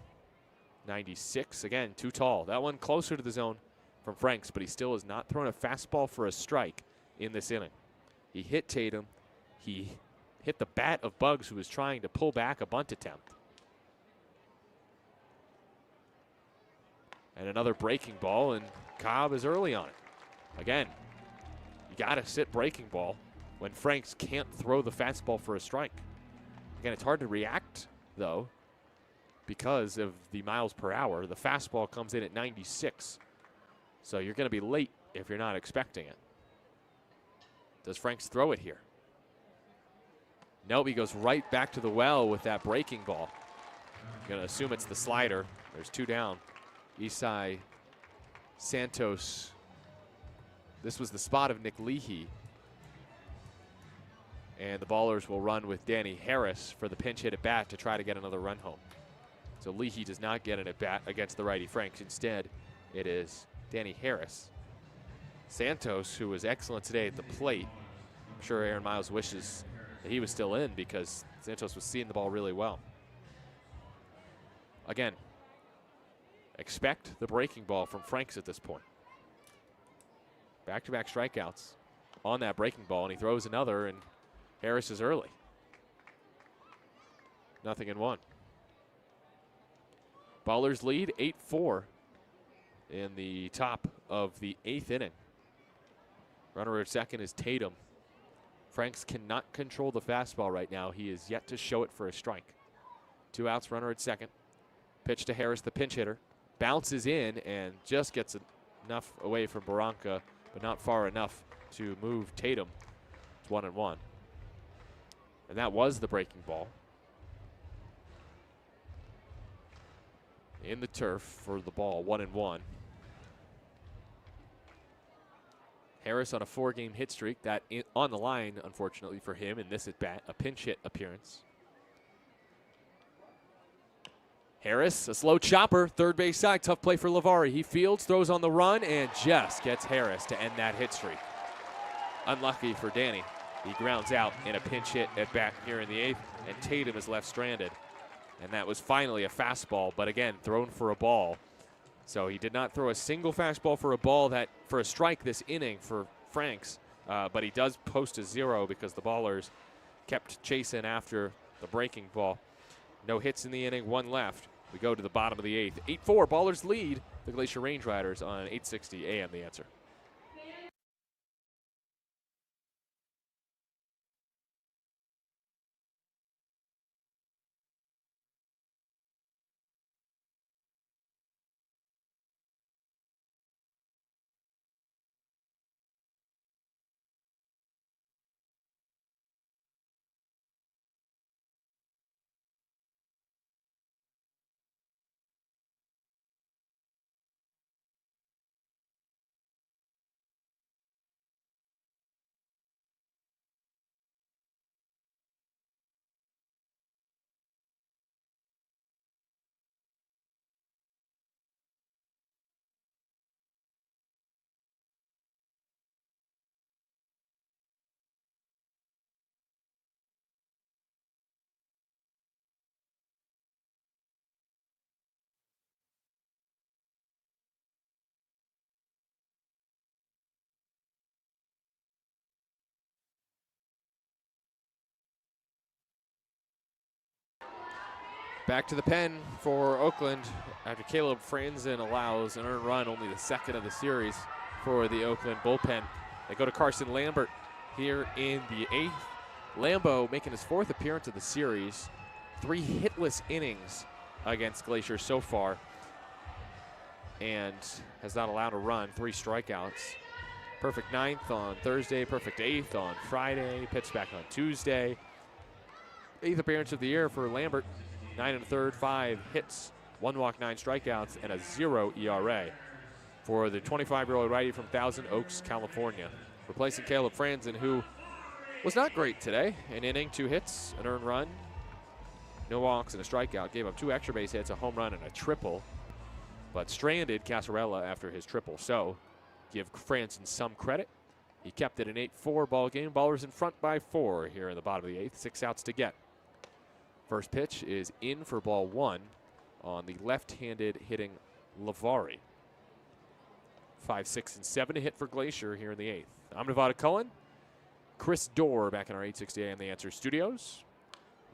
96, again, too tall. That one closer to the zone from Franks, but he still has not thrown a fastball for a strike in this inning. He hit Tatum. He hit the bat of Bugs, who was trying to pull back a bunt attempt. And another breaking ball, and Cobb is early on it. Again, you got to sit breaking ball when Franks can't throw the fastball for a strike. Again, it's hard to react, though, because of the miles per hour. The fastball comes in at 96. So you're going to be late if you're not expecting it. Does Franks throw it here? Nope, he goes right back to the well with that breaking ball. Going to assume it's the slider. There's 2 down. Isai Santos. This was the spot of Nick Leahy. And the Ballers will run with Danny Harris for the pinch hit at bat to try to get another run home. So Leahy does not get an at bat against the righty Franks. Instead, it is Danny Harris. Santos, who was excellent today at the plate. I'm sure Aaron Miles wishes that he was still in because Santos was seeing the ball really well. Again, expect the breaking ball from Franks at this point. Back-to-back strikeouts on that breaking ball, and he throws another, and Harris is early. 0-1. Ballers lead 8-4 in the top of the 8th inning. Runner at second is Tatum. Franks cannot control the fastball right now. He is yet to show it for a strike. 2 outs, runner at second. Pitch to Harris, the pinch hitter. Bounces in and just gets enough away from Barranca, but not far enough to move Tatum. It's 1-1. And that was the breaking ball. In the turf for the ball, 1-1. Harris on a 4-game hit streak. That on the line, unfortunately for him, in this at-bat, a pinch hit appearance. Harris, a slow chopper, third base side, tough play for Lavari. He fields, throws on the run, and just gets Harris to end that hit streak. Unlucky for Danny. He grounds out in a pinch hit at bat here in the 8th, and Tatum is left stranded. And that was finally a fastball, but again, thrown for a ball. So he did not throw a single fastball for a strike this inning for Franks, but he does post a 0 because the Ballers kept chasing after the breaking ball. No hits in the inning, 1 left. We go to the bottom of the 8th. 8-4, Ballers lead the Glacier Range Riders on 860 AM The Answer. Back to the pen for Oakland after Caleb Franzen allows an earned run, only the second of the series for the Oakland bullpen. They go to Carson Lambert here in the 8th. Lambo making his 4th appearance of the series. 3 hitless innings against Glacier so far, and has not allowed a run, 3 strikeouts. Perfect 9th on Thursday, perfect 8th on Friday, pitched back on Tuesday. 8th appearance of the year for Lambert. 9 1/3, 5 hits, 1 walk, 9 strikeouts, and a 0 ERA for the 25-year-old righty from Thousand Oaks, California. Replacing Caleb Franzen, who was not great today. An inning, 2 hits, an earned run, no walks, and a strikeout. Gave up 2 extra base hits, a home run, and a triple, but stranded Casarella after his triple. So give Franzen some credit. He kept it an 8-4 ball game. Ballers in front by 4 here in the bottom of the 8th. 6 outs to get. First pitch is in for ball 1 on the left-handed hitting Lavari. 5, 6, and 7 to hit for Glacier here in the 8th. I'm Nevada Cullen. Chris Dorr back in our 860 AM The Answer studios.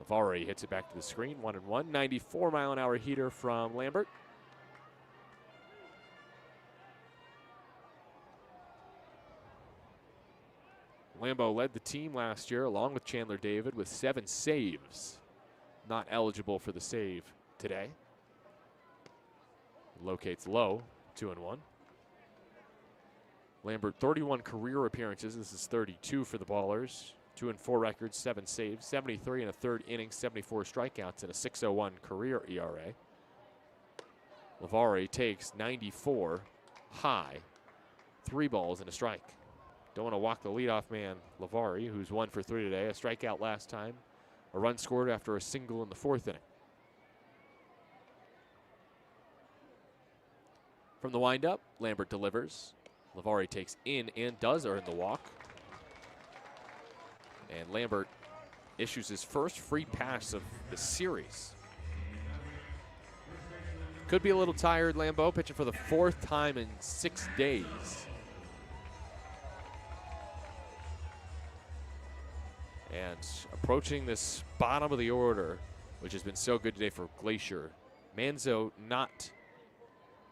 Lavari hits it back to the screen, 1-1. 94-mile-an-hour heater from Lambert. Lambo led the team last year along with Chandler David with 7 saves. Not eligible for the save today. Locates low, 2-1. Lambert, 31 career appearances. This is 32 for the Ballers. 2-4 records, 7 saves, 73 in a 3rd inning, 74 strikeouts, and a 6.01 career ERA. Lavari takes 94 high, 3 balls and a strike. Don't want to walk the leadoff man, Lavari, who's 1 for 3 today. A strikeout last time. A run scored after a single in the 4th inning. From the windup, Lambert delivers. Lavari takes in and does earn the walk. And Lambert issues his first free pass of the series. Could be a little tired, Lambeau, pitching for the 4th time in 6 days. And approaching this bottom of the order, which has been so good today for Glacier. Manzo not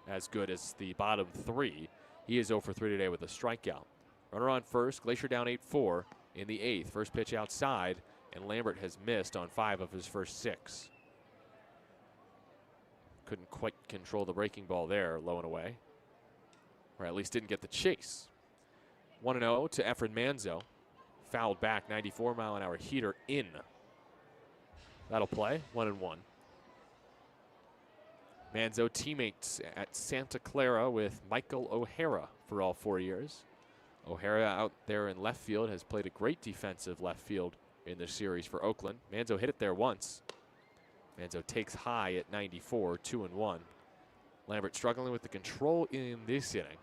as good as the bottom 3. He is 0 for 3 today with a strikeout. Runner on first, Glacier down 8-4 in the 8th. First pitch outside, and Lambert has missed on 5 of his first 6. Couldn't quite control the breaking ball there, low and away. Or at least didn't get the chase. 1-0 to Efren Manzo. Fouled back, 94-mile-an-hour heater in. That'll play, 1-1. Manzo teammates at Santa Clara with Michael O'Hara for all 4 years. O'Hara out there in left field has played a great defensive left field in this series for Oakland. Manzo hit it there once. Manzo takes high at 94, 2-1. Lambert struggling with the control in this inning.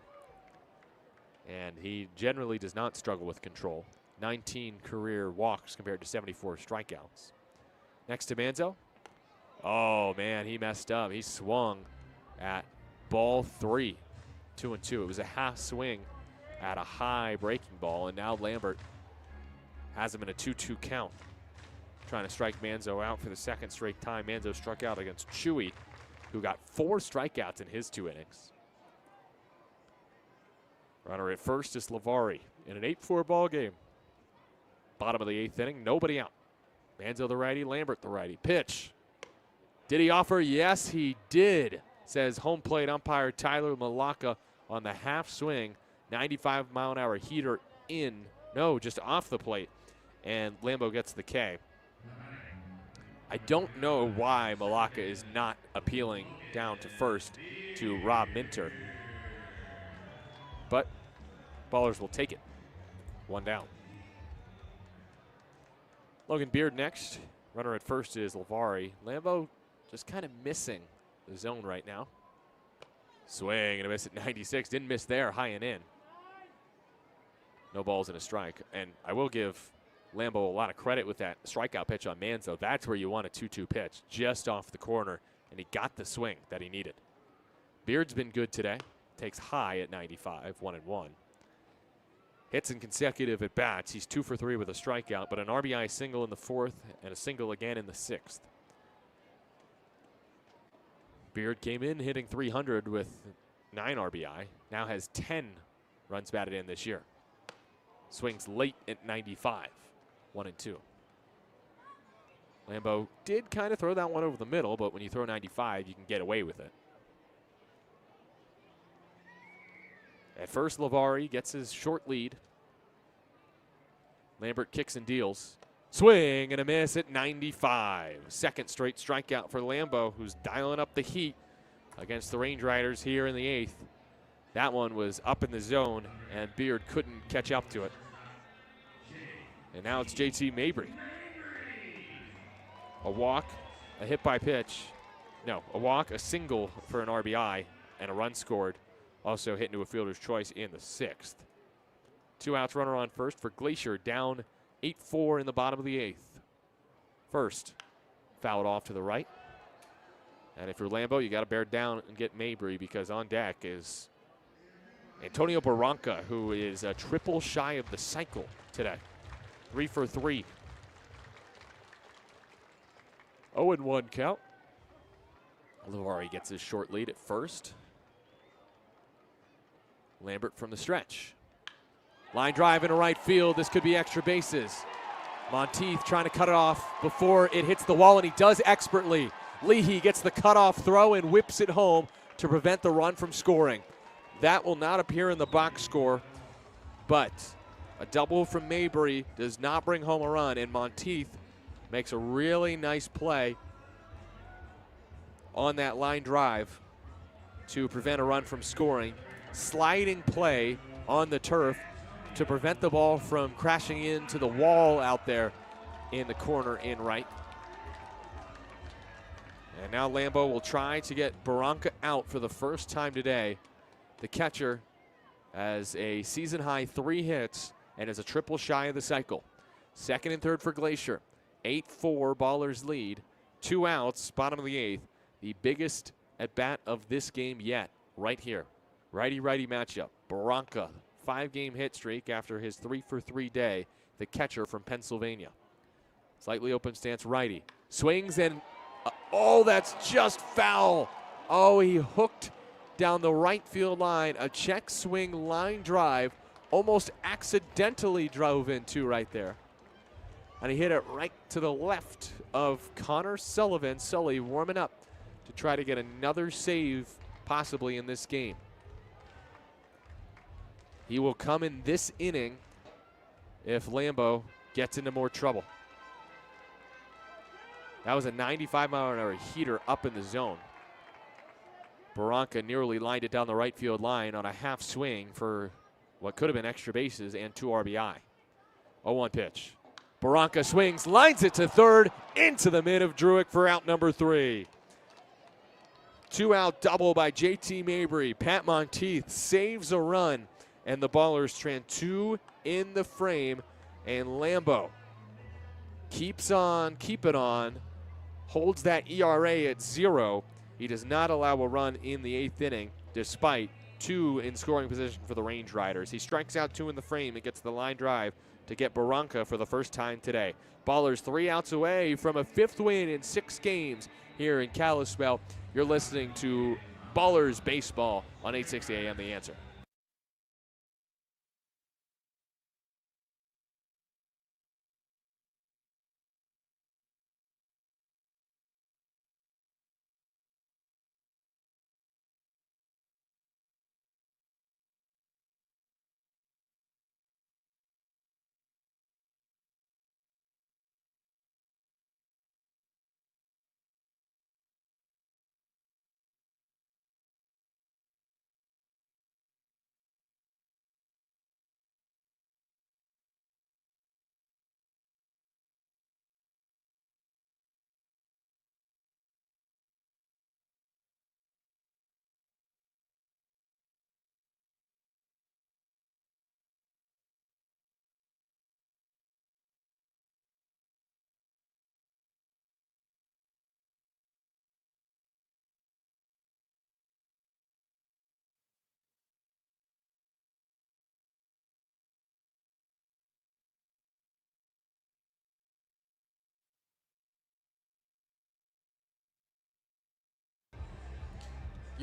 And he generally does not struggle with control. 19 career walks compared to 74 strikeouts. Next to Manzo. Oh, man, he messed up. He swung at ball 3, 2-2. It was a half swing at a high breaking ball, and now Lambert has him in a 2-2 count. Trying to strike Manzo out for the 2nd straight time. Manzo struck out against Chewy, who got 4 strikeouts in his 2 innings. Runner at first is Lavari in an 8-4 ball game. Bottom of the 8th inning, nobody out. Manzo the righty, Lambert the righty. Pitch. Did he offer? Yes, he did, says home plate umpire Tyler Malacca on the half swing. 95-mile-an-hour heater in. No, just off the plate. And Lambo gets the K. I don't know why Malacca is not appealing down to first to Rob Minter. But Ballers will take it. 1 down. Logan Beard next. Runner at first is Lavari. Lambo just kind of missing the zone right now. Swing and a miss at 96. Didn't miss there, high and in. No balls and a strike. And I will give Lambo a lot of credit with that strikeout pitch on Manzo. That's where you want a 2-2 pitch, just off the corner. And he got the swing that he needed. Beard's been good today. Takes high at 95, 1-1. Hits in consecutive at bats. He's 2 for 3 with a strikeout, but an RBI single in the 4th and a single again in the 6th. Beard came in hitting 300 with 9 RBI. Now has 10 runs batted in this year. Swings late at 95, 1-2. Lambo did kind of throw that one over the middle, but when you throw 95, you can get away with it. At first, Lavari gets his short lead. Lambert kicks and deals. Swing and a miss at 95. Second straight strikeout for Lambo, who's dialing up the heat against the Range Riders here in the 8th. That one was up in the zone, and Beard couldn't catch up to it. And now it's JT Mabry. A walk, a hit by pitch. No, a walk, a single for an RBI, and a run scored. Also hit into a fielder's choice in the 6th. 2 outs, runner on first for Glacier, down 8-4 in the bottom of the 8th. First, fouled off to the right. And if you're Lambo, you got to bear down and get Mabry, because on deck is Antonio Barranca, who is a triple shy of the cycle today. 3 for 3. 0-1 count. Lavari gets his short lead at first. Lambert from the stretch. Line drive into right field. This could be extra bases. Monteith trying to cut it off before it hits the wall, and he does expertly. Leahy gets the cutoff throw and whips it home to prevent the run from scoring. That will not appear in the box score, but a double from Mabry does not bring home a run, and Monteith makes a really nice play on that line drive to prevent a run from scoring. Sliding play on the turf to prevent the ball from crashing into the wall out there in the corner in right. And now Lambo will try to get Barranca out for the first time today. The catcher has a season-high 3 hits and is a triple shy of the cycle. Second and third for Glacier. 8-4 Ballers lead. 2 outs, bottom of the 8th. The biggest at-bat of this game yet, right here. Righty-righty matchup. Barranca, 5-game hit streak after his 3 for 3 day. The catcher from Pennsylvania. Slightly open stance righty. Swings and, oh, that's just foul. Oh, he hooked down the right field line. A check swing line drive. Almost accidentally drove into right there. And he hit it right to the left of Connor Sullivan. Sully warming up to try to get another save possibly in this game. He will come in this inning if Lambo gets into more trouble. That was a 95-mile-an-hour heater up in the zone. Barranca nearly lined it down the right field line on a half swing for what could have been extra bases and 2 RBI. 0-1 pitch. Barranca swings, lines it to third, into the mid of Druick for out number 3. 2-out double by JT Mabry. Pat Monteith saves a run, and the Ballers strand 2 in the frame, and Lambo keeps on, keeping on, holds that ERA at 0. He does not allow a run in the 8th inning, despite 2 in scoring position for the Range Riders. He strikes out 2 in the frame and gets the line drive to get Barranca for the first time today. Ballers 3 outs away from a 5th win in 6 games here in Kalispell. You're listening to Ballers Baseball on 860 AM The Answer.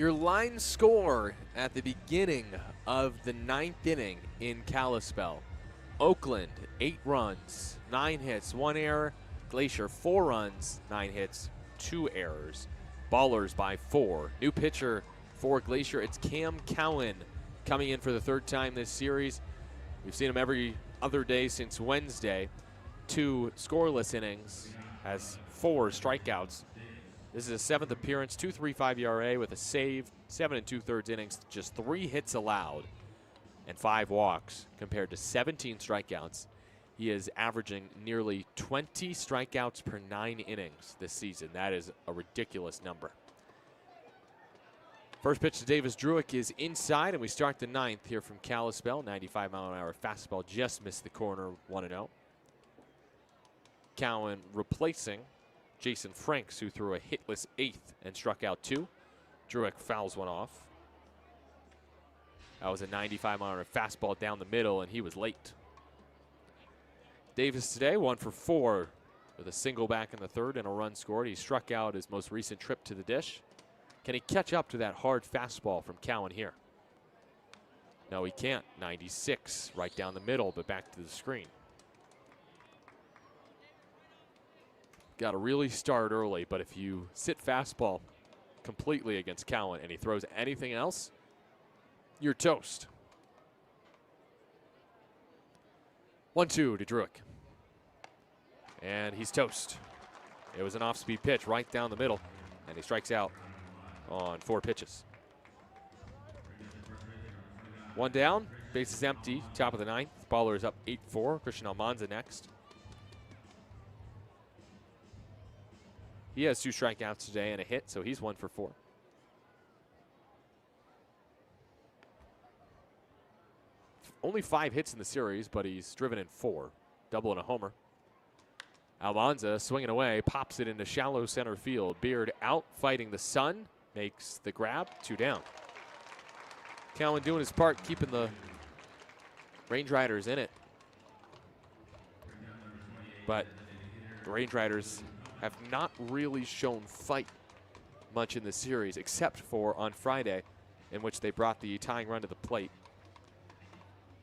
Your line score at the beginning of the 9th inning in Kalispell. Oakland, 8 runs, 9 hits, 1 error. Glacier, 4 runs, 9 hits, 2 errors. Ballers by 4. New pitcher for Glacier, it's Cam Cowan coming in for the 3rd time this series. We've seen him every other day since Wednesday. 2 scoreless innings, has 4 strikeouts. This is his 7th appearance, 2.35 ERA with a save, 7 2/3 innings, just 3 hits allowed and 5 walks compared to 17 strikeouts. He is averaging nearly 20 strikeouts per 9 innings this season. That is a ridiculous number. First pitch to Davis Druick is inside, and we start the 9th here from Kalispell. 95-mile-an-hour fastball just missed the corner, 1-0. Cowan replacing Jason Franks, who threw a hitless 8th and struck out 2. Druick fouls one off. That was a 95-mile-an-hour fastball down the middle, and he was late. Davis today 1 for 4 with a single back in the 3rd and a run scored. He struck out his most recent trip to the dish. Can he catch up to that hard fastball from Cowan here? No, he can't. 96 right down the middle, but back to the screen. Got to really start early, but if you sit fastball completely against Cowan and he throws anything else, you're toast. 1-2 to Druick. And he's toast. It was an off-speed pitch right down the middle, and he strikes out on 4 pitches. 1 down, base is empty, top of the 9th. Baller is up 8-4. Christian Almanza next. He has 2 strikeouts today and a hit, so he's 1 for 4. Only 5 hits in the series, but he's driven in 4. Double and a homer. Almanza swinging away, pops it into shallow center field. Beard out, fighting the sun, makes the grab, 2 down. Cowan doing his part, keeping the Range Riders in it. But the Range Riders have not really shown fight much in the series, except for on Friday, in which they brought the tying run to the plate.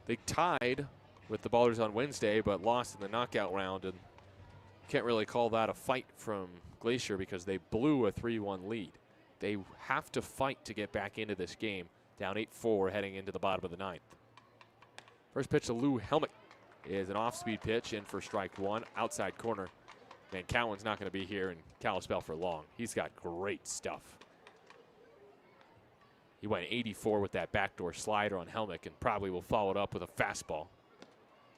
They tied with the Ballers on Wednesday, but lost in the knockout round, and can't really call that a fight from Glacier because they blew a 3-1 lead. They have to fight to get back into this game, down 8-4 heading into the bottom of the 9th. First pitch to Lou Helmick is an off-speed pitch in for strike 1, outside corner. Man, Cowan's not going to be here in Kalispell for long. He's got great stuff. He went 84 with that backdoor slider on Helmick and probably will follow it up with a fastball.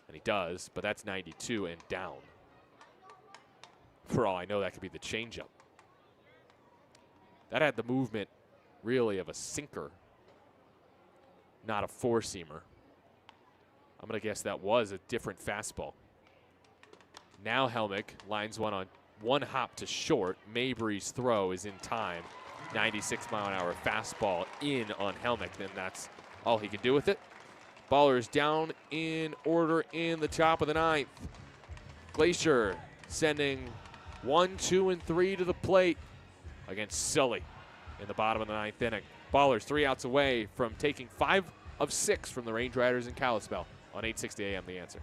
And he does, but that's 92 and down. For all I know, that could be the changeup. That had the movement, really, of a sinker, not a four-seamer. I'm going to guess that was a different fastball. Now Helmick lines one on 1 hop to short. Mabry's throw is in time. 96-mile-an-hour fastball in on Helmick. Then that's all he can do with it. Ballers down in order in the top of the 9th. Glacier sending 1, 2, and 3 to the plate against Sully in the bottom of the 9th inning. Ballers 3 outs away from taking 5 of 6 from the Range Riders in Kalispell on 860 AM The Answer.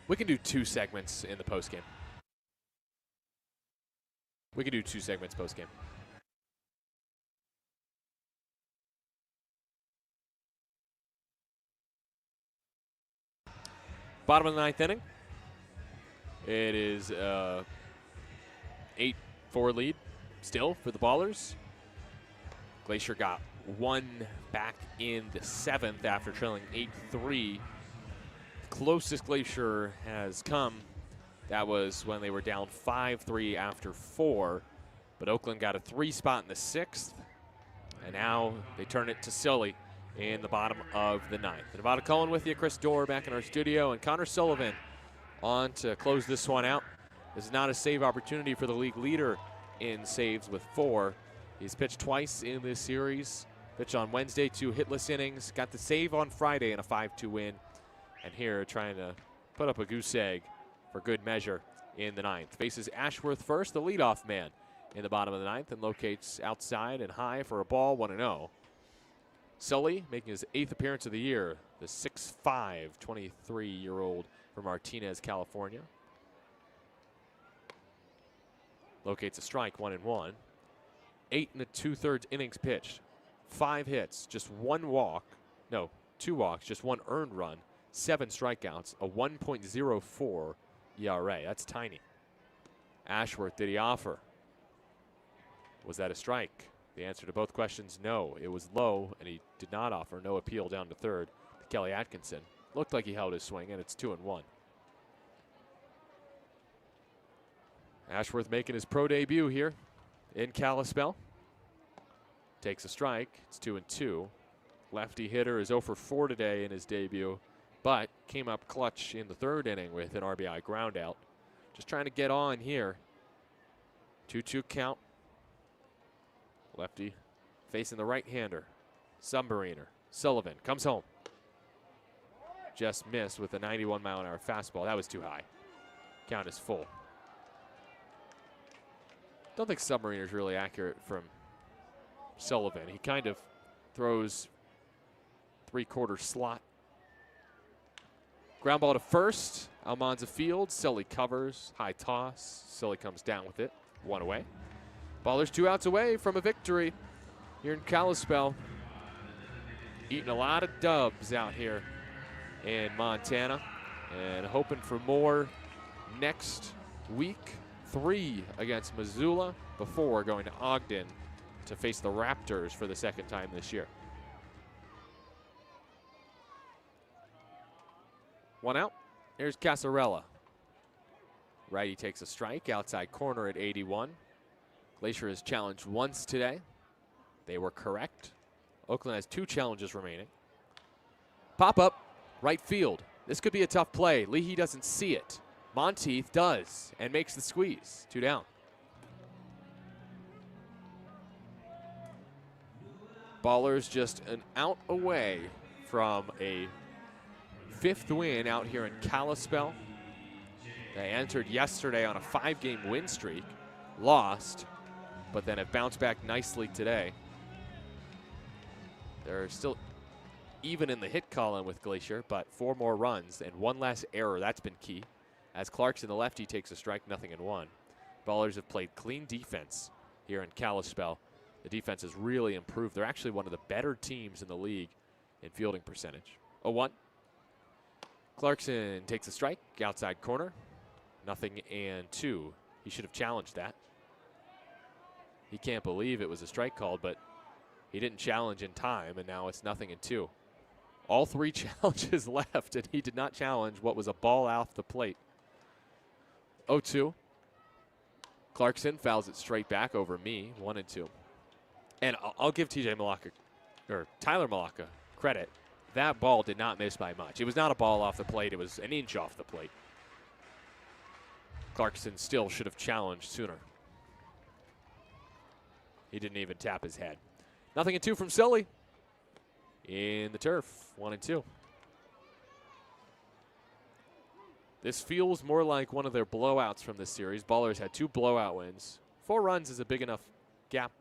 We can do 2 segments in the postgame. We can do 2 segments postgame. Bottom of the ninth inning. It is 8-4 lead still for the Ballers. Glacier got one back in the seventh after trailing 8-3. Closest Glacier has come, that was when they were down 5-3 after 4. But Oakland got a 3 spot in the sixth, and now they turn it to Sully in the bottom of the ninth. Nevada Cullen with you, Chris Dorr back in our studio, and Connor Sullivan on to close this one out. This is not a save opportunity for the league leader in saves with 4. He's pitched twice in this series. Pitched on Wednesday, 2 hitless innings. Got the save on Friday in a 5-2 win. And here trying to put up a goose egg for good measure in the ninth. Faces Ashworth first, the leadoff man in the bottom of the ninth, and locates outside and high for a ball, 1-0. Sully making his 8th appearance of the year, the 6'5", 23-year-old from Martinez, California. Locates a strike, 1-1. 8 2/3 innings pitched. 5 hits, just 1 walk. No, 2 walks, just 1 earned run. 7 strikeouts, a 1.04 ERA. That's tiny. Ashworth, did he offer? Was that a strike? The answer to both questions, no. It was low, and he did not offer. No appeal down to third to Kelly Atkinson. Looked like he held his swing, and it's 2-1. Ashworth making his pro debut here in Kalispell. Takes a strike. It's 2-2. Lefty hitter is 0 for 4 today in his debut, but came up clutch in the 3rd inning with an RBI groundout. Just trying to get on here. 2-2 count. Lefty facing the right-hander. Submariner. Sullivan comes home. Just missed with a 91-mile-an-hour fastball. That was too high. Count is full. Don't think Submariner's really accurate from Sullivan. He kind of throws 3/4 slot. Ground ball to first. Almanza fields. Sully covers. High toss. Sully comes down with it. 1 away. Ballers 2 outs away from a victory here in Kalispell. Eating a lot of dubs out here in Montana and hoping for more next week. 3 against Missoula before going to Ogden to face the Raptors for the 2nd time this year. 1 out. Here's Casarella. Righty takes a strike, outside corner at 81. Glacier has challenged once today. They were correct. Oakland has 2 challenges remaining. Pop up, right field. This could be a tough play. Leahy doesn't see it. Monteith does and makes the squeeze. 2 down. Ballers just an out away from a 5th win out here in Kalispell. They entered yesterday on a 5-game win streak, lost, but then have bounced back nicely today. They're still even in the hit column with Glacier, but 4 more runs and 1 less error. That's been key. As Clarkson, the lefty, takes a strike, 0-1. Ballers have played clean defense here in Kalispell. The defense has really improved. They're actually one of the better teams in the league in fielding percentage. 0-1. Clarkson takes a strike, outside corner. 0-2. He should have challenged that. He can't believe it was a strike called, but he didn't challenge in time, and now it's 0-2. All 3 challenges left, and he did not challenge what was a ball off the plate. 0-2. Clarkson fouls it straight back over me, 1-2. And I'll give Tyler Malacca credit. That ball did not miss by much. It was not a ball off the plate. It was an inch off the plate. Clarkson still should have challenged sooner. He didn't even tap his head. 0-2 from Sully in the turf, 1-2. This feels more like one of their blowouts from this series. Ballers had 2 blowout wins. 4 runs is a big enough gap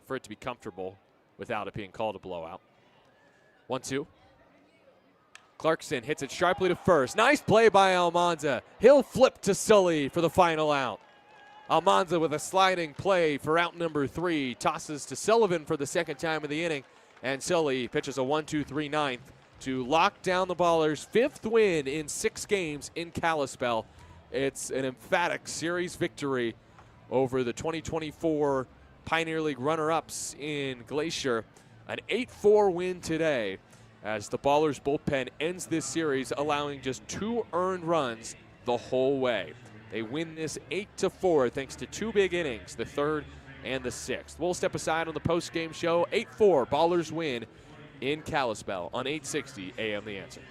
for it to be comfortable without it being called a blowout. 1-2. Clarkson hits it sharply to first. Nice play by Almanza. He'll flip to Sully for the final out. Almanza with a sliding play for out number 3. Tosses to Sullivan for the 2nd time of the inning. And Sully pitches a 1-2-3 ninth to lock down the Ballers' 5th win in 6 games in Kalispell. It's an emphatic series victory over the 2024 Pioneer League runner-ups in Glacier. An 8-4 win today as the Ballers bullpen ends this series, allowing just 2 earned runs the whole way. They win this 8-4 thanks to 2 big innings, the 3rd and the 6th. We'll step aside on the post-game show. 8-4 Ballers win in Kalispell on 860 AM The Answer.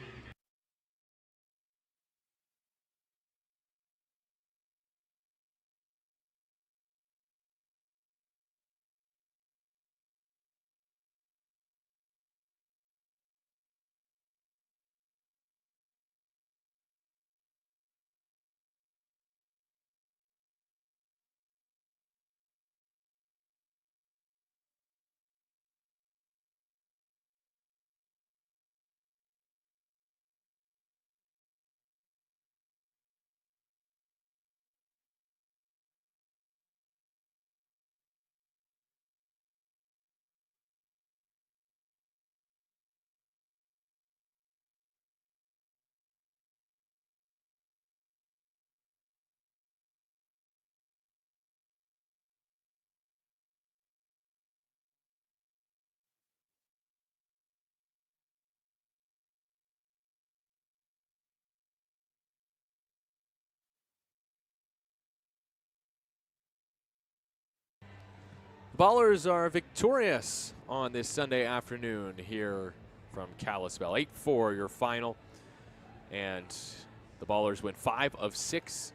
Ballers are victorious on this Sunday afternoon here from Kalispell. 8-4 your final. And the Ballers win 5 of 6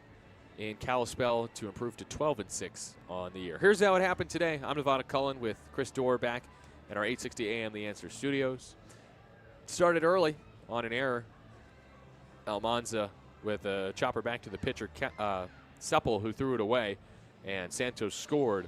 in Kalispell to improve to 12-6 on the year. Here's how it happened today. I'm Nevada Cullen with Chris Dorr back at our 860 AM The Answer studios. Started early on an error. Almanza with a chopper back to the pitcher, Supple, who threw it away. And Santos scored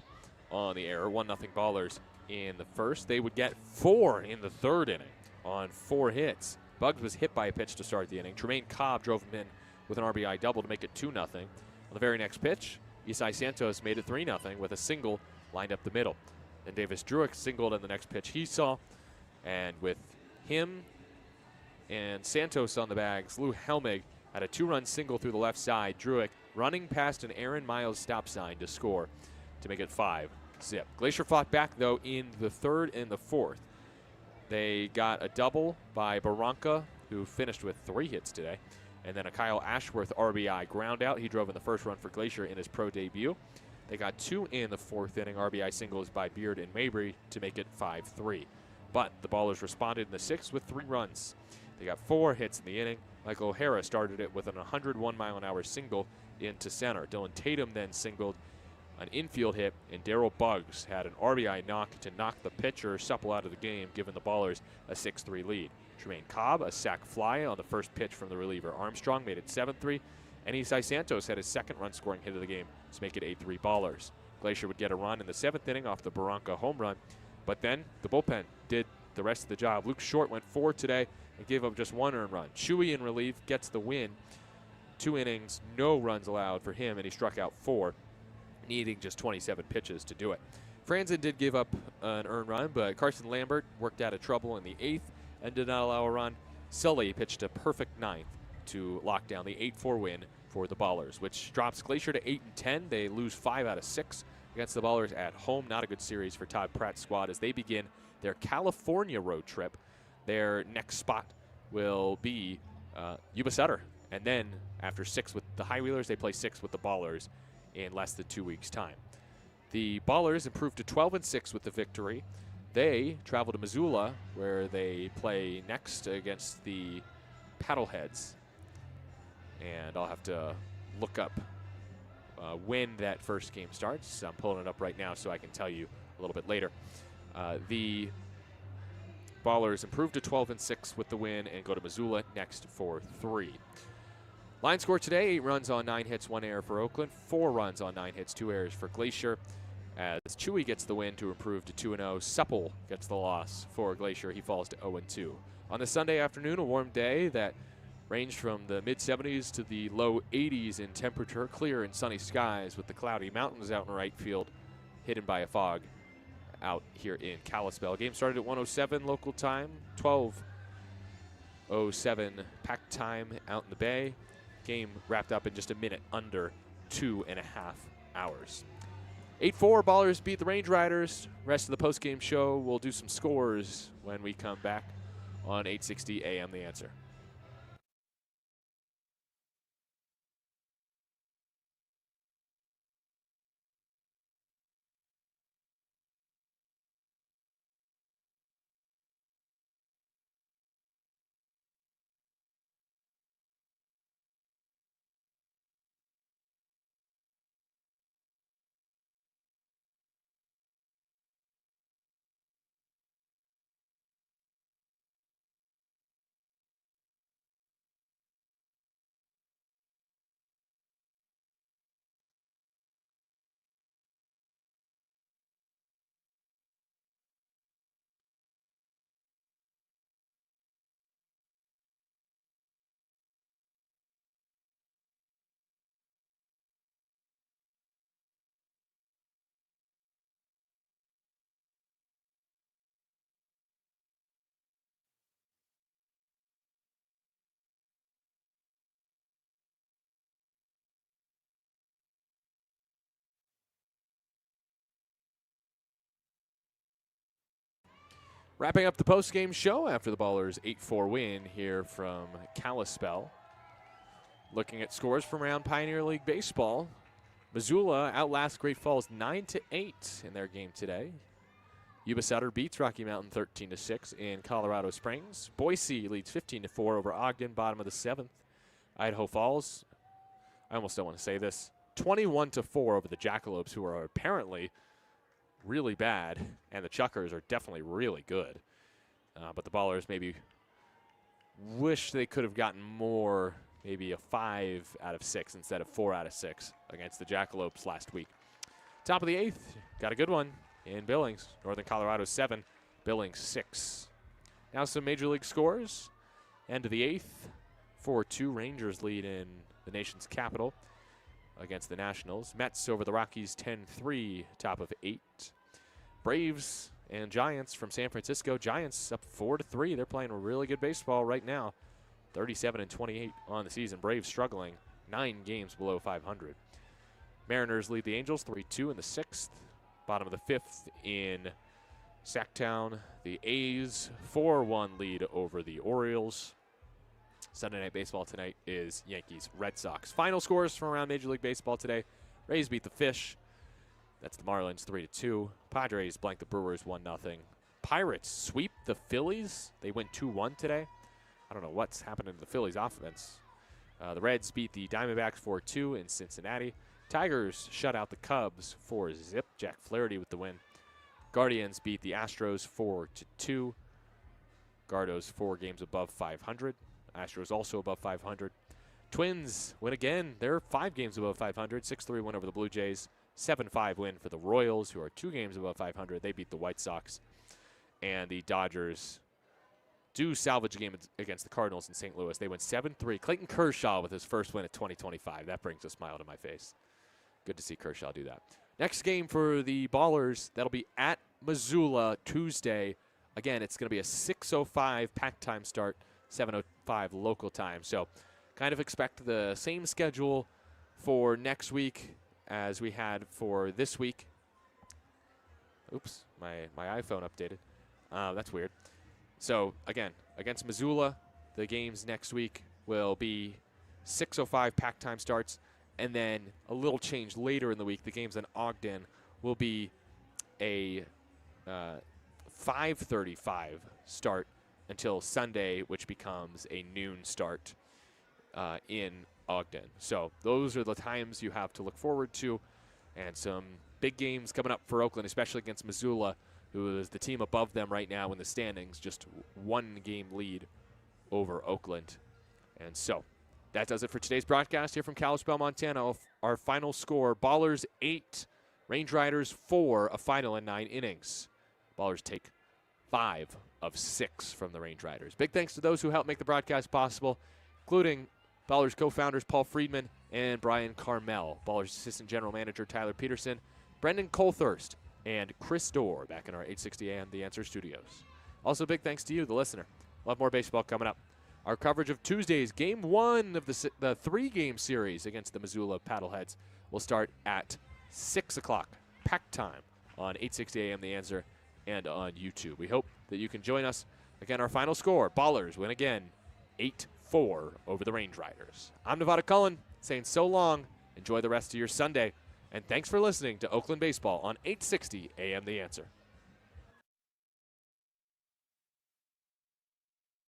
on the error. 1-0 Ballers in the first. They would get 4 in the 3rd inning on 4 hits. Bugs was hit by a pitch to start the inning. Tremaine Cobb drove him in with an RBI double to make it 2-0. On the very next pitch, Isai Santos made it 3-0 with a single lined up the middle. Then Davis Druick singled on the next pitch he saw. And with him and Santos on the bags, Lou Helmig had a 2-run single through the left side. Druick running past an Aaron Miles stop sign to score to make it 5-zip. Glacier fought back, though, in the 3rd and the 4th. They got a double by Barranca, who finished with 3 hits today, and then a Kyle Ashworth RBI ground out. He drove in the first run for Glacier in his pro debut. They got 2 in the 4th inning, RBI singles by Beard and Mabry to make it 5-3. But the Ballers responded in the 6th with 3 runs. They got 4 hits in the inning. Michael O'Hara started it with an 101-mile-an-hour single into center. Dylan Tatum then singled an infield hit, and Darrell Buggs had an RBI knock to knock the pitcher Supple out of the game, giving the Ballers a 6-3 lead. Tremaine Cobb, a sac fly on the first pitch from the reliever Armstrong, made it 7-3, and Isai Santos had his 2nd run-scoring hit of the game to make it 8-3 Ballers. Glacier would get a run in the 7th inning off the Barranca home run, but then the bullpen did the rest of the job. Luke Short went 4 today and gave up just 1 earned run. Chewy in relief gets the win. 2 innings, no runs allowed for him, and he struck out 4. Needing just 27 pitches to do it. Franzen did give up an earned run, but Carson Lambert worked out of trouble in the 8th and did not allow a run. Sully pitched a perfect 9th to lock down the 8-4 win for the Ballers, which drops Glacier to 8-10. They lose 5 out of 6 against the Ballers at home. Not a good series for Todd Pratt's squad as they begin their California road trip. Their next spot will be Yuba Sutter, and then after 6 with the High Wheelers, they play 6 with the Ballers in less than 2 weeks' time. The Ballers improved to 12-6 with the victory. They travel to Missoula, where they play next against the Paddleheads. And I'll have to look up when that first game starts. I'm pulling it up right now so I can tell you a little bit later. The Ballers improved to 12-6 with the win and go to Missoula next for 3. Line score today, 8 runs on 9 hits, 1 error for Oakland, 4 runs on 9 hits, 2 errors for Glacier. As Chewy gets the win to improve to 2-0, Supple gets the loss for Glacier. He falls to 0-2. On this Sunday afternoon, a warm day that ranged from the mid-70s to the low 80s in temperature, clear and sunny skies with the cloudy mountains out in right field, hidden by a fog out here in Kalispell. Game started at 1:07 local time, 12 6:07 pack time out in the Bay. Game wrapped up in just a minute under 2.5 hours. 8-4, Ballers beat the Range Riders. Rest of the post-game show, we'll do some scores when we come back on 860 AM The Answer. Wrapping up the post-game show after the Ballers' 8-4 win here from Kalispell. Looking at scores from around Pioneer League Baseball, Missoula outlasts Great Falls 9-8 in their game today. Yuba Sutter beats Rocky Mountain 13-6 in Colorado Springs. Boise leads 15-4 over Ogden, bottom of the 7th. Idaho Falls, I almost don't want to say this, 21-4 over the Jackalopes, who are apparently really bad, and the Chuckers are definitely really good. But the Ballers maybe wish they could have gotten more, maybe a 5 out of 6 instead of 4 out of 6 against the Jackalopes last week. Top of the 8th, got a good one in Billings. Northern Colorado 7, Billings 6. Now some Major League scores. End of the 8th, 4-2 Rangers lead in the nation's capital against the Nationals. Mets over the Rockies 10-3, top of 8. Braves and Giants from San Francisco. Giants up 4-3. They're playing really good baseball right now. 37-28 on the season. Braves struggling, 9 games below 500. Mariners lead the Angels 3-2 in the 6th. Bottom of the 5th in Sacktown. The A's 4-1 lead over the Orioles. Sunday Night Baseball tonight is Yankees Red Sox. Final scores from around Major League Baseball today. Rays beat the Fish. That's the Marlins 3-2. Padres blank the Brewers 1-0. Pirates sweep the Phillies. They win 2-1 today. I don't know what's happening to the Phillies offense. The Reds beat the Diamondbacks 4-2 in Cincinnati. Tigers shut out the Cubs 4-0. Jack Flaherty with the win. Guardians beat the Astros 4-2. Gardo's 4 games above 500. Astros also above 500. Twins win again. They're 5 games above 500. 6-3 win over the Blue Jays. 7-5 win for the Royals, who are 2 games above 500. They beat the White Sox. And the Dodgers do salvage a game against the Cardinals in St. Louis. They win 7-3. Clayton Kershaw with his first win of 2025. That brings a smile to my face. Good to see Kershaw do that. Next game for the Ballers, that'll be at Missoula Tuesday. Again, it's going to be a 6:05 pack time start, 7:05 local time. So kind of expect the same schedule for next week as we had for this week. Oops, my iPhone updated. That's weird. So again, against Missoula, the games next week will be 6:05 pack time starts, and then a little change later in the week. The games in Ogden will be a 5:35 start until Sunday, which becomes a noon start in Ogden. So those are the times you have to look forward to, and some big games coming up for Oakland, especially against Missoula, who is the team above them right now in the standings, just 1 game lead over Oakland. And so that does it for today's broadcast here from Kalispell, Montana. Our final score, Ballers 8, Range Riders 4, a final in 9 innings. Ballers take 5 of 6 from the Range Riders. Big thanks to those who helped make the broadcast possible, including Ballers co-founders Paul Friedman and Brian Carmel, Ballers assistant general manager Tyler Peterson, Brendan Colthurst, and Chris Dorr back in our 860 AM The Answer studios. Also, big thanks to you, the listener. We'll have more baseball coming up. Our coverage of Tuesday's Game 1 of the 3-game series against the Missoula Paddleheads will start at 6 o'clock, pack time, on 860 AM The Answer and on YouTube. We hope that you can join us. Again, our final score, Ballers win again, 8-4 over the Range Riders. I'm Nevada Cullen, saying so long. Enjoy the rest of your Sunday. And thanks for listening to Oakland Baseball on 860 AM The Answer.